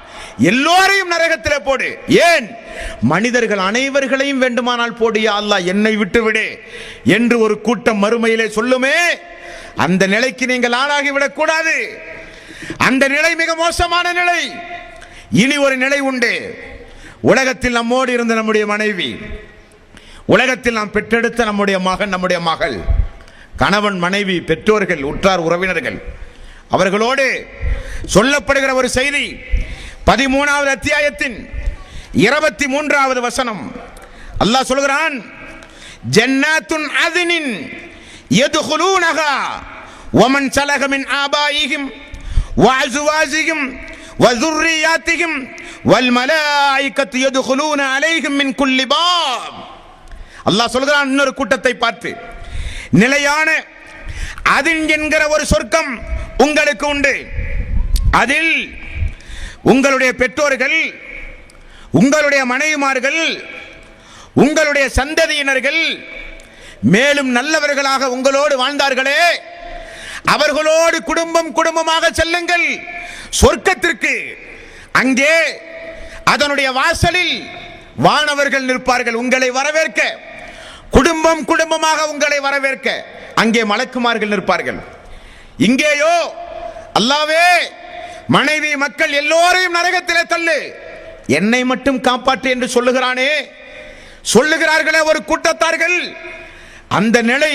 எல்லோரையும் நரகத்திலே போடு. ஏன்? மனிதர்கள் அனைவர்களையும் வேண்டுமானால் போடு யா அல்லாஹ், என்னை விட்டுவிடு என்று ஒரு கூட்டம் மறுமையிலே சொல்லுமே, அந்த நிலைக்கு நீங்கள் ஆளாகிவிடக் கூடாது. அந்த நிலை மிக மோசமான நிலை. இனி ஒரு நிலை உண்டு. உலகத்தில் நம்மோடு இருந்த நம்முடைய மனைவி, உலகத்தில் நாம் பெற்றெடுத்த நம்முடைய மகன், நம்முடைய மகள், கணவன், மனைவி, பெற்றோர்கள், உற்றார் உறவினர்கள், அவர்களோடு சொல்லப்படுகிற ஒரு செய்தி 13வது அத்தியாயத்தின் 23வது வசனம். அல்லாஹ் சொல்கிறான், ஜன்னாத்துன் அத்னின் யதுகுலூனஹா வமன் ஸலக மின் ஆபாயிஹிம் வஅஸ்வாஜிஹிம் வذُرِّيَّاتِهِمْ வல்மலாயிகத்து யதுகுலூன அலைஹிம் மின் குல்லி பாப். அல்லாஹ் சொல்கிறான் இன்னொரு கூட்டத்தை பார்த்து, நிலையான அதின் என்கிற ஒரு சொர்க்கம் உங்களுக்கு உண்டு. அதில் உங்களுடைய பெற்றோர்கள், உங்களுடைய மனைவிமார்கள், உங்களுடைய சந்ததியினர்கள், மேலும் நல்லவர்களாக உங்களோடு வாழ்ந்தார்களே, அவர்களோடு குடும்பம் குடும்பமாக செல்லுங்கள் சொர்க்கத்திற்கு. அங்கே அதனுடைய வாசலில் வானவர்கள் நிற்பார்கள் உங்களை வரவேற்க, குடும்பம் குடும்பமாக உங்களை வரவேற்க அங்கே மலக்குமார்கள் நிற்பார்கள். இங்கேயோ அல்லாஹ்வே மனைவி, மக்கள் எல்லோரையும் நரகத்திலே தள்ளு, என்னை மட்டும் காப்பாற்று என்று சொல்லுகிறானே, சொல்லுகிறார்களே ஒரு கூட்டத்தார்கள். அந்த நிலை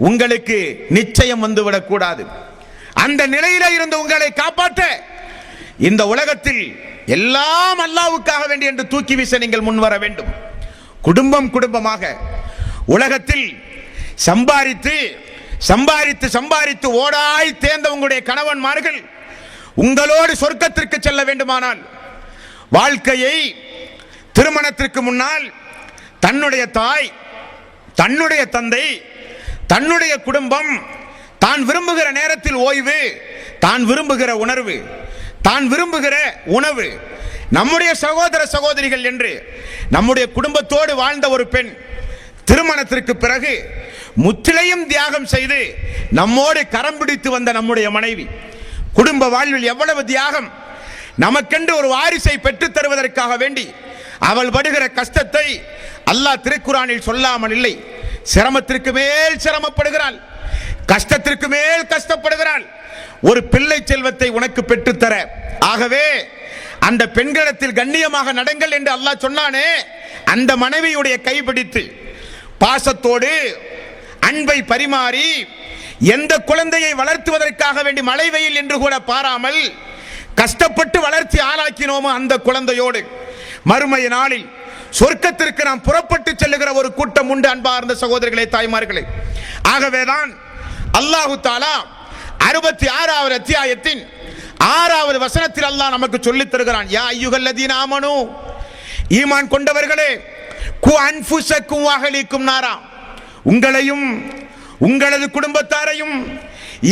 உங்களுக்கு நிச்சயம் வந்துவிடக் கூடாது. அந்த நிலையில இருந்து உங்களை காப்பாற்ற இந்த உலகத்தில் எல்லாம் அல்லாஹ்வுக்காக வேண்டி என்று தூக்கி வீச நீங்கள் முன்வர வேண்டும். குடும்பம் குடும்பமாக உலகத்தில் சம்பாதித்து சம்பாதித்து சம்பாதித்து ஓடாய் தேர்ந்த உங்களுடைய கணவன்மார்கள் உங்களோடு சொர்க்கத்திற்கு செல்ல வேண்டுமானால் வாழ்க்கையை திருமணத்திற்கு முன்னால் தன்னுடைய தாய், தன்னுடைய தந்தை, தன்னுடைய குடும்பம், தான் விரும்புகிற நேரத்தில் ஓய்வு, தான் விரும்புகிற உணர்வு, தான் விரும்புகிற உணவு, நம்முடைய சகோதர சகோதரிகள் என்று நம்முடைய குடும்பத்தோடு வாழ்ந்த ஒரு பெண் திருமணத்திற்கு பிறகு முற்றிலையும் தியாகம் செய்து நம்மோடு கரம் பிடித்து வந்த நம்முடைய மனைவி குடும்ப வாழ்வில் எவ்வளவு தியாகம்! நமக்கென்று ஒரு வாரிசை பெற்றுத் தருவதற்காக வேண்டி அவள் படுகிற கஷ்டத்தை அல்லாஹ் திருக்குர்ஆனில் சொல்லாமல் இல்லை. சிரமத்திற்கு மேல் சிரமப்படுகிறாள், கஷ்டத்திற்கு மேல் கஷ்டப்படுகிறாள், ஒரு பிள்ளை செல்வத்தை உனக்கு பெற்றுத்தர. ஆகவே அந்த பெண்களிடத்தில் கண்ணியமாக நடங்கள் என்று அல்லாஹ் சொன்னானே, அந்த மனைவியுடைய கைபிடித்து பாசத்தோடு அன்பை பரிமாறி எந்த குழந்தையை வளர்த்துவதற்காக வேண்டி மழை வெயில் என்று கூட பாராமல் கஷ்டப்பட்டு வளர்ச்சி ஆளாக்கினோமோ அந்த குழந்தையோடு மறுமை நாளில் சொர்க்கத்திற்கு நாம் புறப்பட்டு செல்லுகிற ஒரு கூட்டம் உண்டு. அன்பார்ந்த சகோதரிகளே, தாய்மார்களே, ஆகவேதான் அல்லாஹு தஆலா 66வது அத்தியாயத்தின் 6வது வசனத்தில் அல்லாஹ் நமக்கு சொல்லித் தருகிறான். யா அய்யுஹல்லதீன ஆமனூ, ஈமான் கொண்டவர்களே, கு அன்ஃபுஸக்கும் வ அஹ்லீக்கும் நாரா, உங்களையும் உங்களது குடும்பத்தாரையும்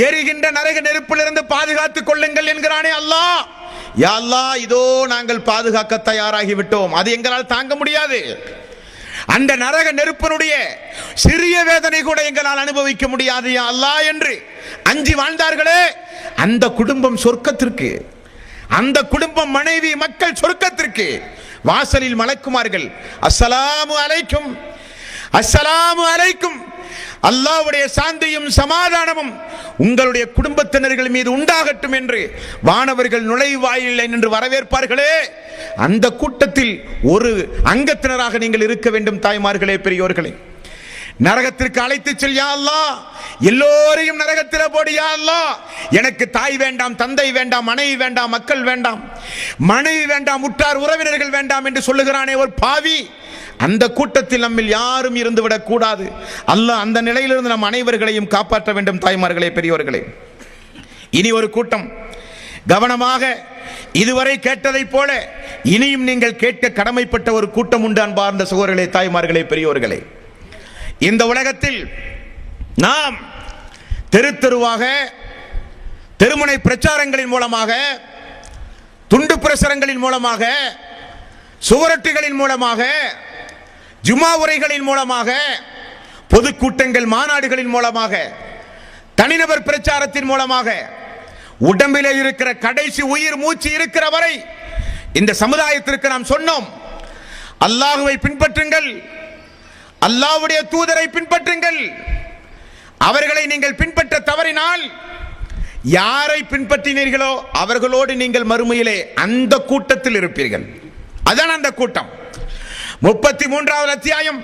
எரிகின்ற நரக நெருப்பிலிருந்து பாதுகாத்துக் கொள்ளுங்கள் என்கிறானே அல்லாஹ். யா அல்லாஹ், இதோ நாங்கள் பாதுகாக்க தயாராகி விட்டோம், அது எங்களால் தாங்க முடியாது. அந்த நரக நெருப்பினுடைய சிறிய வேதனை கூட எங்களால் அனுபவிக்க முடியாது யா அல்லாஹ் என்று அஞ்சி வாழ்ந்தார்களே, அந்த குடும்பம் சொர்க்கத்திற்கு, அந்த குடும்பம் மனைவி மக்கள் சொர்க்கத்திற்கு. வாசலில் மலக்குமார்கள் அஸ்ஸலாமு அலைக்கும், அஸ்ஸலாமு அலைக்கும், அல்லாஹ்வுடைய சாந்தியும் சமாதானமும் உங்களுடைய குடும்பத்தினர்கள் மீது உண்டாகட்டும் என்று வானவர்கள் நுழைவாயிலை என்று வரவேற்பார்களே, அந்த கூட்டத்தில் ஒரு அங்கத்தினராக நீங்கள் இருக்க வேண்டும். தாய்மார்களே, பெரியோர்களே, நரகத்திற்கு அழைத்து செல் யா அல்லாஹ், எல்லோரையும் நரகத்தில் போடு யா அல்லாஹ், எனக்கு தாய் வேண்டாம், தந்தை வேண்டாம், மனைவி வேண்டாம், மக்கள் வேண்டாம், மனைவி வேண்டாம், உற்றார் உறவினர்கள் வேண்டாம் என்று சொல்லுகிறானே ஒரு பாவி, அந்த கூட்டத்தில் நம்மில் யாரும் இருந்து விடக் கூடாது. அல்லாஹ் அந்த நிலையிலிருந்து நம் அனைவர்களையும் காப்பாற்ற வேண்டும். தாய்மார்களே, பெரியோர்களே, இனி ஒரு கூட்டம் கவனமாக இதுவரை கேட்டதை போல இனியும் நீங்கள் கேட்க கடமைப்பட்ட ஒரு கூட்டம் உண்டு. அன்பார்ந்த சகோதரர்களே, தாய்மார்களே, பெரியோர்களே, இந்த உலகத்தில் நாம் தெரு தெருவாக தெருமுனை பிரச்சாரங்களின் மூலமாக, துண்டு பிரசுரங்களின் மூலமாக, சுவரொட்டிகளின் மூலமாக, ஜுமா உரைகளின் மூலமாக, பொதுக்கூட்டங்கள் மாநாடுகளின் மூலமாக, தனிநபர் பிரச்சாரத்தின் மூலமாக, உடம்பிலே இருக்கிற கடைசி உயிர் மூச்சு இருக்கிற வரை இந்த சமுதாயத்திற்கு நாம் சொன்னோம், அல்லாஹ்வை பின்பற்றுங்கள், அல்லாஹ்வுடைய தூதரை பின்பற்றுங்கள். அவர்களை நீங்கள் பின்பற்ற தவறினால் யாரை பின்பற்றினீர்களோ அவர்களோடு நீங்கள் மறுமையிலே அந்த கூட்டத்தில் இருப்பீர்கள். அதான் அந்த கூட்டம். 33வது அத்தியாயம்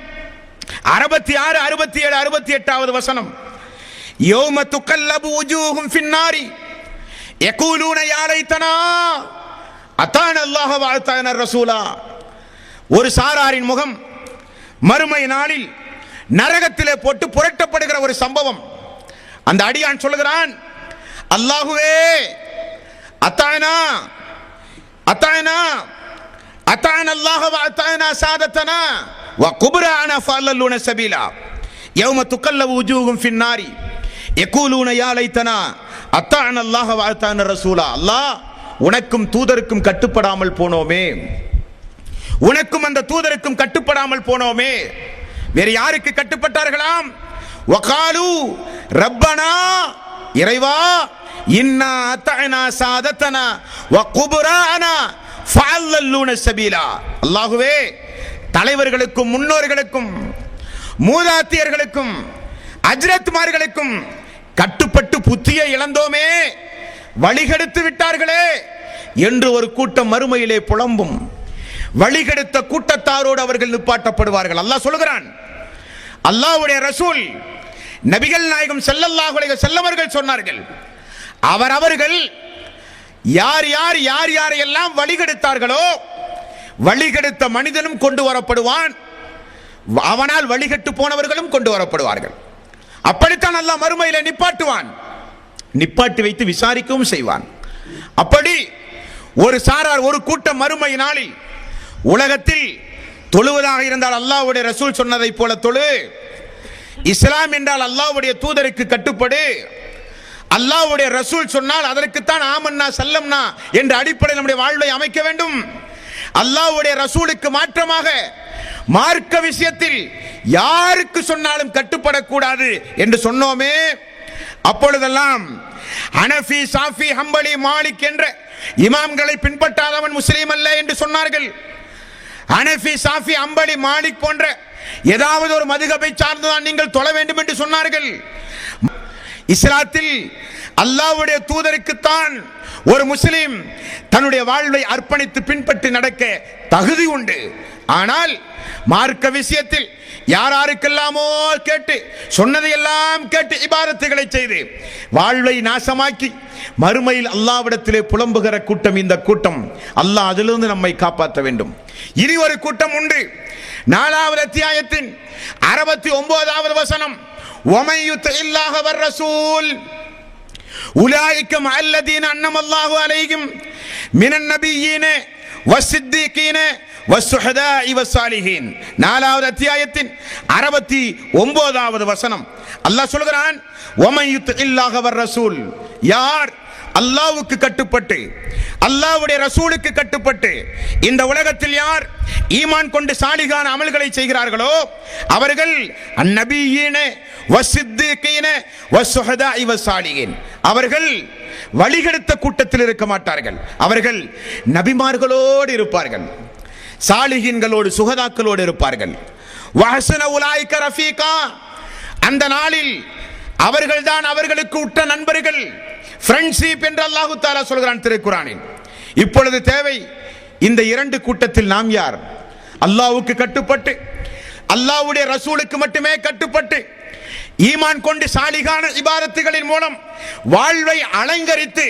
66, 67, 68வது வசனம். யௌம துகல்லபு வுஜூஹும் ஃபின்னாரி யகூலூன யா லைத்தனா அதான அல்லாஹ் வ அதான ரசூலா. ஒரு சாராரின் முகம் மறுமை நாளில் நரகத்திலே போட்டு புரட்டப்படுகிற ஒரு சம்பவம். அந்த அடியான் சொல்லுகிறான், அல்லாஹுவே, அத்தானா அத்தானா அத்தான அல்லாஹ் வ அத்தானா சாதத்தனா வ குப்ரானா ஃபல்லூன சபீலா யௌம துகல்லபு வுஜூஹும் ஃபின்னாரி யகூலூன யா லைத்தனா அத்தான அல்லாஹ் வ அத்தான ரசூலா. அல்லாஹ், உனக்கும் தூதருக்கும் கட்டுப்படாமல் போனோமே, உனக்கும் அந்த தூதருக்கும் கட்டுப்படாமல் போனோமே. வேறு யாருக்கு கட்டுப்பட்டார்களாம்? வகாலு ரப்பனா, இறைவா, இன்னா அத்தஅனா சாதத்தனா வ குப்ரானா ஃபல்லூன சபீலா. அல்லாஹ்வே, தலைவர்களுக்கும் முன்னோர்களுக்கும் மூதாத்தியர்களுக்கும் அஜ்ரத்மார்களுக்கும் கட்டுப்பட்டு புத்தியை இழந்தோமே, வழிகெடுத்து விட்டார்களே என்று ஒரு கூட்டம் மறுமையிலே புலம்பும். வழிகெடுத்த கூட்டத்தாரோடு அவர்கள் நிப்பாட்டப்படுவார்கள். அல்லாஹ் சொல்கிறான், அல்லாஹ்வுடைய ரசூல் நபிகள் நாயகம் ஸல்லல்லாஹு அலைஹி வஸல்லம் அவர்கள் சொன்னார்கள், அவர்கள் யார் யார் யார் யாரையெல்லாம் வழிகெடுத்தார்களோ வழிகெடுத்த மனிதனும் கொண்டு வரப்படுவான், அவனால் வழிகெட்டு போனவர்களும் கொண்டு வரப்படுவார்கள். அப்படித்தான் அல்லாஹ் மறுமையிலே நிப்பாட்டுவான், நிப்பாட்டி வைத்து விசாரிக்கவும் செய்வான். அப்படி ஒரு சாரார் ஒரு கூட்டம் மறுமை நாளில் உலகத்தில் தொழுவதாக இருந்தால் அல்லாஹ்வுடைய ரசூல் சொன்னதை போல தொழு, இஸ்லாம் என்றால் அல்லாஹ்வுடைய தூதருக்கு கட்டுப்படு, அல்லாஹ்வுடைய ரசூல் சொன்னால் அதற்குத்தான் ஆமன்னா சல்லம்னா என்ற அடிப்படையில் நம்முடைய வாழ்வை அமைக்க வேண்டும். அல்லாஹ்வுடைய ரசூலுக்கு மாற்றமாக மார்க்க விஷயத்தில் யாருக்கு சொன்னாலும் கட்டுப்படக்கூடாது என்று சொன்னோமே, அப்பொழுதெல்லாம் ஹனஃபி, ஷாஃபி, ஹம்பலி, மாலிக் என்ற இமாம்களை பின்பற்றாதவன் முஸ்லீம் அல்ல என்று சொன்னார்கள். ஹனஃபி, ஷாஃபி, ஹம்பலி, மாலிக் போன்ற ஏதாவது ஒரு மதுஹபை சார்ந்துதான் நீங்கள் தொழ வேண்டும் என்று சொன்னார்கள். இஸ்லாத்தில் அல்லாஹ்வுடைய தூதருக்குத்தான் ஒரு முஸ்லிம் தன்னுடைய வாழ்வை அர்ப்பணித்து பின்பற்றி நடக்க தகுதி உண்டு. ஆனால் மார்க்க விஷயத்தில் யாராருக்கெல்லாமோ கேட்டு சொன்னதையெல்லாம் கேட்டு இபாதத்துகளை செய்து வாழ்வை நாசமாக்கி மறுமையில் அல்லாஹ்விடத்திலே புலம்புகிற கூட்டம் இந்த கூட்டம். அல்லாஹ் அதிலிருந்து நம்மை காப்பாற்ற வேண்டும். இனி ஒரு கூட்டம் உண்டு. 4வது அத்தியாயத்தின் 69வது வசனம், وَمَن يُطِعِ اللَّهَ وَالرَّسُولَ أُولَئِكَ مَعَ الَّذِينَ أَنْعَمَ اللَّهُ عَلَيْهِمْ مِنَ النَّبِيِّينَ وَالصِّدِّيقِينَ وَالشُّهَدَاءِ وَالصَّالِحِينَ. 4வது அத்தியாயத்தின் 69வது வசனம் அல்லாஹ் சொல்கிறான், وَمَن يُطِعِ اللَّهَ وَالرَّسُولَ, யார் அல்லாஹ்வுக்கு கட்டுப்பட்டு அல்லாஹ்வுடைய ரசூலுக்கு கட்டுப்பட்டு இந்த உலகத்தில் யார் ஈமான் கொண்டு சாலிகான அமல்களை செய்கிறார்களோ அவர்கள் அந்நபியீன வஸ்ஸித்தீகீன வஸ்ஸுஹதாஇ வஸ்ஸாலிஹீன், அவர்கள் வழிகெடுத்த கூட்டத்தில் இருக்க மாட்டார்கள். அவர்கள் நபிமார்களோடு இருப்பார்கள், சாலிஹீன்களோடு சுஹதாக்களோடு இருப்பார்கள். வஹஸன உலாயிக ரஃபீகா, அந்த நாளில் அவர்கள்தான் அவர்களுக்கு உற்ற நண்பர்கள், ஃப்ரெண்ட்ஷிப் என்று அல்லாஹ் தஆலா சொல்கிறான் திருக்குர்ஆனில். இப்பொழுது தேவை, இந்த இரண்டு கூட்டத்தில் நாம் யார்? அல்லாஹ்வுக்கு கட்டுப்பட்டு அல்லாஹ்வுடைய ரசூலுக்கு மட்டுமே கட்டுப்பட்டு ஈமான் கொண்டு சாலிகான இபாதத்துகளின் மூலம் வாழ்வை அலங்கரித்து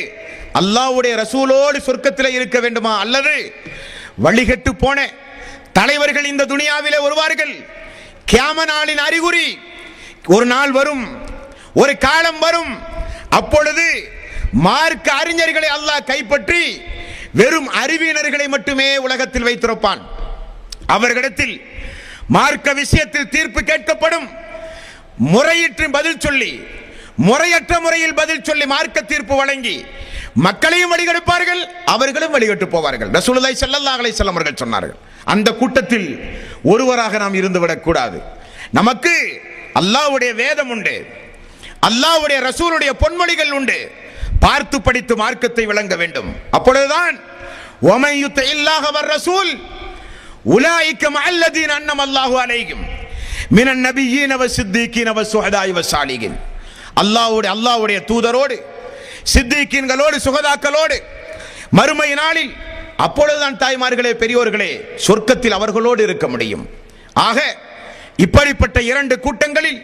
அல்லாஹ்வுடைய ரசூலோடு சொர்க்கத்தில் இருக்க வேண்டுமா? அல்லது வழிகெட்டு போன தலைவர்கள் இந்த துனியாவிலே வருவார்கள். கியாம நாளின் அறிகுறி ஒரு நாள் வரும், ஒரு காலம் வரும். அப்பொழுது மார்க்க அறிஞர்களை அல்லாஹ் கைப்பற்றி வெறும் அறிவியனர்களை மட்டுமே உலகத்தில் வைத்திருப்பான். அவர்களிடத்தில் மார்க்க விஷயத்தில் தீர்ப்பு கேட்கப்படும். முறையிட்டு பதில் சொல்லி, முறையற்ற முறையில் பதில் சொல்லி மார்க்க தீர்ப்பு வழங்கி மக்களையும் வழிகெடுப்பார்கள், அவர்களும் வழிகெட்டு போவார்கள். ரசூலுல்லாஹி ஸல்லல்லாஹு அலைஹி வஸல்லம் அவர்கள் சொன்னார்கள், அந்த கூட்டத்தில் ஒருவராக நாம் இருந்துவிடக் கூடாது. நமக்கு அல்லாஹ்வுடைய வேதம் உண்டு, அல்லாஹ்வுடைய ரசூலுடைய பொன்மொழிகள் உண்டு. பார்த்து படித்து மார்க்கத்தை விளங்க வேண்டும். அப்பொழுதுதான் وَمَن يُطِعِ اللَّهَ وَالرَّسُولَ أُولَئِكَ مَعَ الَّذِينَ أَنْعَمَ اللَّهُ عَلَيْهِمْ مِنَ النَّبِيِّينَ وَالصِّدِّيقِينَ وَالشُّهَدَاءِ وَالصَّالِحِينَ. அல்லாஹ்வுடைய தூதரோடு சித்திகீன்களோடு சுகதாக்களோடு மறுமை நாளில் அப்பொழுதுதான் தாய்மார்களே பெரியோர்களே சொர்க்கத்தில் அவர்களோடு இருக்க முடியும். ஆக இப்படிப்பட்ட இரண்டு கூட்டங்களில்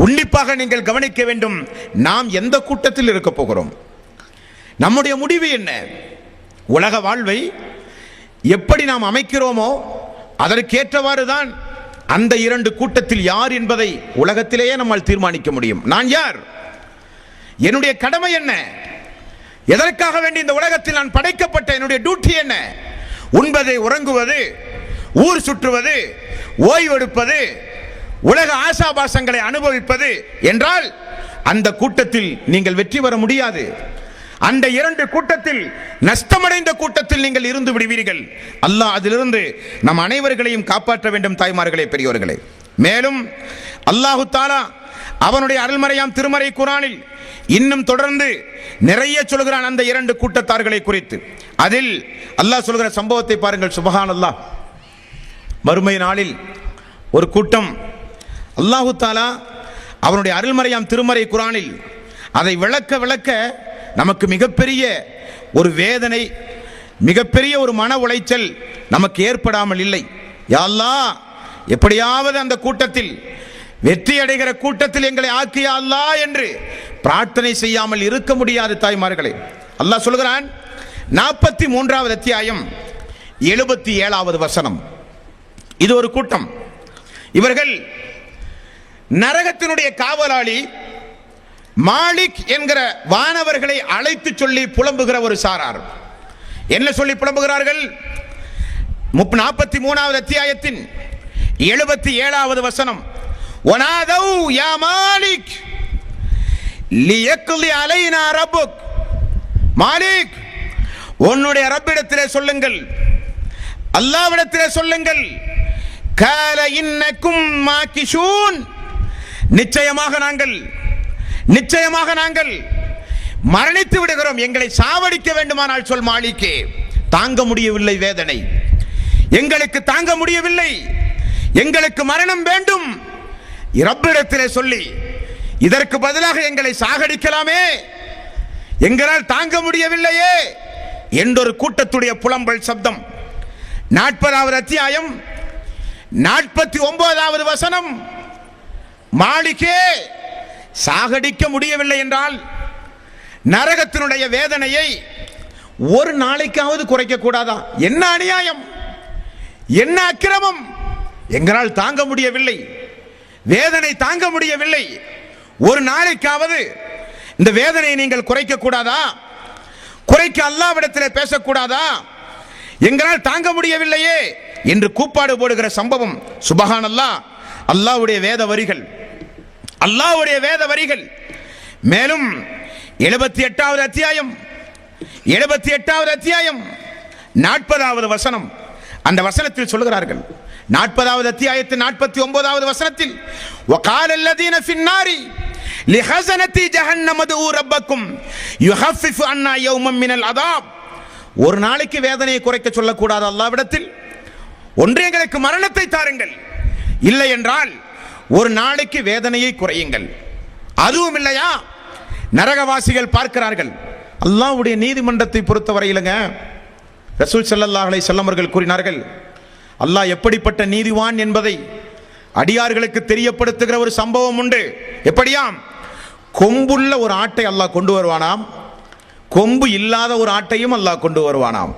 உன்னிப்பாக நீங்கள் கவனிக்க வேண்டும். நாம் எந்த கூட்டத்தில் இருக்க போகிறோம்? நம்முடைய முடிவு என்ன? உலக வாழ்வை எப்படி நாம் அமைக்கிறோமோ அதற்கேற்றவாறு தான் அந்த இரண்டு கூட்டத்தில் யார் என்பதை உலகத்திலேயே நம்மால் தீர்மானிக்க முடியும். நான் யார்? என்னுடைய கடமை என்ன? எதற்காக வேண்டி இந்த உலகத்தில் நான் படைக்கப்பட்ட என்னுடைய டியூட்டி என்ன? உண்பது, உறங்குவது, ஊர் சுற்றுவது, ஓய்வெடுப்பது, உலக ஆசாபாசங்களை அனுபவிப்பது என்றால் அந்த கூட்டத்தில் நீங்கள் வெற்றி பெற முடியாது. அந்த இரண்டு கூட்டத்தில் நஷ்டமடைந்த கூட்டத்தில் நீங்கள் இருந்து விடுவீர்கள். அல்லாஹ் அதிலிருந்து நம் அனைவர்களையும் காப்பாற்ற வேண்டும் தாய்மார்களே பெரியோர்களே. மேலும் அல்லாஹு தஆலா அவனுடைய அருள்மறையாம் திருமறை குர்ஆனில் இன்னும் தொடர்ந்து நிறைய சொல்கிறான் அந்த இரண்டு கூட்டத்தார்களை குறித்து. அதில் அல்லாஹ் சொல்கிற சம்பவத்தை பாருங்கள். சுப்ஹானல்லாஹ். மறுமை நாளில் ஒரு கூட்டம் அல்லாஹு தஆலா அவனுடைய அருள்மறையாம் திருமறை குர்ஆனில் அதை விளக்க நமக்கு மிகப்பெரிய ஒரு வேதனை, மிகப்பெரிய ஒரு மன உளைச்சல் நமக்கு ஏற்படாமல் இல்லை. யா அல்லாஹ், எப்படியாவது அந்த கூட்டத்தில் வெற்றி அடைகிற கூட்டத்தில் எங்களை ஆக்கியா அல்லாஹ் என்று பிரார்த்தனை செய்யாமல் இருக்க முடியாது தாய்மார்களே. அல்லாஹ் சொல்கிறான் 43வது அத்தியாயம் 77வது வசனம். இது ஒரு கூட்டம். இவர்கள் நரகத்தினுடைய காவலாளி மாலிக் என்கிற வானவர்களை அழைத்து சொல்லி புலம்புகிற ஒரு சாரார். என்ன சொல்லி புலம்புகிறார்கள்? 43வது அத்தியாயத்தின் 77வது வசனம். வனாதௌ யா மாலிக் லியக்லி அலைனா ரப்புக். மாலிக், உன்னுடைய ரப்பிடத்திலே சொல்லுங்கள், அல்லாஹ்விடத்திலே சொல்லுங்கள். கால இன்னக்கும் மாகிஷூன், நிச்சயமாக நாங்கள் மரணித்து விடுகிறோம், எங்களை சாவடிக்க வேண்டுமானால் சொல் மாலிக்கே. தாங்க முடியவில்லை வேதனை, எங்களுக்கு தாங்க முடியவில்லை, எங்களுக்கு மரணம் வேண்டும், ரப்பிடத்திலே சொல்லி இதற்கு பதிலாக எங்களை சாகடிக்கலாமே, எங்களால் தாங்க முடியவில்லையே என்றொரு கூட்டத்துடைய புலம்பல் சப்தம். 40வது அத்தியாயம் 49வது வசனம். மாலிக்கே, சாகடிக்க முடியவில்லை என்றால் நரகத்தினுடைய வேதனையை ஒரு நாளைக்காவது குறைக்க கூடாதா? என்ன அநியாயம், என்ன அக்கிரமம்! எங்களால் தாங்க முடியவில்லை, வேதனை தாங்க முடியவில்லை, ஒரு நாளைக்காவது இந்த வேதனையை நீங்கள் குறைக்க கூடாதா? குறைக்க அல்லாஹ்விடத்தில் பேசக்கூடாதா? எங்களால் தாங்க முடியவில்லையே என்று கூப்பாடு போடுகிற சம்பவம். சுபஹானல்லாஹ், அல்லாஹ்வுடைய வேத வரிகள், அல்லாஹ்வுடைய வேத வரிகள். மேலும் 78வது அத்தியாயம் 40வது வசனம். அந்த வசனத்தில் சொல்கிறார்கள், 40வது அத்தியாயத்தின் 49வது வசனத்தில், வகால அல்லதீன ஃபின்னாரி லிஹஸனதி ஜஹன்னம துஉ ரப்பக்கும் யுஹஃபிஃபு அன்னா யௌமம் மினல் அதாப். ஒரு நாளைக்கு வேதனையை குறைக்க சொல்லக்கூடாது அல்லாஹ்விடத்தில். ஒன்று எங்களுக்கு மரணத்தை தாருங்கள், இல்லை என்றால் ஒரு நாளைக்கு வேதனையை குறையுங்கள். அதுவும் இல்லையா, நரகவாசிகள் பார்க்கிறார்கள். அல்லாஹ்வுடைய நீதிமன்றத்தை பொறுத்தவரையிலுங்க, ரசூல் ஸல்லல்லாஹு அலைஹி வஸல்லம் அவர்கள் கூறினார்கள், அல்லாஹ் எப்படிப்பட்ட நீதிவான் என்பதை அடியார்களுக்கு தெரியப்படுத்துகிற ஒரு சம்பவம் உண்டு. எப்படியாம்? கொம்புள்ள ஒரு ஆட்டை அல்லாஹ் கொண்டு வருவானாம், கொம்பு இல்லாத ஒரு ஆட்டையும் அல்லாஹ் கொண்டு வருவானாம்.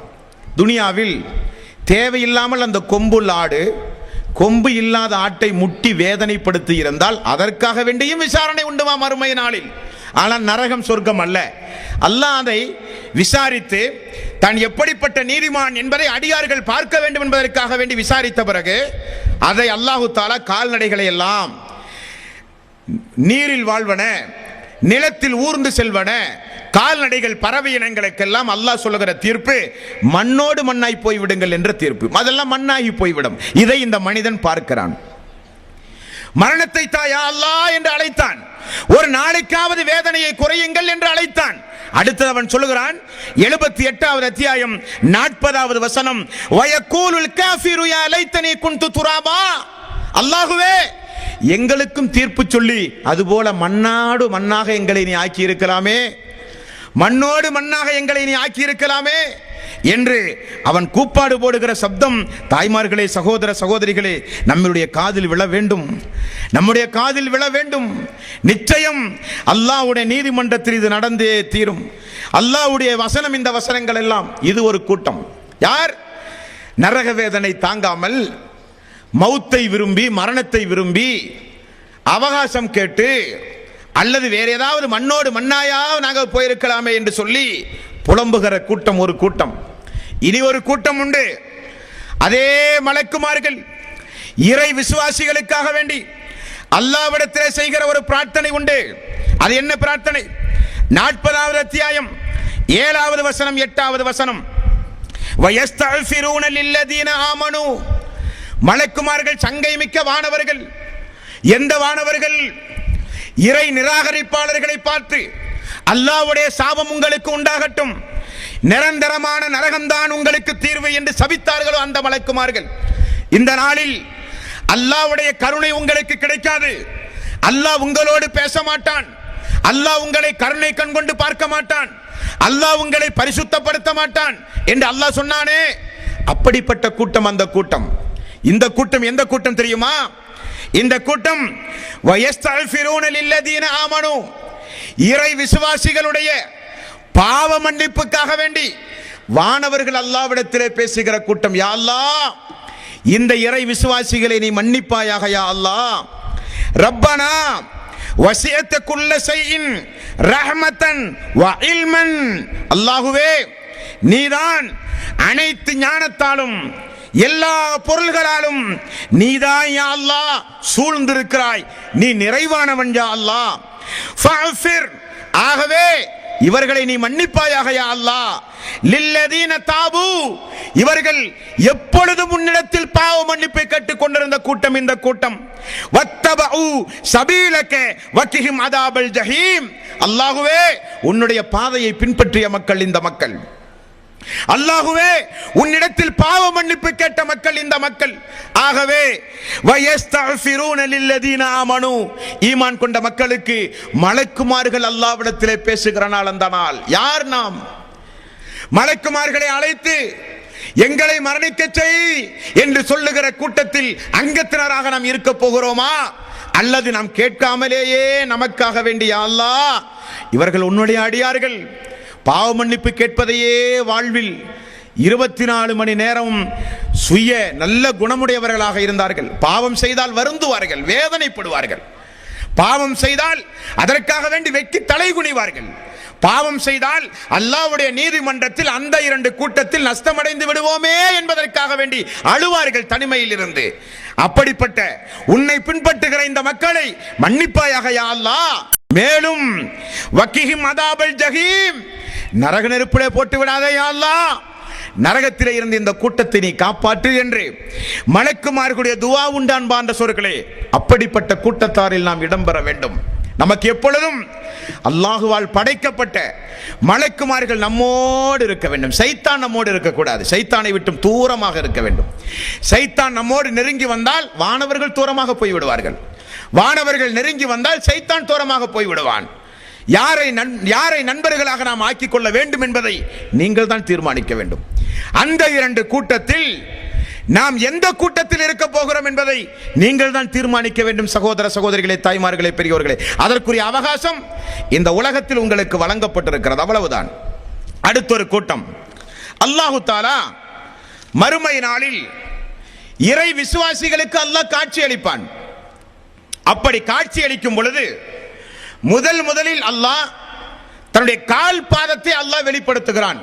துனியாவில் தேவையில்லாமல் அந்த கொம்புள்ள ஆடு கொம்பு இல்லாத ஆட்டை முட்டி வேதனைப்படுத்தி இருந்தால் அதற்காக வேண்டியும் விசாரணை உண்டுமா மறுமை நாளில். ஆனால் நரகம் சொர்க்கம் அல்ல. அல்லாஹ் அதை விசாரித்து தான் எப்படிப்பட்ட நீதிமான் என்பதை அடியார்கள் பார்க்க வேண்டும் என்பதற்காக வேண்டி விசாரித்த பிறகு அதை அல்லாஹு தஆலா கால்நடைகளை எல்லாம் நீரில் வாழ்வன, நிலத்தில் ஊர்ந்து செல்வன கால்நடைகள் பறவை இனங்களுக்கெல்லாம் அல்லாஹ் சொல்லுகிற தீர்ப்பு மண்ணோடு மண்ணாய் போய்விடுங்கள் என்ற தீர்ப்பு. அதெல்லாம் மண்ணாகி போய்விடும். இதை இந்த மனிதன் பார்க்கிறான். மரணத்தை தாயா அல்லாஹ் என்று அழைத்தான், ஒரு நாளைக்காவது வேதனையை குறையுங்கள் என்று அழைத்தான். அடுத்து அவன் சொல்லுகிறான் 78வது அத்தியாயம் 40வது வசனம், வயக்கூலுல் காஃபிரு யா லைத்தனி குன்து துராபா. அல்லாஹ்வே, எங்களுக்கும் தீர்ப்பு சொல்லி அதுபோல மண்ணாடு மண்ணாக எங்களை நீ ஆக்கி இருக்கலாமே, மண்ணோடு மண்ணாக எங்களை நீ ஆக்கி இருக்கலாமே என்று அவன் கூப்பாடு போடுகிற சப்தம். தாய்மார்களே, சகோதர சகோதரிகளே, நம்முடைய காதில் விழ வேண்டும், நம்முடைய காதில் விழ வேண்டும். நிச்சயம் அல்லாஹ்வுடைய நீதிமன்றத்தில் இது நடந்தே தீரும். அல்லாஹ்வுடைய வசனம், இந்த வசனங்கள் எல்லாம். இது ஒரு கூட்டம். யார்? நரக வேதனை தாங்காமல் மௌத்தை விரும்பி, மரணத்தை விரும்பி, அவகாசம் கேட்டு, அல்லது வேற ஏதாவது மண்ணோடு மண்ணாயா நாங்கள் போயிருக்கலாமே என்று சொல்லி புலம்புகிற கூட்டம் ஒரு கூட்டம். இனி ஒரு கூட்டம் உண்டு. அதே மலக்குமார்கள் இறை விசுவாசிகளுக்காக வேண்டி அல்லாஹ்விடத்திலே செய்கிற ஒரு பிரார்த்தனை உண்டு. அது என்ன பிரார்த்தனை? 40வது அத்தியாயம் 7வது வசனம் 8வது வசனம். வயஸ்தஃபிரூன லில்லதீன ஆமனு. மலக்குமார்கள் சங்கை மிக்க வானவர்கள். எந்த வானவர்கள்? இறை நிராகரிப்பாளர்களை பார்த்து அல்லாஹ்வுடைய சாபம் உங்களுக்கு உண்டாகட்டும், நிரந்தரமான நரகம்தான் உங்களுக்கு தீர்வு என்று சபித்தார்களோ அந்த மலக்குமார்கள். இந்த நாளில் அல்லாஹ்வுடைய கருணை உங்களுக்கு கிடைக்காது, அல்லாஹ் உங்களோடு பேச மாட்டான், அல்லாஹ் உங்களை கருணை கண் கொண்டு பார்க்க மாட்டான், அல்லாஹ் உங்களை பரிசுத்தப்படுத்த மாட்டான் என்று அல்லாஹ் சொன்னானே. அப்படிப்பட்ட கூட்டம் அந்த கூட்டம். இந்த கூட்டம் எந்த கூட்டம் தெரியுமா? இந்த கூட்டம் வயஸ்தக்ஃபிரூன லில்லதீன ஆமனு, இறை விசுவாசிகளுடைய பாவ மன்னிப்புக்காக வேண்டி வானவர்கள் அல்லாஹ்விடத்திலே பேசுகிற கூட்டம். யா அல்லாஹ், இந்த இறை விசுவாசிகளை நீ மன்னிப்பாயாக யா அல்லாஹ். ரப்பனா வசியத்த குல்ல ஷைஇன் ரஹ்மத்தன் வ இல்மன், அல்லாஹ்வே நீதான் அனைத்து ஞானத்தாலும் எல்லா பொருள்களாலும் நீதான் யா அல்லாஹ் சூழ்ந்திருக்கிறாய், நீ நிறைவானவன் யா அல்லாஹ். ஃபஃபிர், ஆகவே இவர்களை நீ மன்னிப்பாயாக யா அல்லாஹ். லில்லதீன தாபு, இவர்கள் எப்பொழுதும் உன்னிடத்தில் பாவ மன்னிப்பை கேட்டுக் கொண்டிருந்த கூட்டம் இந்த கூட்டம். வத்தபஉ சபீலக வகிஹிம் அதாபல் ஜஹீம், அல்லாஹ்வே உன்னுடைய பாதையை பின்பற்றிய மக்கள் இந்த மக்கள். அல்லாஹ்வே உன்னிடத்தில் பாவ மன்னிப்பு கேட்ட மக்கள் இந்த மக்கள். ஆகவே வயஸ்தக்ஃபிரூன லில்லதீன ஆமனு, ஈமான் கொண்ட மக்களுக்கு மலக்குமார்கள் அல்லாஹ்விடத்திலே பேசுகிற நாள் அந்த நாள். யார் நாம்? மலக்குமார்களை அழைத்து எங்களை மரணிக்க செய் என்று சொல்லுகிற கூட்டத்தில் அங்கத்தினராக நாம் இருக்க போகிறோமா, அல்லது நாம் கேட்காமலேயே நமக்காக வேண்டிய அல்லாஹ் இவர்கள் உன்னுடைய அடியார்கள், பாவ மன்னிப்பு கேட்பதையே வாழ்வில் 24 மணி நேரம் சுய நல்ல குணமுடையவர்களாக இருந்தார்கள். பாவம் செய்தால் வருந்துவார்கள், வேதனைப்படுவார்கள். பாவம் செய்தால் அதற்காக வேண்டி வெக்கி தலை குனிவார்கள். பாவம் செய்தால் அல்லாஹ்வுடைய நீதிமன்றத்தில் அந்த 2 கூட்டத்தில் நஷ்டமடைந்து விடுவோமே என்பதற்காக வேண்டி அழுவார்கள் தனிமையில் இருந்து. அப்படிப்பட்ட உன்னை பின்பற்றுகிற இந்த மக்களை மன்னிப்பாயாக யா அல்லாஹ். மேலும் வகிஹிம் அதாபல் ஜஹீம், நரக நெருப்பிலே போட்டு விடாதே யா அல்லாஹ், நரகத்திலே இருந்து இந்த கூட்டத்தை நீ காப்பாற்று என்று மலக்குமார்களுடைய துஆ உண்டான் பாண்ட சொற்களே. அப்படிப்பட்ட கூட்டத்தாரில் நாம் இடம்பெற வேண்டும். நமக்கு எப்பொழுதும் அல்லாஹுவால் படைக்கப்பட்ட மலக்குமார்கள் நம்மோடு இருக்க வேண்டும். சைத்தான் நம்மோடு இருக்கக்கூடாது, சைத்தானை விட்டும் தூரமாக இருக்க வேண்டும். சைத்தான் நம்மோடு நெருங்கி வந்தால் வானவர்கள் தூரமாக போய்விடுவார்கள், வானவர்கள் நெருங்கி வந்தால் சைத்தான் தூரமாக போய்விடுவான். யாரை நண்பர்களாக நாம் ஆக்கிக் கொள்ள வேண்டும் என்பதை நீங்கள் தான் தீர்மானிக்க வேண்டும். அந்த 2 கூட்டத்தில் நாம் எந்த கூட்டத்தில் இருக்க போகிறோம் என்பதை நீங்கள் தான் தீர்மானிக்க வேண்டும். சகோதர சகோதரிகளே, தாய்மார்களே, பெரியோர்களே, அதற்குரிய அவகாசம் இந்த உலகத்தில் உங்களுக்கு வழங்கப்பட்டிருக்கிறது, அவ்வளவுதான். அடுத்தொரு கூட்டம், அல்லாஹு தஆலா மறுமை நாளில் இறை விசுவாசிகளுக்கு அல்லாஹ் காட்சி அளிப்பான். அப்படி காட்சி அளிக்கும் பொழுது முதலில் அல்லாஹ் தன்னுடைய கால் பாதத்தை அல்லாஹ் வெளிப்படுத்துகிறான்.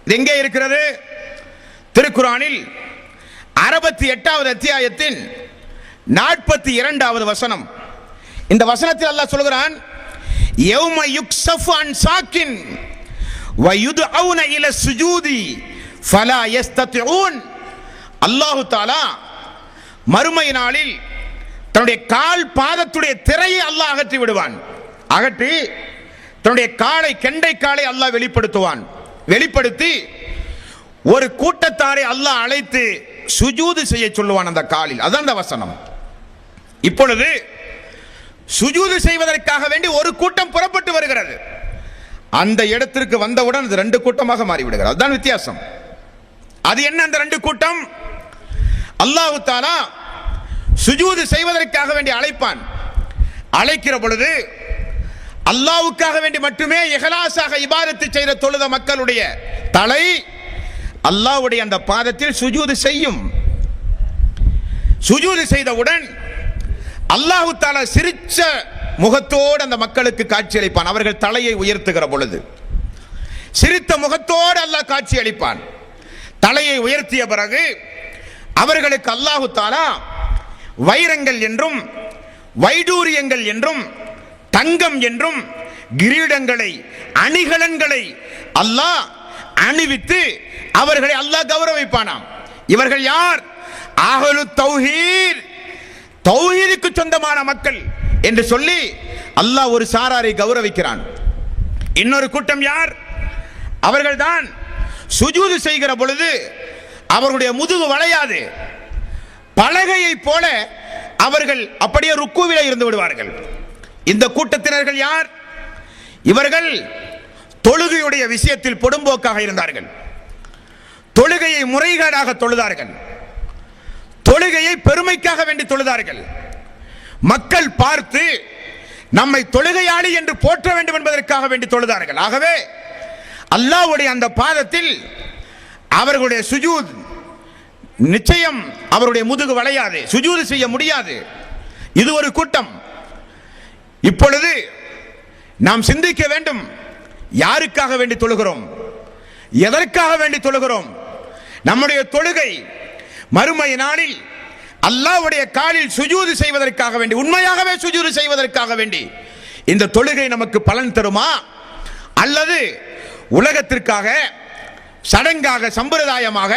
இது எங்கே இருக்கிறது? திருக்குர்ஆனில் 68வது அத்தியாயத்தின் 42வது வசனம். இந்த வசனத்தில் அல்லாஹ் சொல்கிறான், யௌம யுக்ஸஃபு அன் சாக்கின் வ யுத்அவுன இல சுஜூதி ஃபலா யஸ்ததிஊன். அல்லாஹ் தஆலா மறுமை நாளில் தன்னுடைய கால் பாதத்துடைய திரையை அல்லாஹ் அகற்றி விடுவான். அகற்றி தன்னுடைய காலை, கெண்டை காலை அல்லாஹ் வெளிப்படுத்துவான். வெளிப்படுத்தி ஒரு கூட்டத்தாரை அல்லாஹ் அழைத்து சுஜூது செய்ய சொல்லுவான் அந்த காலில். அதான் அந்த வசனம். இப்பொழுது சுஜூது செய்வதற்காக வேண்டி ஒரு கூட்டம் புறப்பட்டு வருகிறது. அந்த இடத்திற்கு வந்தவுடன் அது 2 கூட்டமாக மாறிவிடுகிறது. அதுதான் வித்தியாசம். அது என்ன அந்த 2 கூட்டம்? அல்லாஹ் தஆலா சுஜூது செய்வதற்காக வேண்டி அழைப்பான். அழைக்கிற பொழுது அல்லாஹ்வுக்காக வேண்டி மட்டுமே இஹ்லாஸாக இபாதத்து செய்த தொழுத மக்களுடைய தலை அல்லாஹ்வுடைய அந்த பாதத்தில் சுஜூது செய்யும். சுஜூது செய்தவுடன் அல்லாஹ் தஆலா சிரிச்ச முகத்தோடு அந்த மக்களுக்கு காட்சி அளிப்பான். அவர்கள் தலையை உயர்த்துகிற பொழுது சிரித்த முகத்தோடு அல்லாஹ் காட்சி அளிப்பான். தலையை உயர்த்திய பிறகு அவர்களுக்கு அல்லாஹ் தஆலா வைரங்கள் என்றும் வைடூரியங்கள் என்றும் தங்கம் என்றும் கிரீடங்களை, அணிகலன்களை அல்லாஹ் அணிவித்து அவர்களை அல்லாஹ் கௌரவிப்பானாம். இவர்கள் யார்? அஹ்லு தௌஹீத், தௌஹீதுக்கு சொந்தமான மக்கள் என்று சொல்லி அல்லாஹ் ஒரு சாராரை கௌரவிக்கிறான். இன்னொரு கூட்டம் யார்? அவர்கள்தான் சுஜூது செய்கிற பொழுது அவர்களுடைய முதுகு வளையாது, பலகையை போல அவர்கள் அப்படியே ருக்குவிலே இருந்து விடுவார்கள். இந்த கூட்டத்தினர்கள் யார்? இவர்கள் தொழுகையுடைய விஷயத்தில் பொடும்போக்காக இருந்தார்கள். தொழுகையை முறைகேடாக தொழுதார்கள். தொழுகையை பெருமைக்காக வேண்டி தொழுதார்கள். மக்கள் பார்த்து நம்மை தொழுகையாளி என்று போற்ற வேண்டும் என்பதற்காக வேண்டி தொழுதார்கள். ஆகவே அல்லாஹ்வுடைய அந்த பாதத்தில் அவர்களுடைய சுஜூத் நிச்சயம் அவருடைய முதுகு வளையாது, சுஜூது செய்ய முடியாது. இது ஒரு கூட்டம். இப்பொழுது நாம் சிந்திக்க வேண்டும், யாருக்காக வேண்டி தொழுகிறோம், எதற்காக வேண்டி தொழுகிறோம்? நம்முடைய தொழுகை மறுமை நாளில் அல்லாஹ்வுடைய காலில் சுஜூது செய்வதற்காக வேண்டி, உண்மையாகவே சுஜூது செய்வதற்காக வேண்டி இந்த தொழுகை நமக்கு பலன் தருமா, அல்லது உலகத்திற்காக சடங்காக சம்பிரதாயமாக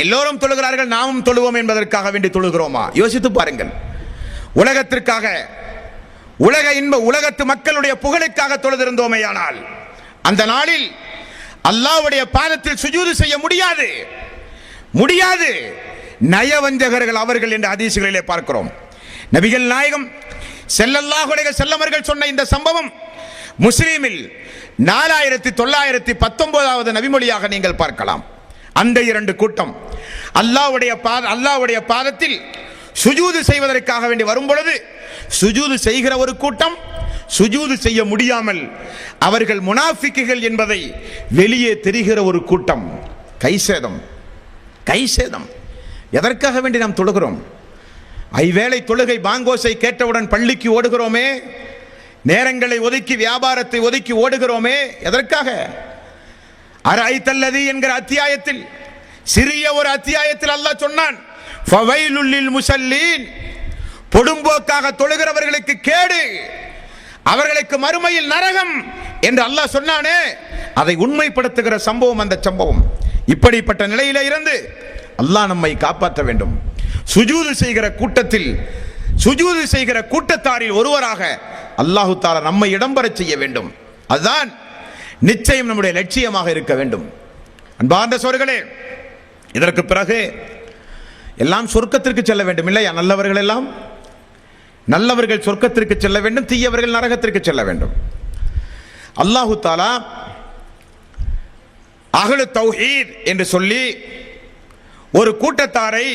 எல்லோரும் தொழுகிறார்கள் நாமும் தொழுவோம் என்பதற்காக வேண்டி தொழுகிறோமா? யோசித்து பாருங்கள். உலகத்திற்காக, உலகத்து மக்களுடைய புகழுக்காக தொழுதிருந்தோமேயானால் அந்த நாளில் அல்லாஹ்வுடைய பாதத்தில் சுஜூது செய்ய முடியாது. நயவஞ்சகர்கள் அவர்கள் என்ற ஹதீஸ்களிலே பார்க்கிறோம். நபிகள் நாயகம் ஸல்லல்லாஹு அலைஹி வஸல்லம் அவர்கள் சொன்ன இந்த சம்பவம் முஸ்லிமில் 4919வது நபிமொழியாக நீங்கள் பார்க்கலாம். அந்த இரண்டு கூட்டம் அல்லாஹ்வுடைய பாதத்தில் சுஜூது செய்வதற்காக வேண்டி வரும் பொழுது சுஜூது செய்கிற ஒரு கூட்டம், சுஜூது செய்ய முடியாமல் அவர்கள் முனாஃபிக்குகள் என்பதை வெளியே தெரிகிற ஒரு கூட்டம். கைசேதம். எதற்காக வேண்டி நாம் தொழுகிறோம்? ஐவேளை தொழுகை பாங்கோசை கேட்டவுடன் பள்ளிக்கு ஓடுகிறோமே, நேரங்களை ஒதுக்கி வியாபாரத்தை ஒதுக்கி ஓடுகிறோமே, எதற்காக? அரைத்தல்லதி என்கிற அத்தியாயத்தில், சிறிய ஒரு அத்தியாயத்தில் அல்லாஹ் சொன்னான், ஃபவைலுல் லில் முஸல்லீன், பொடும்போக்காக தொழுகிறவர்களுக்கு கேடு, அவர்களுக்கு மறுமையில் நரகம் என்று அல்லாஹ் சொன்னானே, அதை உண்மைப்படுத்துகிற சம்பவம் அந்த சம்பவம். இப்படிப்பட்ட நிலையில இருந்து அல்லாஹ் நம்மை காப்பாற்ற வேண்டும். சுஜூது செய்கிற கூட்டத்தில், சுஜூது செய்கிற கூட்டத்தாரில் ஒருவராக அல்லாஹு தஆலா நம்மை இடம்பெற செய்ய வேண்டும். அதுதான் நிச்சயம் நம்முடைய லட்சியமாக இருக்க வேண்டும். அன்பார்ந்த சகோதரர்களே, இதற்கு பிறகு எல்லாம் சொர்க்கத்திற்கு செல்ல வேண்டும் இல்லையா? நல்லவர்கள் சொர்க்கத்திற்கு செல்ல வேண்டும், தீயவர்கள் நரகத்திற்கு செல்ல வேண்டும். அல்லாஹு தஆலா அஹ்லு தௌஹீத் என்று சொல்லி ஒரு கூட்டத்தாரை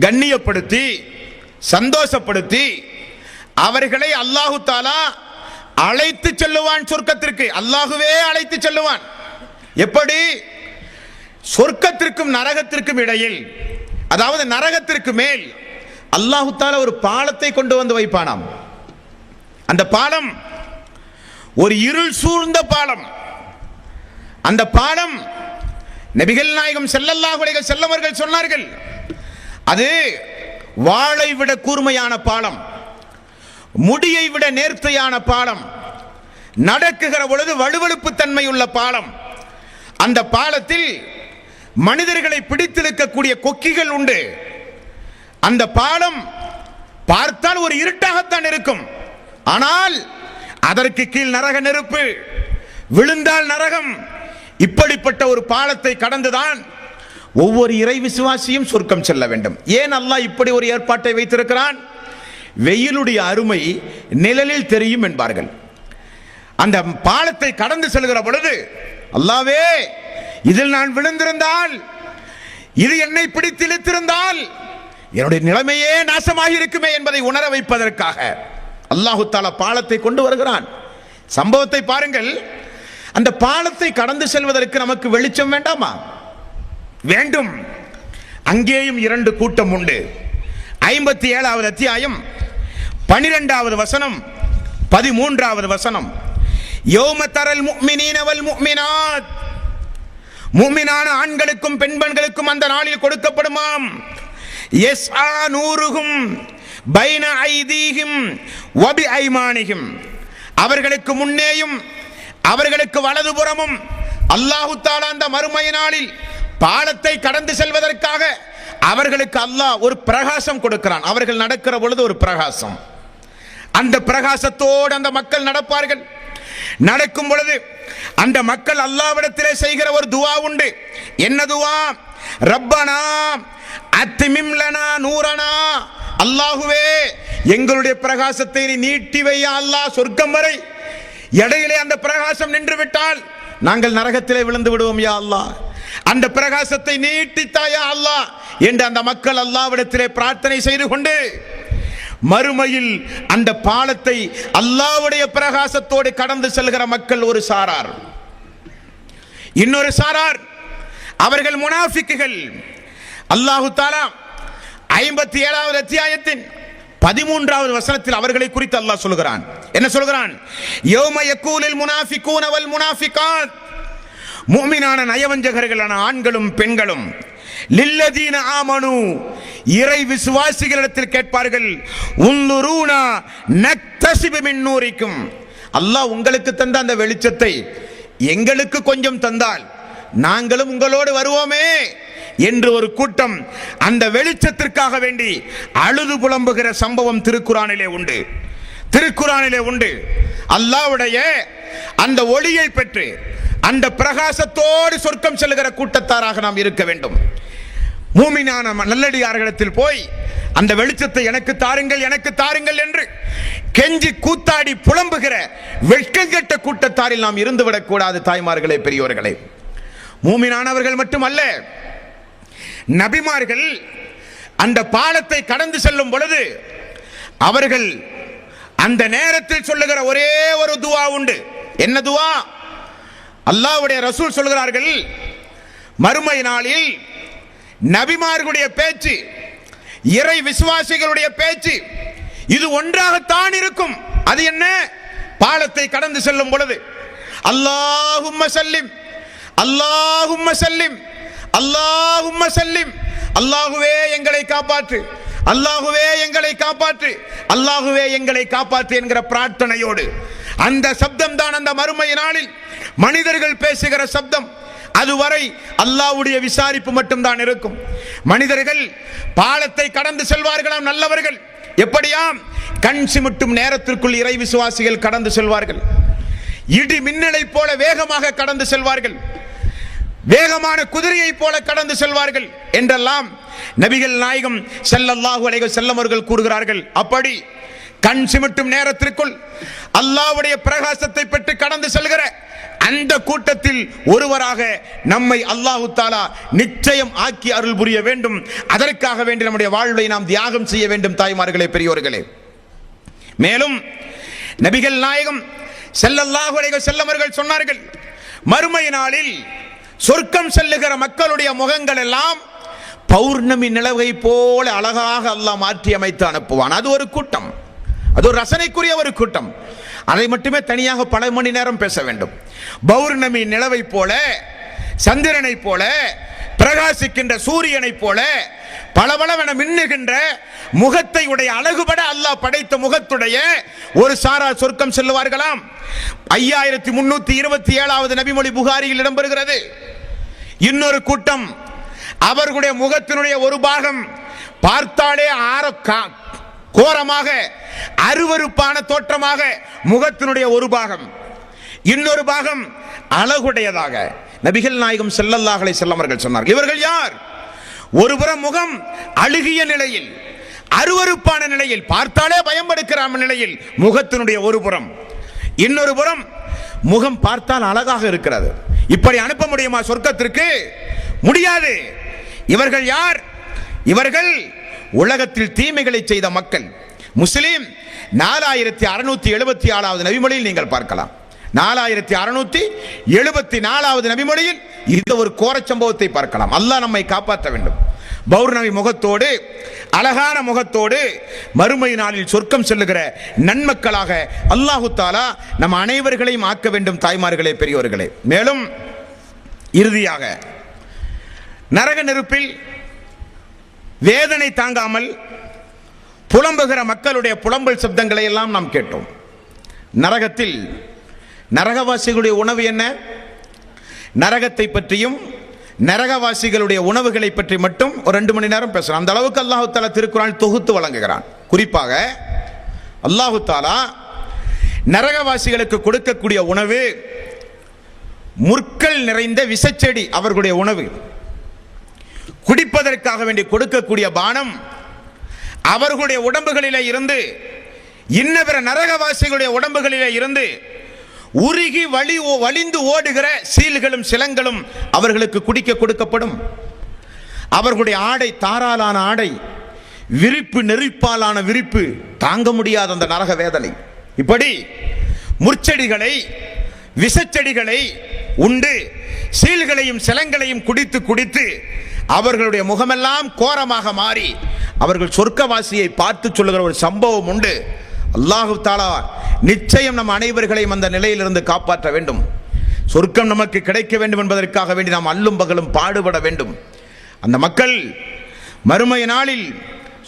கண்ணியப்படுத்தி சந்தோஷப்படுத்தி அவர்களை அல்லாஹு தஆலா அழைத்து செல்லுவான் சொர்க்கத்திற்கு. அல்லாஹுவே அழைத்து செல்லுவான். எப்படி? சொர்க்கத்திற்கும் நரகத்திற்கும் இடையில், அதாவது நரகத்திற்கு மேல் அல்லாஹு தஆலா ஒரு பாலத்தை கொண்டு வந்து வைப்பானாம். அந்த பாலம் ஒரு இருள் சூழ்ந்த பாலம். அந்த பாலம் நபிகள் நாயகம் ஸல்லல்லாஹு அலைஹி வஸல்லம் அவர்கள் சொன்னார்கள், அது வாளை விட கூர்மையான பாலம், முடியை விட நேர்த்தியான பாலம், நடக்குகிற பொழுது வழுவழுப்பு தன்மை உள்ள பாலம். அந்த பாலத்தில் மனிதர்களை பிடித்திருக்கக்கூடிய கொக்கிகள் உண்டு. அந்த பாலம் பார்த்தால் ஒரு இருட்டாகத்தான் இருக்கும். ஆனால் அதற்கு கீழ் நரக நெருப்பு, விழுந்தால் நரகம். இப்படிப்பட்ட ஒரு பாலத்தை கடந்துதான் ஒவ்வொரு இறை விசுவாசியும் சொர்க்கம் செல்ல வேண்டும். ஏன் அல்லாஹ் இப்படி ஒரு ஏற்பாட்டை வைத்திருக்கிறான்? வெயிலுடைய அருமை நிழலில் தெரியும் என்பார்கள். அந்த பாலத்தை கடந்து செல்கிற பொழுது, அல்லாஹ்வே, இதில் நான் விழுந்திருந்தால், இது என்னை பிடித்து இழுத்திருந்தால் என்னுடைய நிலைமையே நாசமாகி இருக்குமே என்பதை உணர வைப்பதற்காக அல்லாஹு தஆலா பாலத்தை கொண்டு வருகிறான். சம்பவத்தை பாருங்கள். அந்த பாலத்தை கடந்து செல்வதற்கு நமக்கு வெளிச்சம் வேண்டாமா? வேண்டும். அங்கேயும் இரண்டு கூட்டம் உண்டு. 57வது அத்தியாயம் 12வது வசனம் 13வது வசனம். யௌம தரல் முஃமினீன வல் முஃமினாத், முஃமினான ஆண்களுக்கும் பெண்களுக்கும் அந்த நாளில் கொடுக்கப்படுமாம். யஸ்ஆ நூருஹும் பைன ஐதீஹிம் வ பி ஐமானிஹிம், அவர்களுக்கு முன்னேயும் அவர்களுக்கு வலதுபுறமும் அல்லாஹு தஆலா அந்த மறுமை நாளில் பாலத்தை கடந்து செல்வதற்காக அவர்களுக்கு அல்லாஹ் ஒரு பிரகாசம் கொடுக்கிறான். அவர்கள் நடக்கிற பொழுது ஒரு பிரகாசம். அந்த பிரகாசத்தோடு அந்த மக்கள் நடப்பார்கள். நடக்கும் பொழுது அந்த மக்கள் அல்லாஹ்விடத்திலே செய்கிற ஒரு துஆ உண்டு. என்ன துஆ? ரப்பனா அத்மிம் லனா நூரனா, அல்லாஹுவே எங்களுடைய பிரகாசத்தை நீ நீட்டி வையா அல்லாஹ் சொர்க்கம் வரை. இடையிலே அந்த பிரகாசம் நின்று விட்டால் நாங்கள் நரகத்திலே விழுந்து விடுவோம் யா அல்லாஹ், அந்த பிரகாசத்தை நீட்டித்தாயா அல்லாஹ் என்று அந்த மக்கள் அல்லாஹ்விடத்திலே பிரார்த்தனை செய்து கொண்டு மறுமையில் அந்த பாலத்தை அல்லாஹ்வுடைய பிரகாசத்தோடு கடந்து செல்கிற மக்கள் ஒரு சாரார். இன்னொரு சாரார் அவர்கள் முனாஃபிக்குகள். அல்லாஹ் தஆலா 57வது அத்தியாயத்தின் 13வது வசனத்தில் அவர்களை குறித்து அல்லாஹ் சொல்கிறான். என்ன சொல்கிறான்? யௌம யகூலுல் முனாஃபிகூன வல் முனாஃபிகாத், முஃமினான நயவஞ்சகர்களான ஆண்களும் பெண்களும், லில்லதீன ஆமனு, இறை விசுவாசிகளிடத்தில் கேட்பார்கள், உன்துரூனா நக்தஸிபு மின் நூரிக்கும், அல்லாஹ் உங்களுக்கு தந்த அந்த வெளிச்சத்தை எங்களுக்கு கொஞ்சம் தந்தால் நாங்களும் உங்களோடு வருவோமே என்று ஒரு கூட்டம் அந்த வெளிச்சத்திற்காக வேண்டி அழுது புலம்புகிற சம்பவம் திருக்குரானிலே உண்டு. திருக்குரானிலே உண்டு. அல்லாஹ்வுடைய அந்த ஒளியை பெற்று அந்த பிரகாசத்தோடு சொர்க்கம் செல்கிற கூட்டத்தாராக நாம் இருக்க வேண்டும். மூமினான நல்லடியார்களிடத்தில் போய் அந்த வெளிச்சத்தை எனக்கு தாருங்கள், எனக்கு தாருங்கள் என்று கெஞ்சி கூத்தாடி புலம்புகிற வெட்கங்கெட்ட கூட்டத்தாரில் நாம் இருந்துவிடக் கூடாது. தாய்மார்களே, பெரியோர்களே, மூமினானவர்கள் மட்டுமல்ல, நபிமார்கள் அந்த பாலத்தை கடந்து செல்லும் பொழுது அவர்கள் அந்த நேரத்தில் சொல்லுகிற ஒரே ஒரு துவா உண்டு. என்ன துவா? அல்லாஹ்வுடைய ரசூல் சொல்கிறார்கள், மறுமை நாளில் நபிமார்களுடைய பேச்சு, இறை விசுவாசிகளுடைய பேச்சு இது ஒன்றாகத்தான் இருக்கும். அது என்ன? பாலத்தை கடந்து செல்லும் பொழுது அல்லாஹும்ம சல்லிம், அல்லாஹும்ம சல்லிம், அல்லாஹும்ம சல்லிம், அல்லாஹுவே எங்களை காப்பாற்று, அல்லாஹுவே எங்களை காப்பாற்று, அல்லாஹுவே எங்களை காப்பாற்று என்கிற பிரார்த்தனையோடு அந்த சப்தம் தான் அந்த மறுமை நாளில் மனிதர்கள் பேசுகிற சப்தம். அதுவரை அல்லாஹ்வுடைய விசாரிப்பு மட்டும்தான் இருக்கும். மனிதர்கள் பாலத்தை கடந்து செல்வார்களாம் நல்லவர்கள். எப்படியாம்? கண் சிமிட்டும் நேரத்திற்குள் இறை விசுவாசிகள் கடந்து செல்வார்கள். இடி மின்னலை போல வேகமாக கடந்து செல்வார்கள், வேகமான குதிரையை போல கடந்து செல்வார்கள் என்றெல்லாம் நபிகள் நாயகம் ஸல்லல்லாஹு அலைஹி வஸல்லம் அவர்கள் கூறுகிறார்கள். அப்படி கண் சிமிட்டும் நேரத்திற்குள் அல்லாஹ்வுடைய பிரகாசத்தை பெற்று கடந்து செல்கிற அந்த கூட்டத்தில் ஒருவராக நம்மை அல்லாஹ் தஆலா நிச்சயம் ஆக்கி அருள் புரிய வேண்டும். அதற்காக வேண்டி நம்முடைய வாழ்வை நாம் தியாகம் செய்ய வேண்டும். தாய்மார்களே, பெரியோர்களே, மேலும் நபிகள் நாயகம் ஸல்லல்லாஹு அலைஹி வஸல்லம் அவர்கள் சொன்னார்கள், மறுமை நாளில் சொர்க்கம் செல்லுகிற மக்களுடைய முகங்கள் எல்லாம் பௌர்ணமி நிலவை போல அழகாக அல்லாஹ் மாற்றி அமைத்து அனுப்புவான். அது ஒரு கூட்டம், அது ஒரு ரசனைக்குரிய ஒரு கூட்டம். அதை மட்டுமே தனியாக பல மணி நேரம் பேச வேண்டும். பௌர்ணமி நிலவை போல, சந்திரனை போல, பிரகாசிக்கின்ற சூரியனை போல பளபளவென மின்னுகின்ற முகத்தை உடைய அழகுபட அல்லாஹ் படைத்த முகத்துடைய ஒரு சாரார் சொர்க்கம் செல்லுவார்களாம். 5327வது நபிமொழி புகாரியில் இடம்பெறுகிறது. இன்னொரு கூட்டம் அவர்களுடைய முகத்தினுடைய ஒரு பாகம் பார்த்தாலே கோரமாக அருவருப்பான தோற்றமாக முகத்தினுடைய ஒரு பாகம், இன்னொரு பாகம் அழகுடையதாக நபிகள் நாயகம் ஸல்லல்லாஹு அலைஹி வஸல்லம் அவர்கள் சொன்னார்கள். இவர்கள் யார்? ஒருபுறம் முகம் அழுகிய நிலையில், அருவருப்பான நிலையில், பார்த்தாலே பயம்படுக்கிற நிலையில் முகத்தினுடைய ஒரு புறம், இன்னொரு புறம் முகம் பார்த்தால் அழகாக இருக்கிறது. இப்படி அனுப்ப முடியுமா சொர்க்கத்திற்கு? முடியாது. இவர்கள் யார்? இவர்கள் உலகத்தில் தீமைகளை செய்த மக்கள். முஸ்லிம் 4674வது நபிமொழியில் நீங்கள் பார்க்கலாம். 4674வது நபிமொழியில் இந்த ஒரு கோரச் சம்பவத்தை பார்க்கலாம். அல்லாஹ் நம்மை காப்பாற்ற வேண்டும். பௌர்ணமி முகத்தோடு, அழகான முகத்தோடு மறுமை நாளில் சொர்க்கம் செல்லுகிற நன்மக்களாக அல்லாஹு தஆலா நம் அனைவர்களையும் ஆக்க வேண்டும். தாய்மார்களே, பெரியோர்களே, மேலும் இறுதியாக நரக நெருப்பில் வேதனை தாங்காமல் புலம்புகிற மக்களுடைய புலம்பல் சப்தங்களை எல்லாம் நாம் கேட்டோம். நரகத்தில் நரகவாசிகளுடைய உணவு என்ன? நரகத்தை பற்றியும் நரகவாசிகளுடைய உணவுகளை பற்றி மட்டும் ஒரு 2 மணி நேரம் பேசலாம். அந்த அளவுக்கு அல்லாஹு தஆலா திருக்குர்ஆனில் தொகுத்து வழங்குகிறான். குறிப்பாக அல்லாஹு தஆலா நரகவாசிகளுக்கு கொடுக்கக்கூடிய உணவு முற்கள் நிறைந்த விஷச்செடி அவர்களுடைய உணவு. குடிப்பதற்காக வேண்டி கொடுக்கக்கூடிய பானம் அவர்களுடைய உடம்புகளிலே இருந்து, இன்னபிற நரகவாசிகளுடைய உடம்புகளிலே இருந்து உருகி வழிந்து ஓடுகிற சீல்களும் சிலங்களும் அவர்களுக்கு குடிக்க கொடுக்கப்படும். அவர்களுடைய ஆடை தாராளான ஆடை, விரிப்பு, நெருப்பாலான விரிப்பு, தாங்க முடியாத அந்த நரக வேதனை. இப்படி முற்செடிகளை, விஷச்செடிகளை உண்டு சீல்களையும் சிலங்களையும் குடித்து குடித்து அவர்களுடைய முகமெல்லாம் கோரமாக மாறி அவர்கள் சொர்க்கவாசியை பார்த்து சொல்லுகிற ஒரு சம்பவம் உண்டு. அல்லாஹு தஆலா நிச்சயம் நம் அனைவர்களையும் அந்த நிலையிலிருந்து காப்பாற்ற வேண்டும். சொர்க்கம் நமக்கு கிடைக்க வேண்டும் என்பதற்காக வேண்டி நாம் அல்லும் பகலும் பாடுபட வேண்டும். அந்த மக்கள் மறுமை நாளில்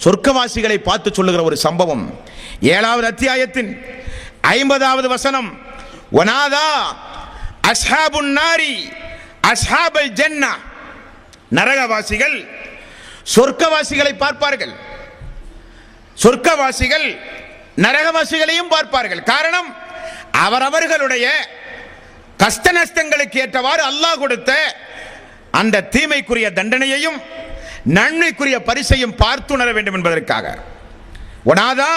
சொர்க்கவாசிகளை பார்த்து சொல்லுகிற ஒரு சம்பவம் 7வது அத்தியாயத்தின் 50வது வசனம். வனாதா அஸ்ஹாபுன் நாரி அஸ்ஹாபல் ஜன்னா. நரகவாசிகள் சொர்க்கவாசிகளை பார்ப்பார்கள், சொர்க்கவாசிகள் நரகவாசிகளையும் பார்ப்பார்கள். காரணம், அவரவர்களுடைய கஷ்ட நஷ்டங்களுக்கு ஏற்றவாறு அல்லாஹ் கொடுத்த அந்த தீமைக்குரிய தண்டனையையும் நன்மைக்குரிய பரிசையும் பார்த்துணர வேண்டும் என்பதற்காக. வனாதா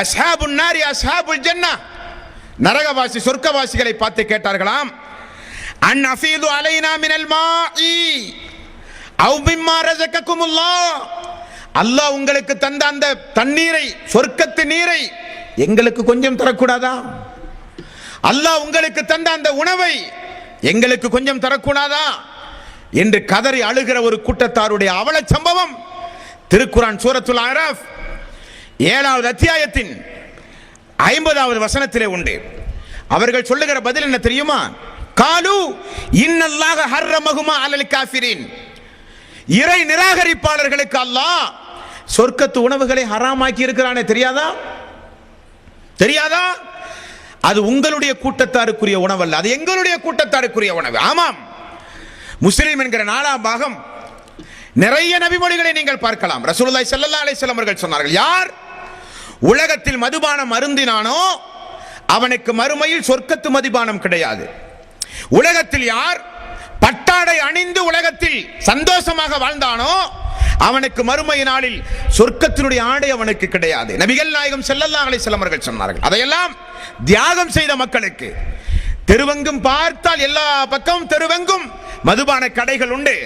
அஸ்ஹாபுன் நாரி அஸ்ஹாபுல் ஜன்னா. நரகவாசி சொர்க்கவாசிகளை பார்த்து கேட்டார்களாம், அன் அஃபீது அலைனா மினல் மாஇ அவ் மிம்மா ரஸககுமுல்லாஹ். அல்லாஹ் உங்களுக்கு தந்த அந்த தண்ணீரை, சொர்க்கத்து நீரை எங்களுக்கு கொஞ்சம் தரக்கூடாதா? அல்லாஹ் உங்களுக்கு தந்த அந்த உணவை எங்களுக்கு கொஞ்சம் தரக்கூடாதா என்று கதறி அழுகிற ஒரு கூட்டத்தாருடைய அவல சம்பவம் திருக்குர்ஆன் சூரத்துல் அராஃப் 7வது அத்தியாயத்தின் 50வது வசனத்திலே உண்டு. அவர்கள் சொல்லுகிற பதில் என்ன தெரியுமா? காலு இன்னல்லாஹ ஹர்ரமஹுமா அலல் காஃபிரின். இறை நிராகரிப்பாளர்களுக்கு அல்லாஹ் சொர்க்கத்து உணவுகளை ஹராமாக்கி இருக்கிறானே, தெரியாதா? தெரியாதா? அது உங்களுடைய கூட்டத்தாருக்குரிய உணவு அல்ல, அது எங்களுடைய கூட்டத்தாருக்குரிய உணவு. ஆமாம், முஸ்லிம் என்கிற 4ஆம் பாகம் நிறைய நபிமொழிகளை நீங்கள் பார்க்கலாம். ரசூலுல்லாஹி ஸல்லல்லாஹு அலைஹி வஸல்லம் அவர்கள் சொன்னார்கள், யார் உலகத்தில் மதுபானம் அருந்தினானோ அவனுக்கு மறுமையில் சொர்க்கத்து மதுபானம் கிடையாது. உலகத்தில் யார் பட்டாடை அணிந்து உலகத்தில் சந்தோஷமாக வாழ்ந்தானோ அவனுக்கு மறுமை நாளில் சொர்க்கத்தினுடைய ஆடை அவனுக்கு கிடையாது. நபிகள் நாயகம் ஸல்லல்லாஹு அலைஹி வஸல்லம் அவர்கள் சொன்னார்கள். அதையெல்லாம் தியாகம் செய்த மக்களுக்கு. தெருவெங்கும் பார்த்தால் எல்லா பக்கமும் தெருவெங்கும் மதுபான கடைகள் உண்டு.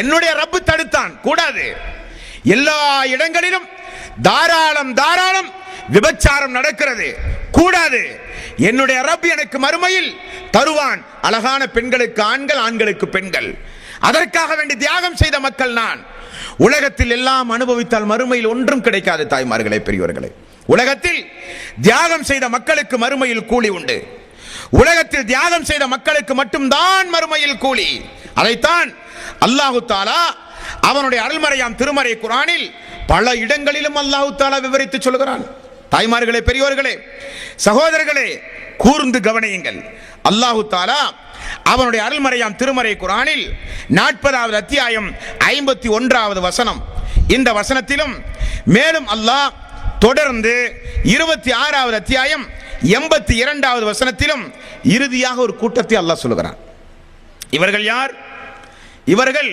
என்னுடைய ரப்பு தடுத்தான், கூடாது. எல்லா இடங்களிலும் தாராளம் தாராளம் விபச்சாரம் நடக்கிறது, கூடாது. என்னுடைய ரப் எனக்கு மறுமையில் தருவான் அழகான பெண்களுக்கு ஆண்கள், ஆண்களுக்கு பெண்கள். அதற்காக வேண்டி தியாகம் செய்த மக்கள் நான். உலகத்தில் எல்லாம் அனுபவித்தால் மறுமையில் ஒன்றும் கிடைக்காது. தாய்மார்களே, பெரியவர்களே, உலகத்தில் தியாகம் செய்த மக்களுக்கு மறுமையில் கூலி உண்டு. உலகத்தில் தியாகம் செய்த மக்களுக்கு மட்டும்தான் மறுமையில் கூலி. அதைத்தான் அல்லாஹு தஆலா அவனுடைய அருள்மறையாம் திருமறை குர்ஆனில் பல இடங்களிலும் அல்லாஹு தஆலா விவரித்து சொல்கிறான். தாய்மார்களே, பெரியோர்களே, சகோதரர்களே, கூர்ந்து கவனியுங்கள். அல்லாஹு தஆலா அவனுடைய அருள்மறையாம் திருமறை குர்ஆனில் 40வது அத்தியாயம் 51வது வசனம், இந்த வசனத்திலும் மேலும் அல்லாஹ் தொடர்ந்து 26வது அத்தியாயம் 82வது வசனத்திலும் இறுதியாக ஒரு கூட்டத்தை அல்லாஹ் சொல்லுகிறான். இவர்கள் யார்? இவர்கள்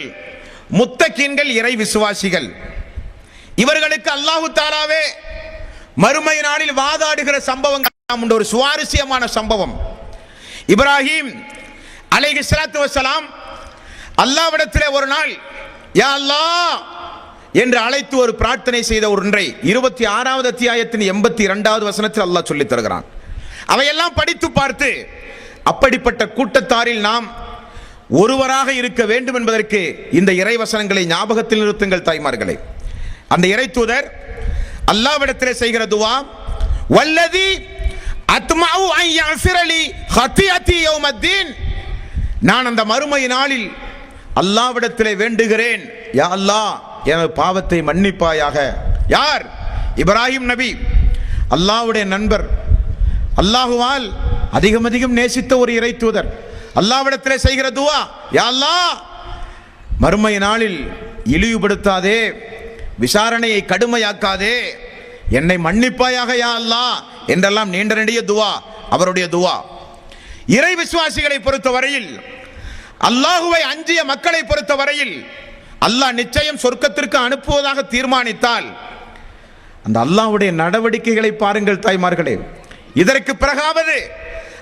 முத்தகீன்கள், இறை விசுவாசிகள். இவர்களுக்கு அல்லாஹு தஆலாவே மறுமை நாளில் வாதாடுகிற சம்பவங்கள் உண்டு. ஒரு சுவாரஸ்யமான சம்பவம். இப்ராஹிம் அலைஹிஸ்ஸலாத்து வஸ்ஸலாம் அல்லாஹ்விடத்திலே ஒரு நாள் யா அல்லாஹ் என்று அழைத்து ஒரு பிரார்த்தனை செய்த ஒன்றை 26வது அத்தியாயத்தின் 82வது வசனத்தில் அல்லாஹ் சொல்லித் தருகிறான். அவையெல்லாம் படித்து பார்த்து அப்படிப்பட்ட கூட்டத்தாரில் நாம் ஒருவராக இருக்க வேண்டும் என்பதற்கு இந்த இறை வசனங்களை ஞாபகத்தில் நிறுத்துங்கள் தாய்மார்களே. அந்த இறை தூதர் அல்லாஹ்விடத்திலே செய்கிற துஆ, வல்லதி அத்மஉ அன் யஃபிரலி ஹத்தியதி யௌமத்தீன். நான் அந்த மறுமை நாளில் அல்லாஹ்விடத்திலே வேண்டுகிறேன், யா அல்லாஹ் எனது பாவத்தை மன்னிப்பாயாக. யார்? இப்ராஹிம் நபி, அல்லாஹ்வுடைய நண்பர், அல்லாஹுவால் அதிகம் அதிகம் நேசித்த ஒரு இறை தூதர். அல்லாஹ்விடத்திலே செய்கிற துஆ, யா அல்லாஹ் மறுமை நாளில் இழிவுபடுத்தாதே, விசாரணையை கடுமையாக்காதே, என்னை மன்னிப்பாயாக யா அல்லாஹ் என்றெல்லாம் நீண்ட நெடிய துஆ அவருடைய துஆ. இறை விசுவாசிகளை பொறுத்தவரையில், அல்லாஹுவை அஞ்சிய மக்களை பொறுத்தவரையில், அல்லாஹ் நிச்சயம் சொர்க்கத்திற்கு அனுப்புவதாக தீர்மானித்தால் அந்த அல்லாஹ்வுடைய நடவடிக்கைகளை பாருங்கள் தாய்மார்களே. இதற்கு பிறகாவது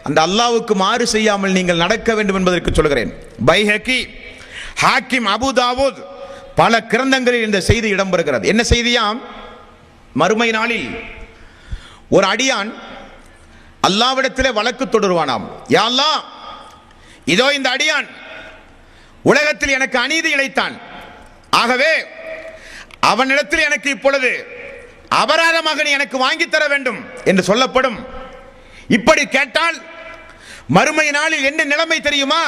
அந்த அல்லாஹ்வுக்கு மாறு செய்யாமல் நீங்கள் நடக்க வேண்டும் என்பதற்கு சொல்கிறேன். பைஹகி, ஹாக்கிம், அபு தாவூத், பல கிரந்தங்களில் இந்த செய்தி இடம்பெறுகிறது. என்ன செய்தியாம்? மறுமை நாளில் ஒரு அடியான் அல்லாஹ்விடத்திலே வழக்கு தொடருவானாம். யா அல்லாஹ், இதோ இந்த அடியான் உலகத்தில் எனக்கு அநீதி இழைத்தான், ஆகவே அவனிடத்தில் எனக்கு இப்பொழுது அபராதமாக நீ எனக்கு வாங்கி தர வேண்டும் என்று சொல்லப்படும். இப்படி கேட்டால் மறுமை நாளில் என்ன நிலைமை தெரியுமா?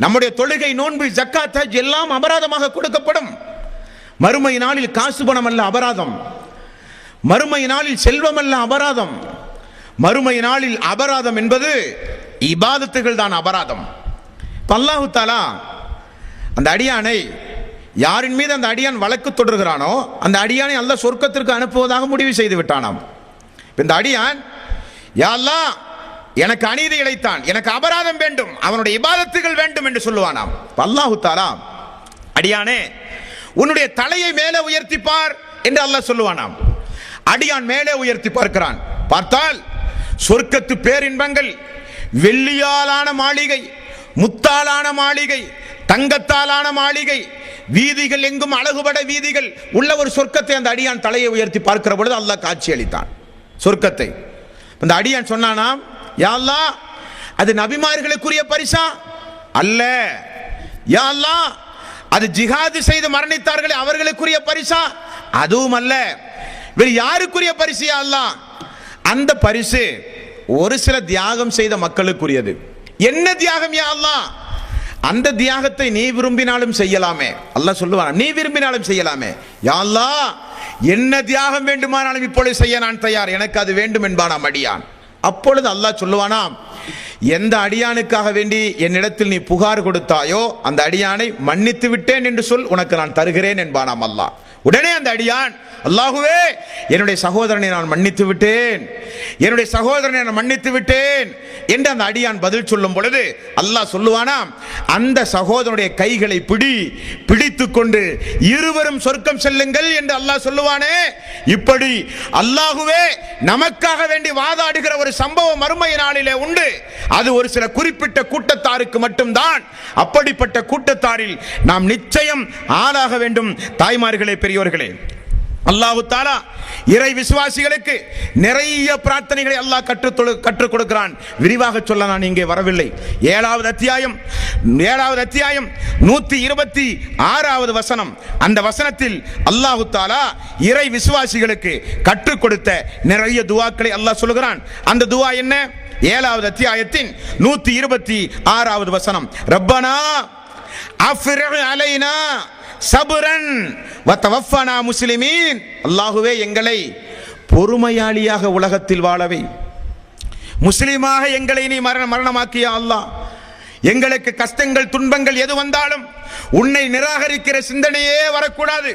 நம்முடைய தொழுகை, நோன்பு, ஜக்காத், ஹஜ் எல்லாம் அபராதமாக கொடுக்கப்படும். மறுமை நாளில் காசு பணம் அல்ல அபராதம், மறுமை நாளில் செல்வம் அல்ல அபராதம், மறுமை நாளில் அபராதம் என்பது இபாதத்துகள் தான் அபராதம். அல்லாஹ் தஆலா அந்த அடியானை, யாரின் மீது அந்த அடியான் வழக்கு தொடர்கிறானோ அந்த அடியானை அல்லாஹ் சொர்க்கத்திற்கு அனுப்புவதாக முடிவு செய்து விட்டானாம். இந்த அடியான், யா அல்லாஹ், எனக்கு அநீதி இழைத்தான், எனக்கு அபராதம் வேண்டும், அவனுடைய இபாதத்துகள் வேண்டும் என்று சொல்லுவானாம். அல்லாஹ் தஆலா, அடியானே உன்னுடைய தலையை மேலே உயர்த்திப்பார் என்று அல்லாஹ் சொல்லுவானாம். அடியான் மேலே உயர்த்தி பார்க்கிறான். பார்த்தால் சொர்க்கத்து பேரின்பங்கள், வெள்ளியாலான மாளிகை, முத்தாலான மாளிகை, தங்கத்தாலான மாளிகை, வீதிகள் எங்கும் அழகுபட வீதிகள் உள்ள ஒரு சொர்க்கத்தை அந்த அடியான் தலையை உயர்த்தி பார்க்கிற பொழுது அல்லாஹ் காட்சி அளித்தான் சொர்க்கத்தை. அந்த அடியான் சொன்னானாம், யா அல்லாஹ், அது நபிமார்களுக்குரிய பரிசா அல்ல, யா அல்லாஹ், அது ஜிஹாது செய்து மரணித்தார்களே அவர்களுக்குரிய பரிசா அதுவும் அல்ல, வேறு யாருக்குரிய பரிசு யா அல்லாஹ்? அந்த பரிசு ஒரு சில தியாகம் செய்த மக்களுக்குரியது. என்ன தியாகம் யா அல்லாஹ்? அந்த தியாகத்தை நீ விரும்பினாலும் செய்யலாமே. அல்லாஹ் சொல்லுவான், நீ விரும்பினாலும் செய்யலாமே. யா அல்லாஹ், என்ன தியாகம் வேண்டுமானாலும் இப்பொழுது செய்ய நான் தயார், எனக்கு அது வேண்டும் என்பானாம் அடியான். அப்பொழுது அல்லாஹ் சொல்லுவானாம், எந்த அடியானுக்காக வேண்டி என்னிடத்தில் நீ புகார் கொடுத்தாயோ அந்த அடியானை மன்னித்து விட்டேன் என்று சொல், உனக்கு நான் தருகிறேன் என்பானாம் அல்லாஹ். உடனே அந்த அடியான், அல்லாஹுவே, என்னுடைய சகோதரனை நான் மன்னித்து விட்டேன், என்னுடைய சகோதரனை நான் மன்னித்து விட்டேன் என்று அந்த அடியான் பதில் சொல்லும் பொழுது அல்லாஹ் சொல்லுவானாம், அந்த சகோதரனுடைய கைகளை பிடித்து கொண்டு இருவரும் சொர்க்கம் செல்லுங்கள் என்று அல்லாஹ் சொல்லுவானே. இப்படி அல்லாஹுவே நமக்காக வேண்டி வாதாடுகிற ஒரு சம்பவம் மறுமை நாளிலே உண்டு. அது ஒரு சில குறிப்பிட்ட கூட்டத்தாருக்கு மட்டும்தான். அப்படிப்பட்ட கூட்டத்தாரில் நாம் நிச்சயம் ஆளாக வேண்டும். தாய்மார்களே, பெரியோர்களே, அல்லாஹ் தஆலா இறை விசுவாசிகளுக்கு நிறைய பிரார்த்தனைகளை அல்லாஹ் கற்றுக் கொடுக்கிறான். விரிவாக சொல்ல நான் இங்கே வரவில்லை. 7வது அத்தியாயம் 126வது வசனம். அந்த வசனத்தில் அல்லாஹ் தஆலா இறை விசுவாசிகளுக்கு கற்றுக் கொடுத்த நிறைய துஆக்களை அல்லாஹ் சொல்கிறான். அந்த துஆ என்ன? 7வது அத்தியாயத்தின் 126வது வசனம். ரப்பனா அஃப்ரிக் அலைனா சபுரன் வதவஃபனா முஸ்லிமீன். அல்லாஹுவே, எங்களை பொறுமையாளியாக உலகத்தில் வாழவை, முஸ்லிமாக எங்களை நீ மரணமாக்கியா அல்லாஹ். எங்களுக்கு கஷ்டங்கள், துன்பங்கள் எது வந்தாலும் உன்னை நிராகரிக்கிற சிந்தனையே வரக்கூடாது,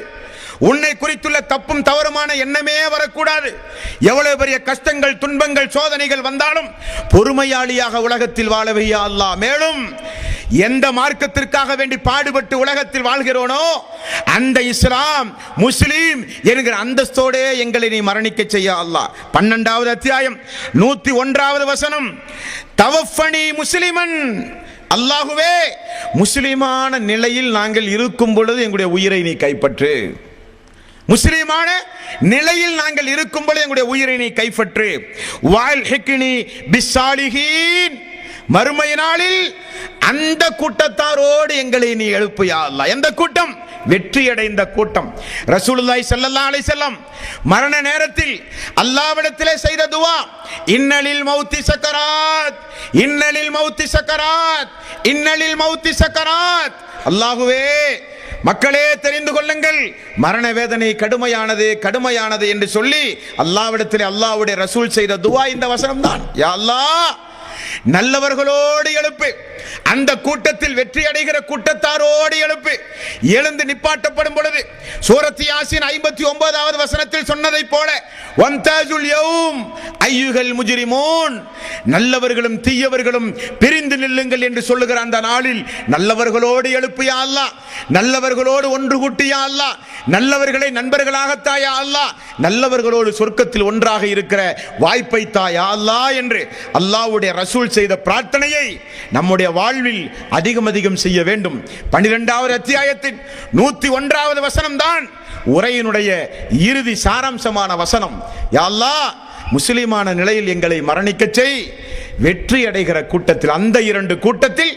உன்னை குறித்துள்ள தப்பும் தவறுமான எண்ணமே வரக்கூடாது. எவ்வளவு பெரிய கஷ்டங்கள், துன்பங்கள், சோதனைகள் வந்தாலும் பொறுமையாளியாக உலகத்தில் வாழவை யா அல்லாஹ். மேலும் எந்த மார்க்கத்திற்காக வேண்டி பாடுபட்டு உலகத்தில் வாழ்கிறோனோ அந்த இஸ்லாம், முஸ்லீம் என்கிற அந்தஸ்தோடே எங்களை நீ மரணிக்க செய்ய அல்லாஹ். 12வது அத்தியாயம் 101வது வசனம். தவஃபனி முஸ்லிமன். அல்லாஹுவே, முஸ்லிமான நிலையில் நாங்கள் இருக்கும் பொழுது எங்களுடைய உயிரை நீ கைப்பற்று. முஸ்லிமான நிலையில் நாங்கள் இருக்கும் பொழுது எங்களுடைய உயிரை நீ கைப்பற்று. வால்ஹிக்னி பிஸ்ஸாலிஹீன். மறுமை நாளில் அந்த கூட்டத்தாரோடு எங்களை நீ எழுப்பு யா அல்லாஹ். எந்த கூட்டம்? வெற்றியடைந்த கூட்டம். ரசூலுல்லாஹி ஸல்லல்லாஹு அலைஹி வஸல்லம் மரண நேரத்தில் அல்லாஹ்விடத்திலே செய்த துஆ, இன்னலில் மௌத்தி சக்கராத், இன்னலில் மௌத்தி சக்கராத், இன்னலில் மௌத்தி சக்கராத். அல்லாஹுவே, மக்களே தெரிந்து கொள்ளுங்கள், மரண வேதனை கடுமையானது, கடுமையானது என்று சொல்லி அல்லாஹ்விடத்திலே அல்லாஹ்வுடைய ரசூல் செய்த துஆ இந்த வசனம் தான். யா அல்லாஹ், நல்லவர்களோடு எழுப்பு, அந்த கூட்டத்தில் வெற்றி அடைகிற கூட்டத்தாரோடு எழுப்பு. எழுந்து நிப்பாட்டப்படும் பொழுது சூரத் யாசீன் 59வது வசனத்தில் சொன்னதை போல, வம்தாஜுல் யௌம் அய்யுஹல் முஜ்ரிமூன், நல்லவர்களும் தீயவர்களும் பிரிந்து நில்லுங்கள் என்று சொல்லுகிற அந்த நாளில் நல்லவர்களோடு எழுப்பு யா அல்லாஹ், நல்லவர்களோடு ஒன்று கூட்டி யா அல்லாஹ், நல்லவர்களை நண்பர்களாக தாயா அல்லாஹ், நல்லவர்களோடு சொர்க்கத்தில் ஒன்றாக இருக்கிற வாய்ப்பை தாயா அல்லாஹ் என்று அல்லாஹ்வுடைய ரசூல் செய்த பிரார்த்தனையை நம்முடைய வாழ்வில் அதிகம் செய்ய வேண்டும். 12வது அத்தியாயத்தில் அத்தியாயத்தின் 101வது வசனம் தான் உரையினுடைய இறுதி சாராம்சமான வசனம். யா அல்லாஹ், முஸ்லிமான நிலையில் எங்களை மரணிக்கச் செய், வெற்றி அடைகிற கூட்டத்தில், அந்த 2 கூட்டத்தில்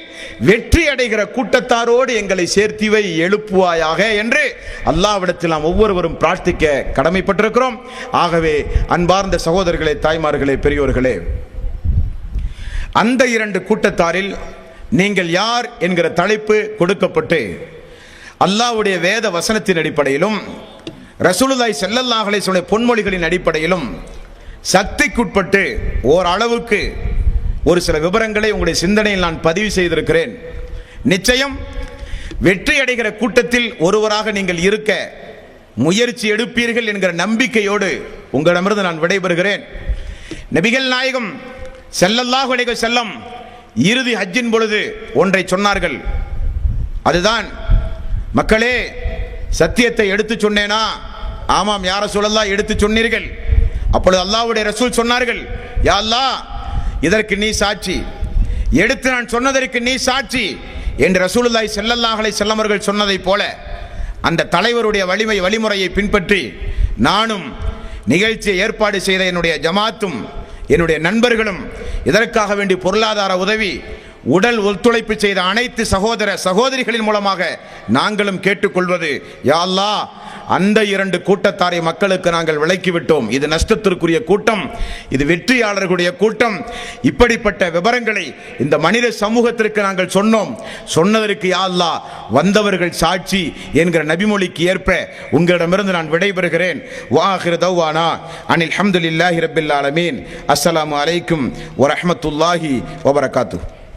வெற்றி அடைகிற கூட்டத்தாரோடு எங்களை சேர்த்திவை, எழுப்புவாயாக என்று அல்லாஹ்விடத்தில் நாம் ஒவ்வொருவரும் பிரார்த்திக்க கடமைப்பட்டிருக்கிறோம். ஆகவே அன்பார்ந்த சகோதரர்களே, தாய்மார்களே, பெரியோர்களே, அந்த 2 கூட்டத்தாரில் நீங்கள் யார் என்கிற தலைப்பு கொடுக்கப்பட்டு அல்லாஹ்வுடைய வேத வசனத்தின் அடிப்படையிலும் ரசூலுல்லாஹி ஸல்லல்லாஹு அலைஹி வஸல்லம் பொன்மொழிகளின் அடிப்படையிலும் சக்திக்குட்பட்டு ஓரளவுக்கு ஒரு சில விவரங்களை உங்களுடைய சிந்தனையில் நான் பதிவு செய்திருக்கிறேன். நிச்சயம் வெற்றி அடைகிற கூட்டத்தில் ஒருவராக நீங்கள் இருக்க முயற்சி எடுப்பீர்கள் என்கிற நம்பிக்கையோடு உங்களிடமிருந்து நான் விடைபெறுகிறேன். நபிகள் நாயகம் ஸல்லல்லாஹு அலைஹி வஸல்லம் இறுதி ஹஜ்ஜின் பொழுது ஒன்றை சொன்னார்கள். அதுதான், மக்களே, சத்தியத்தை எடுத்து சொன்னேனா? ஆமாம் யா ரசூலல்லாஹ், எடுத்து சொன்னீர்கள். அப்பொழுது அல்லாஹ்வுடைய ரசூல் சொன்னார்கள், யா அல்லாஹ், இதற்கு நீ சாட்சி, எடுத்து நான் சொன்னதற்கு நீ சாட்சி என்று ரசூலுல்லாஹி ஸல்லல்லாஹு அலைஹி வஸல்லம் அவர்கள் சொன்னதைப் போல அந்த தலைவருடைய வழிமுறையை பின்பற்றி நானும் நிகழ்ச்சியை ஏற்பாடு செய்த என்னுடைய ஜமாத்தும் என்னுடைய நண்பர்களும் இதற்காக வேண்டி பொருளாதார உதவி, உடல் ஒத்துழைப்பு செய்த அனைத்து சகோதர சகோதரிகளின் மூலமாக நாங்களும் கேட்டுக்கொள்வது, யா அல்லாஹ், அந்த 2 கூட்டத்தாரை மக்களுக்கு நாங்கள் விலக்கிவிட்டோம். இது நஷ்டத்திற்குரிய கூட்டம், இது வெற்றியாளர்களுடைய கூட்டம். இப்படிப்பட்ட விவரங்களை இந்த மனித சமூகத்திற்கு நாங்கள் சொன்னோம். சொன்னதற்கு யா அல்லாஹ் வந்தவர்கள் சாட்சி என்கிற நபிமொழிக்கு ஏற்ப உங்களிடமிருந்து நான் விடைபெறுகிறேன். வாஹிரு தௌவானா அனில் ஹம்துலில்லாஹி ரப்பில் ஆலமீன். அஸ்ஸலாமு அலைக்கும் வரஹ்மத்துல்லாஹி வபரகாத்துஹு.